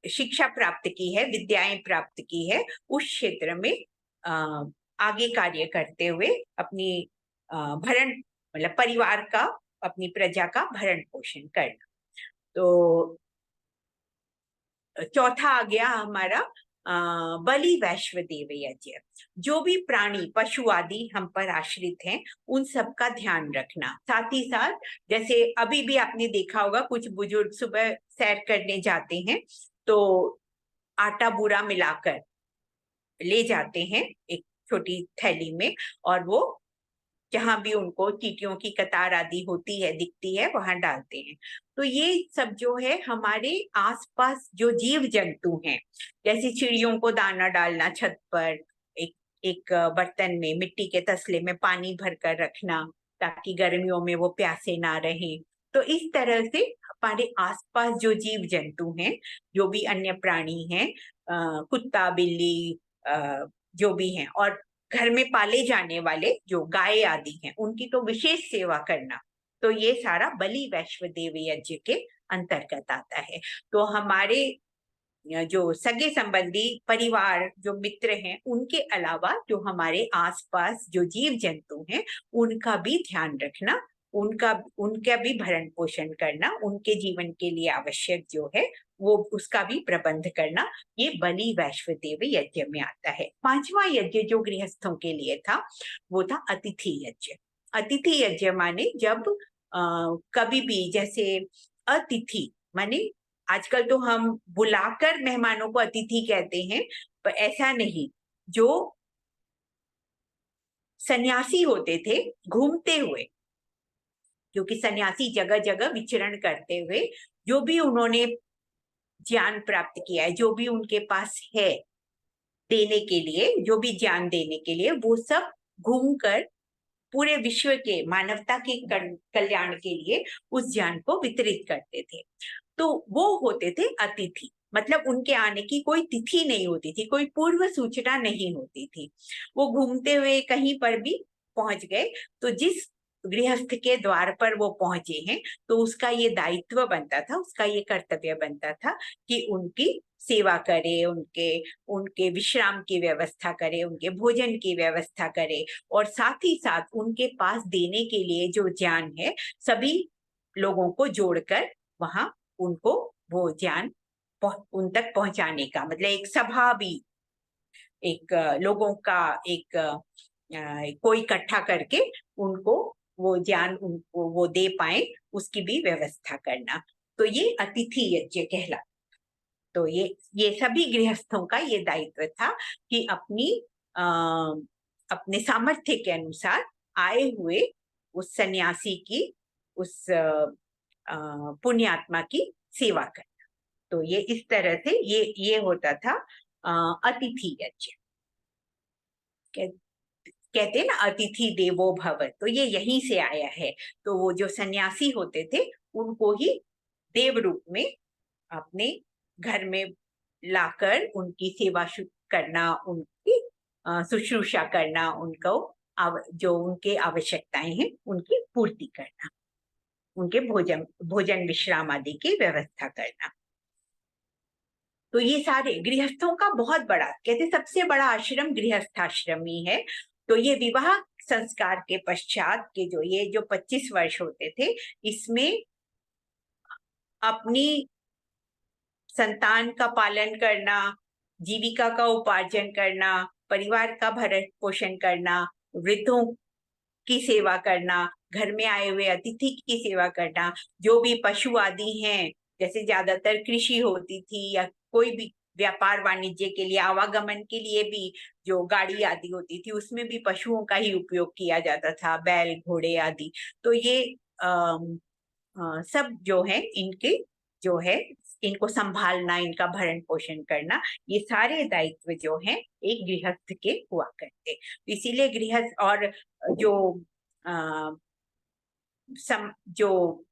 शिक्षा प्राप्त की है, विद्याएं प्राप्त की है, उस क्षेत्र में आगे कार्य करते हुए अपनी भरण, मतलब परिवार का, अपनी प्रजा का भरण पोषण करना। तो चौथा आ गया हमारा बलि वैश्व देव यज्ञ। जो भी प्राणी पशु आदि हम पर आश्रित हैं, उन सब का ध्यान रखना। साथ ही साथ जैसे अभी भी आपने देखा होगा, कुछ बुजुर्ग सुबह सैर करने जाते हैं तो आटा बूरा मिलाकर ले जाते हैं एक छोटी थैली में, और वो जहां भी उनको चींटियों की कतार आदि होती है, दिखती है, वहां डालते हैं। तो ये सब जो है हमारे आसपास जो जीव जंतु हैं, जैसे चिड़ियों को दाना डालना छत पर, एक एक बर्तन में मिट्टी के तसले में पानी भरकर रखना ताकि गर्मियों में वो प्यासे ना रहें। तो इस तरह से हमारे आसपास जो जीव जंतु हैं, जो भी अन्य प्राणी हैं, कुत्ता बिल्ली जो भी हैं, और घर में पाले जाने वाले जो गाय आदि हैं, उनकी तो विशेष सेवा करना, तो ये सारा बलि वैश्व देव यज्ञ के अंतर्गत आता है। तो हमारे जो सगे संबंधी परिवार, जो मित्र हैं, उनके अलावा जो हमारे आसपास जो जीव जंतु हैं, उनका भी ध्यान रखना, उनका भी भरण पोषण करना, उनके जीवन के लिए आवश्यक जो है वो उसका भी प्रबंध करना, ये बलि वैश्व देव यज्ञ में आता है। पांचवा यज्ञ जो गृहस्थों के लिए था, वो था अतिथि यज्ञ। अतिथि यज्ञ माने जब कभी भी, जैसे अतिथि माने आजकल तो हम बुलाकर मेहमानों को अतिथि कहते हैं, पर ऐसा नहीं। जो सन्यासी होते थे घूमते हुए, क्योंकि सन्यासी जगह जगह विचरण करते हुए जो भी उन्होंने ज्ञान प्राप्त किया है, जो भी उनके पास है देने के लिए, जो भी ज्ञान देने के लिए, वो सब घूमकर पूरे विश्व के मानवता के कल्याण के लिए उस ज्ञान को वितरित करते थे। तो वो होते थे अतिथि, मतलब उनके आने की कोई तिथि नहीं होती थी, कोई पूर्व सूचना नहीं होती थी। वो घूमते हुए कहीं पर भी पहुंच गए, तो जिस गृहस्थ के द्वार पर वो पहुंचे हैं, तो उसका ये दायित्व बनता था, उसका ये कर्तव्य बनता था कि उनकी सेवा करे, उनके उनके विश्राम की व्यवस्था करे, उनके भोजन की व्यवस्था करे, और साथ ही साथ उनके पास देने के लिए जो ज्ञान है, सभी लोगों को जोड़कर वहां उनको वो ज्ञान उन तक पहुंचाने का, मतलब एक सभा भी, एक लोगों का एक कोई इकट्ठा करके उनको वो ज्ञान उनको वो दे पाए, उसकी भी व्यवस्था करना, तो ये अतिथि यज्ञ कहला। तो ये सभी गृहस्थों का ये दायित्व था कि अपने सामर्थ्य के अनुसार आए हुए उस सन्यासी की, उस पुण्यात्मा की सेवा करना। तो ये इस तरह से ये होता था अतिथि यज्ञ। कहते हैं ना, अतिथि देवो भव, तो ये यहीं से आया है। तो वो जो सन्यासी होते थे, उनको ही देव रूप में अपने घर में लाकर उनकी सेवा करना, उनकी शुश्रूषा करना, उनको जो उनके आवश्यकताएं हैं उनकी पूर्ति करना। उनके भोजन विश्राम आदि की व्यवस्था करना। तो ये सारे गृहस्थों का बहुत बड़ा, कहते सबसे बड़ा आश्रम गृहस्थाश्रम ही है। तो ये विवाह संस्कार के पश्चात के जो 25 वर्ष होते थे, इसमें अपनी संतान का पालन करना, जीविका का उपार्जन करना, परिवार का भरण पोषण करना, वृद्धों की सेवा करना, घर में आए हुए अतिथि की सेवा करना, जो भी पशु आदि हैं, जैसे ज्यादातर कृषि होती थी या कोई भी व्यापार वाणिज्य के लिए, आवागमन के लिए भी जो गाड़ी आदि होती थी, उसमें भी पशुओं का ही उपयोग किया जाता था, बैल घोड़े आदि। तो ये सब जो है इनके जो है इनको संभालना, इनका भरण पोषण करना, ये सारे दायित्व जो हैं एक गृहस्थ के हुआ करते। इसीलिए गृहस्थ और जो जो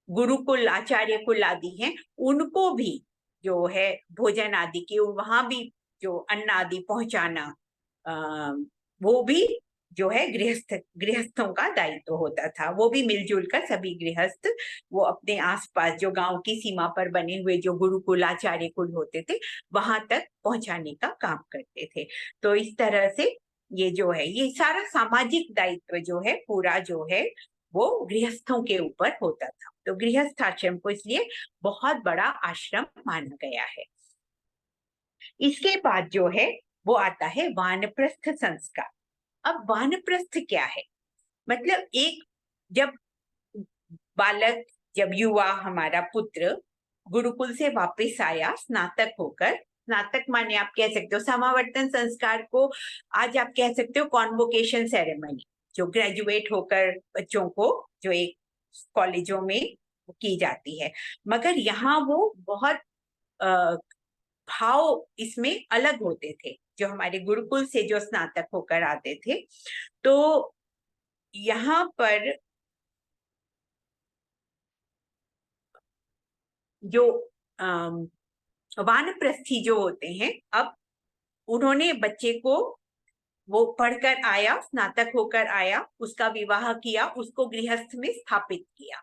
गुरुकुल आचार्य कुल आदि हैं, उनको भी जो है भोजन आदि की, वहां भी जो अन्न आदि पहुंचाना, वो भी जो है गृहस्थों का दायित्व होता था। वो भी मिलजुल कर सभी गृहस्थ वो अपने आसपास जो गांव की सीमा पर बने हुए जो गुरुकुल आचार्य कुल होते थे, वहां तक पहुंचाने का काम करते थे। तो इस तरह से ये जो है ये सारा सामाजिक दायित्व जो है पूरा जो है वो गृहस्थों के ऊपर होता था। तो गृहस्थ आश्रम को इसलिए बहुत बड़ा आश्रम माना गया है। इसके बाद जो है वो आता है वानप्रस्थ संस्कार। अब वानप्रस्थ क्या है? मतलब एक जब बालक, जब युवा, हमारा पुत्र गुरुकुल से वापस आया स्नातक होकर, स्नातक माने आप कह सकते हो समावर्तन संस्कार को आज आप कह सकते हो कॉन्वोकेशन सेरेमनी, जो ग्रेजुएट होकर बच्चों को जो एक कॉलेजों में की जाती है। मगर यहाँ वो बहुत भाव इसमें अलग होते थे, जो हमारे गुरुकुल से जो स्नातक होकर आते थे। तो यहाँ पर जो वानप्रस्थी जो होते हैं, अब उन्होंने बच्चे को, वो पढ़कर आया, स्नातक होकर आया, उसका विवाह किया, उसको गृहस्थ में स्थापित किया।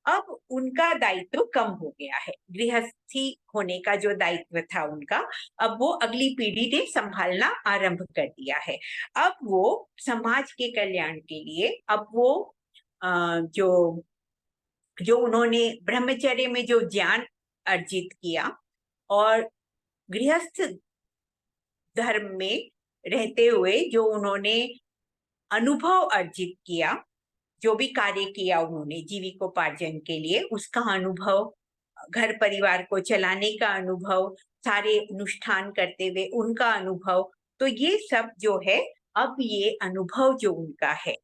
अब उनका दायित्व कम हो गया है, गृहस्थी होने का जो दायित्व था उनका, अब वो अगली पीढ़ी ने संभालना आरंभ कर दिया है। अब वो समाज के कल्याण के लिए, अब वो जो उन्होंने ब्रह्मचर्य में जो ज्ञान अर्जित किया और गृहस्थ धर्म में रहते हुए जो उन्होंने अनुभव अर्जित किया, जो भी कार्य किया उन्होंने जीविकोपार्जन के लिए, उसका अनुभव, घर परिवार को चलाने का अनुभव, सारे अनुष्ठान करते हुए उनका अनुभव, तो ये सब जो है अब ये अनुभव जो उनका है,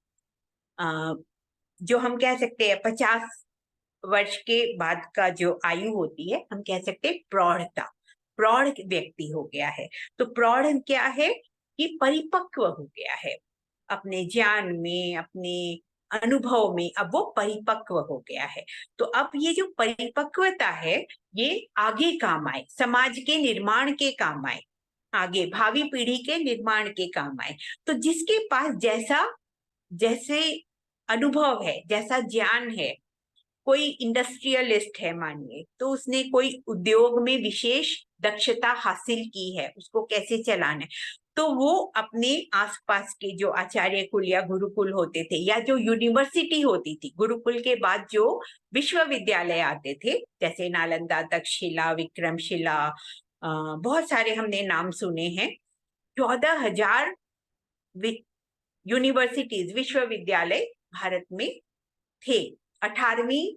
जो हम कह सकते हैं 50 वर्ष के बाद का जो आयु होती है, हम कह सकते हैं प्रौढ़ता, प्रौढ़ व्यक्ति हो गया है। तो प्रौढ़ क्या है कि परिपक्व हो गया है अपने ज्ञान में, अपने अनुभव में, अब वो परिपक्व हो गया है। तो अब ये जो परिपक्वता है ये आगे काम आए, समाज के निर्माण के काम आए, आगे भावी पीढ़ी के निर्माण के काम आए। तो जिसके पास जैसे अनुभव है, जैसा ज्ञान है, कोई इंडस्ट्रियलिस्ट है मानिए, तो उसने कोई उद्योग में विशेष दक्षता हासिल की है, उसको कैसे चलाना है, तो वो अपने आसपास के जो आचार्य कुल या गुरुकुल होते थे, या जो यूनिवर्सिटी होती थी, गुरुकुल के बाद जो विश्वविद्यालय आते थे, जैसे नालंदा, तक्षशिला, विक्रमशिला, बहुत सारे हमने नाम सुने हैं। 14,000 यूनिवर्सिटीज, विश्वविद्यालय भारत में थे। 18वीं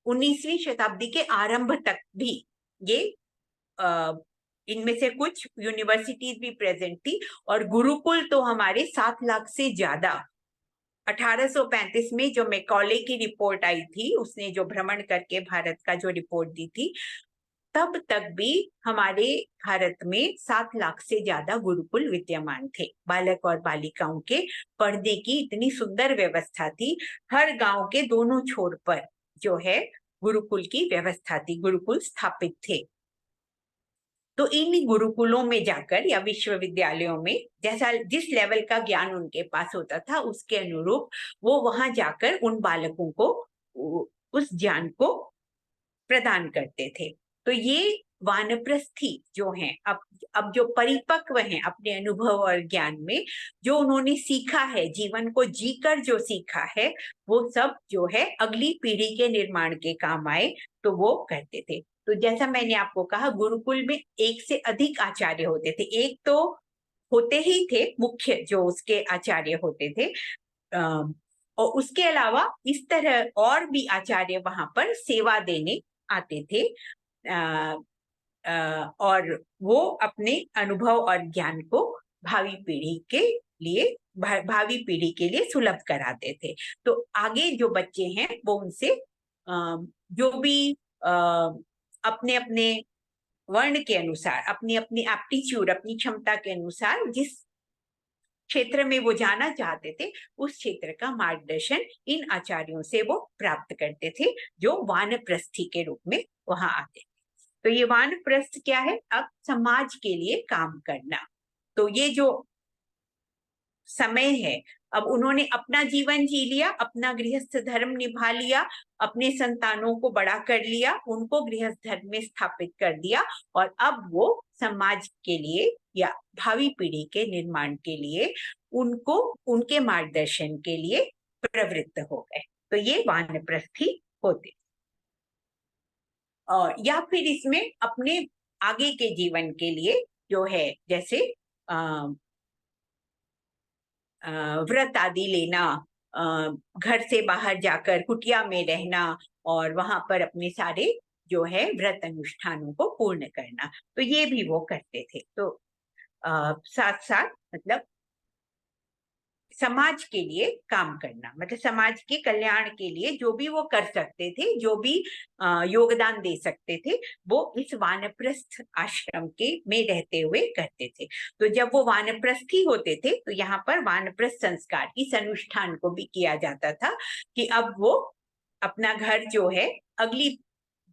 19वीं शताब्दी के आरंभ तक भी ये इनमें से कुछ यूनिवर्सिटीज भी प्रेजेंट थी। और गुरुकुल तो हमारे 7 लाख से ज्यादा, 1835 में जो मैकॉले की रिपोर्ट आई थी, उसने जो भ्रमण करके भारत का जो रिपोर्ट दी थी, तब तक भी हमारे भारत में 7 लाख से ज्यादा गुरुकुल विद्यमान थे। बालक और बालिकाओं के पढ़ने की इतनी सुंदर व्यवस्था थी, हर गांव के दोनों छोर पर जो है गुरुकुल की व्यवस्था थी, गुरुकुल स्थापित थे। तो इन गुरुकुलों में जाकर या विश्वविद्यालयों में जैसा जिस लेवल का ज्ञान उनके पास होता था, उसके अनुरूप वो वहां जाकर उन बालकों को उस ज्ञान को प्रदान करते थे। तो ये वानप्रस्थी जो हैं, अब जो परिपक्व हैं अपने अनुभव और ज्ञान में, जो उन्होंने सीखा है, जीवन को जीकर जो सीखा है, वो सब जो है अगली पीढ़ी के निर्माण के काम आए, तो वो करते थे। तो जैसा मैंने आपको कहा, गुरुकुल में एक से अधिक आचार्य होते थे। एक तो होते ही थे मुख्य, जो उसके आचार्य होते थे, और उसके अलावा इस तरह और भी आचार्य वहां पर सेवा देने आते थे, और वो अपने अनुभव और ज्ञान को भावी पीढ़ी के लिए सुलभ कराते थे। तो आगे जो बच्चे हैं वो उनसे जो भी अपने अपने वर्ण के अनुसार, अपनी अपनी एप्टीट्यूड, अपनी क्षमता के अनुसार जिस क्षेत्र में वो जाना चाहते थे, उस क्षेत्र का मार्गदर्शन इन आचार्यों से वो प्राप्त करते थे, जो वानप्रस्थी के रूप में वहां आते थे। तो ये वानप्रस्थ क्या है? अब समाज के लिए काम करना। तो ये जो समय है, अब उन्होंने अपना जीवन जी लिया, अपना गृहस्थ धर्म निभा लिया, अपने संतानों को बड़ा कर लिया, उनको गृहस्थ धर्म में स्थापित कर दिया, और अब वो समाज के लिए या भावी पीढ़ी के निर्माण के लिए उनको उनके मार्गदर्शन के लिए प्रवृत्त हो गए। तो ये वानप्रस्थी होते। और या फिर इसमें अपने आगे के जीवन के लिए जो है, जैसे व्रत आदि लेना, घर से बाहर जाकर कुटिया में रहना और वहां पर अपने सारे जो है व्रत अनुष्ठानों को पूर्ण करना, तो ये भी वो करते थे। तो साथ साथ मतलब समाज के लिए काम करना, मतलब समाज के कल्याण के लिए जो भी वो कर सकते थे, जो भी योगदान दे सकते थे, वो इस वानप्रस्थ आश्रम के में रहते हुए करते थे। तो जब वो वानप्रस्थी होते थे, तो यहाँ पर वानप्रस्थ संस्कार इस अनुष्ठान को भी किया जाता था कि अब वो अपना घर जो है अगली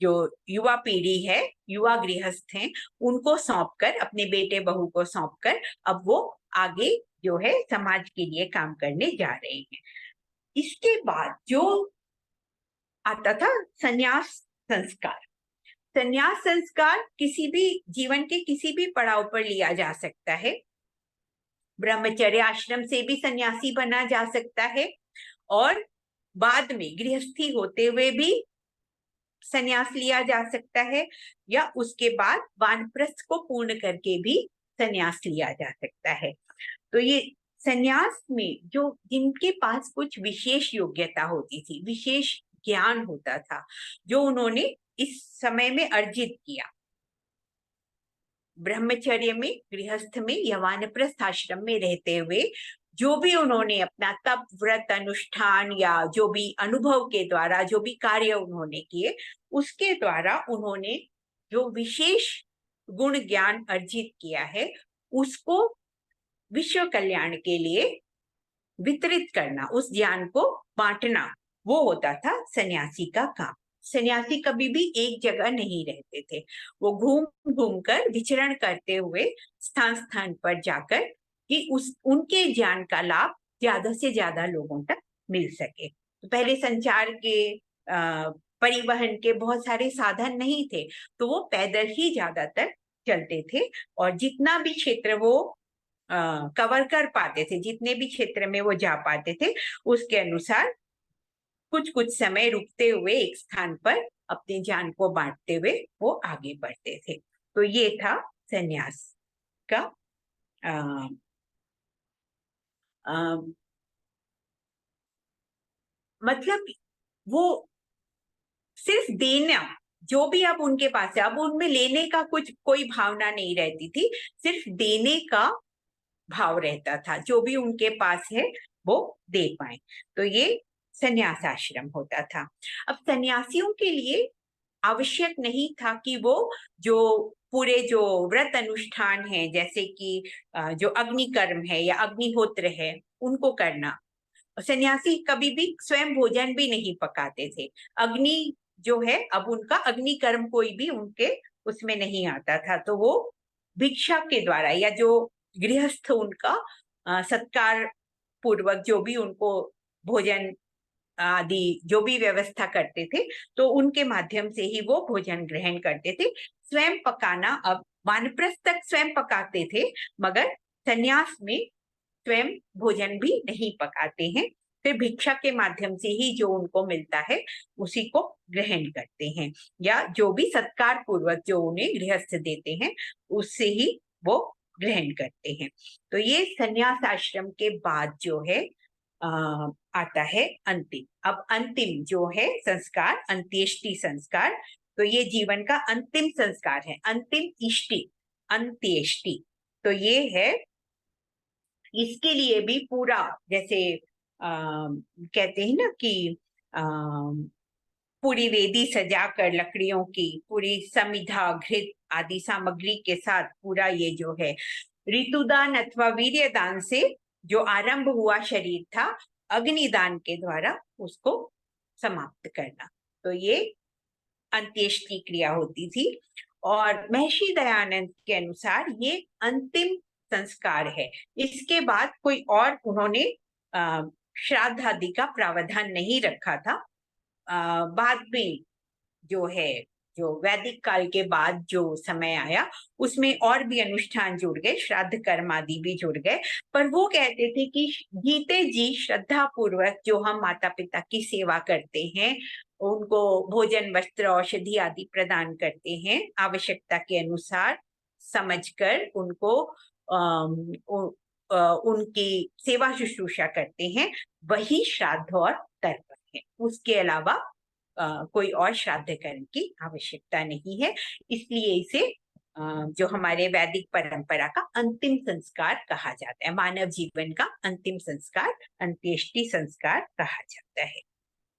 जो युवा पीढ़ी है, युवा गृहस्थ हैं, उनको सौंपकर, अपने बेटे बहू को सौंपकर अब वो आगे जो है समाज के लिए काम करने जा रहे हैं। इसके बाद जो आता था संन्यास संस्कार। संन्यास संस्कार किसी भी जीवन के किसी भी पड़ाव पर लिया जा सकता है। ब्रह्मचर्य आश्रम से भी सन्यासी बना जा सकता है, और बाद में गृहस्थी होते हुए भी संन्यास लिया जा सकता है, या उसके बाद वानप्रस्थ को पूर्ण करके भी संन्यास लिया जा सकता है। तो ये संन्यास में जो जिनके पास कुछ विशेष योग्यता होती थी, विशेष ज्ञान होता था, जो उन्होंने इस समय में अर्जित किया, ब्रह्मचर्य में, गृहस्थ में या वानप्रस्थ आश्रम में रहते हुए जो भी उन्होंने अपना तप, व्रत, अनुष्ठान या जो भी अनुभव के द्वारा जो भी कार्य उन्होंने किए, उसके द्वारा उन्होंने जो विशेष गुण ज्ञान अर्जित किया है, उसको विश्व कल्याण के लिए वितरित करना, उस ज्ञान को बांटना, वो होता था सन्यासी का काम। सन्यासी कभी भी एक जगह नहीं रहते थे, वो घूम घूम कर विचरण करते हुए स्थान स्थान पर जाकर कि उनके ज्ञान का लाभ ज्यादा से ज्यादा लोगों तक मिल सके। तो पहले संचार के परिवहन के बहुत सारे साधन नहीं थे, तो वो पैदल ही ज्यादातर चलते थे, और जितना भी क्षेत्र वो कवर कर पाते थे, जितने भी क्षेत्र में वो जा पाते थे, उसके अनुसार कुछ कुछ समय रुकते हुए एक स्थान पर अपने ज्ञान को बांटते हुए वो आगे बढ़ते थे। तो ये था संन्यास का मतलब वो सिर्फ देना, जो भी अब उनके पास है, अब उनमें लेने का कोई भावना नहीं रहती थी, सिर्फ देने का भाव रहता था, जो भी उनके पास है वो दे पाए। तो ये संन्यास आश्रम होता था। अब सन्यासियों के लिए आवश्यक नहीं था कि वो जो पूरे जो व्रत अनुष्ठान है, जैसे कि जो अग्निकर्म है या अग्निहोत्र है, उनको करना। सन्यासी कभी भी स्वयं भोजन भी नहीं पकाते थे। अग्नि जो है, अब उनका अग्निकर्म कोई भी उनके उसमें नहीं आता था, तो वो भिक्षा के द्वारा या जो गृहस्थ उनका सत्कार पूर्वक जो भी उनको भोजन आदि जो भी व्यवस्था करते थे, तो उनके माध्यम से ही वो भोजन ग्रहण करते थे। स्वयं पकाना, अब वानप्रस्थ तक स्वयं पकाते थे, मगर संन्यास में स्वयं भोजन भी नहीं पकाते हैं। फिर भिक्षा के माध्यम से ही जो उनको मिलता है उसी को ग्रहण करते हैं, या जो भी सत्कार पूर्वक जो उन्हें गृहस्थ देते हैं उससे ही वो ग्रहण करते हैं। तो ये संन्यास आश्रम के बाद जो है आता है अंतिम। अब अंतिम जो है संस्कार, अंत्येष्टि संस्कार, तो ये जीवन का अंतिम संस्कार है। अंतिम इष्टि, अंत्येष्टि, तो ये है, इसके लिए भी पूरा, जैसे कहते हैं ना कि पूरी वेदी सजाकर लकड़ियों की, पूरी समिधा घृत आदि सामग्री के साथ पूरा ये जो है ऋतुदान अथवा वीर्यदान से जो आरंभ हुआ शरीर था, अग्निदान के द्वारा उसको समाप्त करना, तो ये अंत्येष्टि क्रिया होती थी। और महर्षि दयानंद के अनुसार ये अंतिम संस्कार है। इसके बाद कोई और उन्होंने श्राद्ध आदि का प्रावधान नहीं रखा था। बाद में जो है, जो वैदिक काल के बाद जो समय आया उसमें और भी अनुष्ठान जुड़ गए, श्राद्ध कर्म आदि भी जुड़ गए। पर वो कहते थे कि जीते जी श्रद्धा पूर्वक जो हम माता पिता की सेवा करते हैं, उनको भोजन वस्त्र औषधि आदि प्रदान करते हैं, आवश्यकता के अनुसार समझकर उनको उनकी सेवा शुश्रूषा करते हैं, वही श्राद्ध और तर्पण है। उसके अलावा कोई और श्राद्ध कर्म की आवश्यकता नहीं है। इसलिए इसे जो हमारे वैदिक परंपरा का अंतिम संस्कार कहा जाता है, मानव जीवन का अंतिम संस्कार, अंत्येष्टि संस्कार कहा जाता है।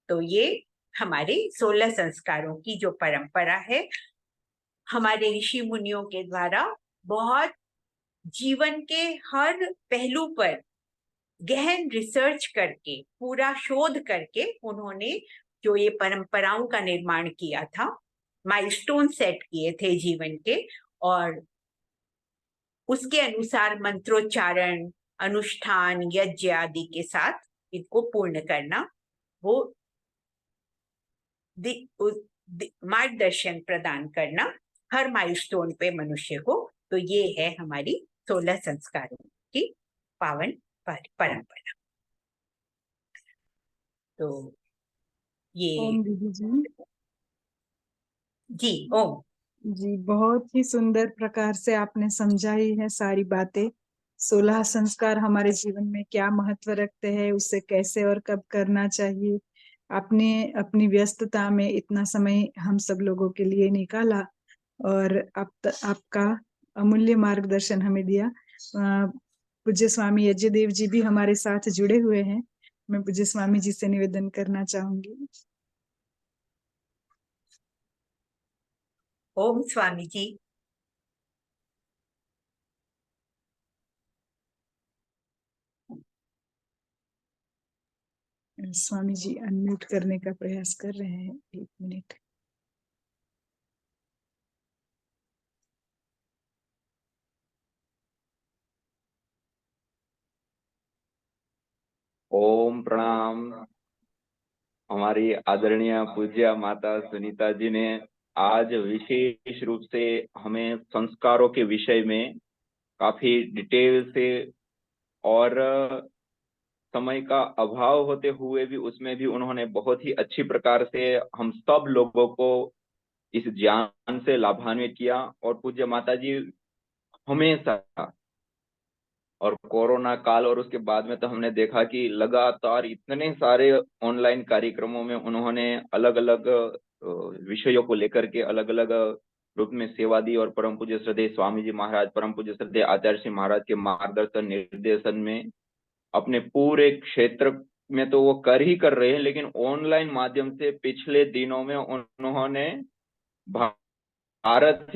तो ये हमारे 16 संस्कारों की जो परंपरा है, हमारे ऋषि मुनियों के द्वारा बहुत जीवन के हर पहलू पर गहन रिसर्च करके, पूरा शोध करके उन्होंने जो ये परंपराओं का निर्माण किया था, माइलस्टोन सेट किए थे जीवन के, और उसके अनुसार मंत्रोच्चारण, अनुष्ठान, यज्ञ आदि के साथ इनको पूर्ण करना, वो मार्गदर्शन प्रदान करना हर माइलस्टोन पे मनुष्य को। तो ये है हमारी 16 संस्कारों की पावन परंपरा। तो ये ओम दीदी जी। जी ओम जी, बहुत ही सुंदर प्रकार से आपने समझाई है सारी बातें। 16 संस्कार हमारे जीवन में क्या महत्व रखते हैं, उसे कैसे और कब करना चाहिए। आपने अपनी व्यस्तता में इतना समय हम सब लोगों के लिए निकाला और आपका अमूल्य मार्गदर्शन हमें दिया। पूज्य स्वामी यज्ञदेव जी भी हमारे साथ जुड़े हुए हैं। मैं पूज्य स्वामी जी से निवेदन करना चाहूंगी। ओम स्वामी जी। स्वामी जी अनम्यूट करने का प्रयास कर रहे हैं, 1 मिनट। ओम प्रणाम। हमारी आदरणीय पूज्य माता सुनीता जी ने आज विशेष रूप से हमें संस्कारों के विषय में काफी डिटेल से, और समय का अभाव होते हुए भी उसमें भी उन्होंने बहुत ही अच्छी प्रकार से हम सब लोगों को इस ज्ञान से लाभान्वित किया। और पूज्य माता जी हमेशा, और कोरोना काल और उसके बाद में तो हमने देखा कि लगातार इतने सारे ऑनलाइन कार्यक्रमों में उन्होंने अलग अलग विषयों को लेकर के अलग अलग रूप में सेवा दी। और परम पूज्य श्रद्धेय स्वामी जी महाराज, परम पूज्य श्रद्धेय आचार्य श्री महाराज के मार्गदर्शन निर्देशन में अपने पूरे क्षेत्र में तो वो कर ही कर रहे हैं, लेकिन ऑनलाइन माध्यम से पिछले दिनों में उन्होंने भारत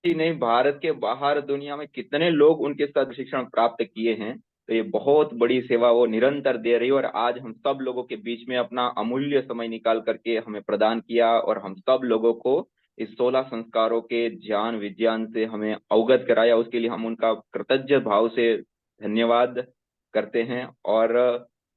ही नहीं, भारत के बाहर दुनिया में कितने लोग उनके साथ शिक्षण प्राप्त किए हैं। तो ये बहुत बड़ी सेवा वो निरंतर दे रही है, और आज हम सब लोगों के बीच में अपना अमूल्य समय निकाल करके हमें प्रदान किया, और हम सब लोगों को इस 16 संस्कारों के ज्ञान विज्ञान से हमें अवगत कराया। उसके लिए हम उनका कृतज्ञ भाव से धन्यवाद करते हैं। और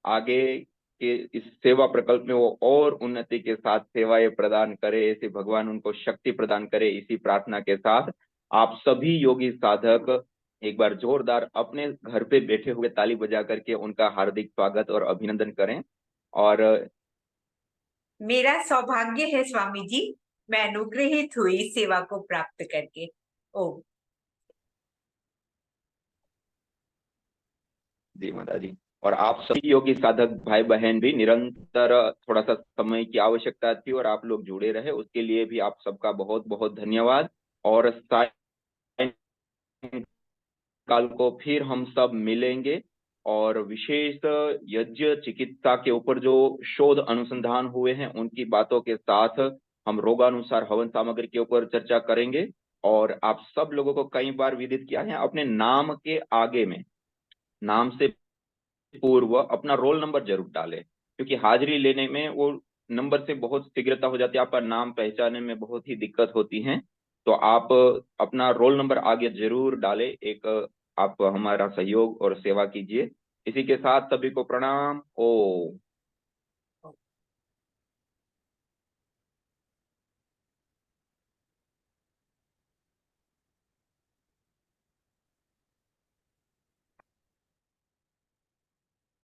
आगे के इस सेवा प्रकल्प में वो और उन्नति के साथ सेवाएं प्रदान करे, ऐसे भगवान उनको शक्ति प्रदान करे। इसी प्रार्थना के साथ आप सभी योगी साधक एक बार जोरदार अपने घर पे बैठे हुए ताली बजा करके उनका हार्दिक स्वागत और अभिनंदन करें। और मेरा सौभाग्य है स्वामी जी, मैं अनुग्रहित हुई सेवा को प्राप्त करके। ओम। जी माता जी। और आप सभी योगी साधक भाई बहन भी निरंतर, थोड़ा सा समय की आवश्यकता थी और आप लोग जुड़े रहे, उसके लिए भी आप सबका बहुत बहुत धन्यवाद। और काल को फिर हम सब मिलेंगे और विशेष यज्ञ चिकित्सा के ऊपर जो शोध अनुसंधान हुए हैं उनकी बातों के साथ हम रोगानुसार हवन सामग्री के ऊपर चर्चा करेंगे। और आप सब लोगों को कई बार विदित किया है, अपने नाम के आगे में, नाम से पूर्व अपना रोल नंबर जरूर डालें, क्योंकि हाजिरी लेने में वो नंबर से बहुत शीघ्रता हो जाती है, आपका नाम पहचानने में बहुत ही दिक्कत होती है। तो आप अपना रोल नंबर आगे जरूर डालें, एक आप हमारा सहयोग और सेवा कीजिए। इसी के साथ सभी को प्रणाम। ओम।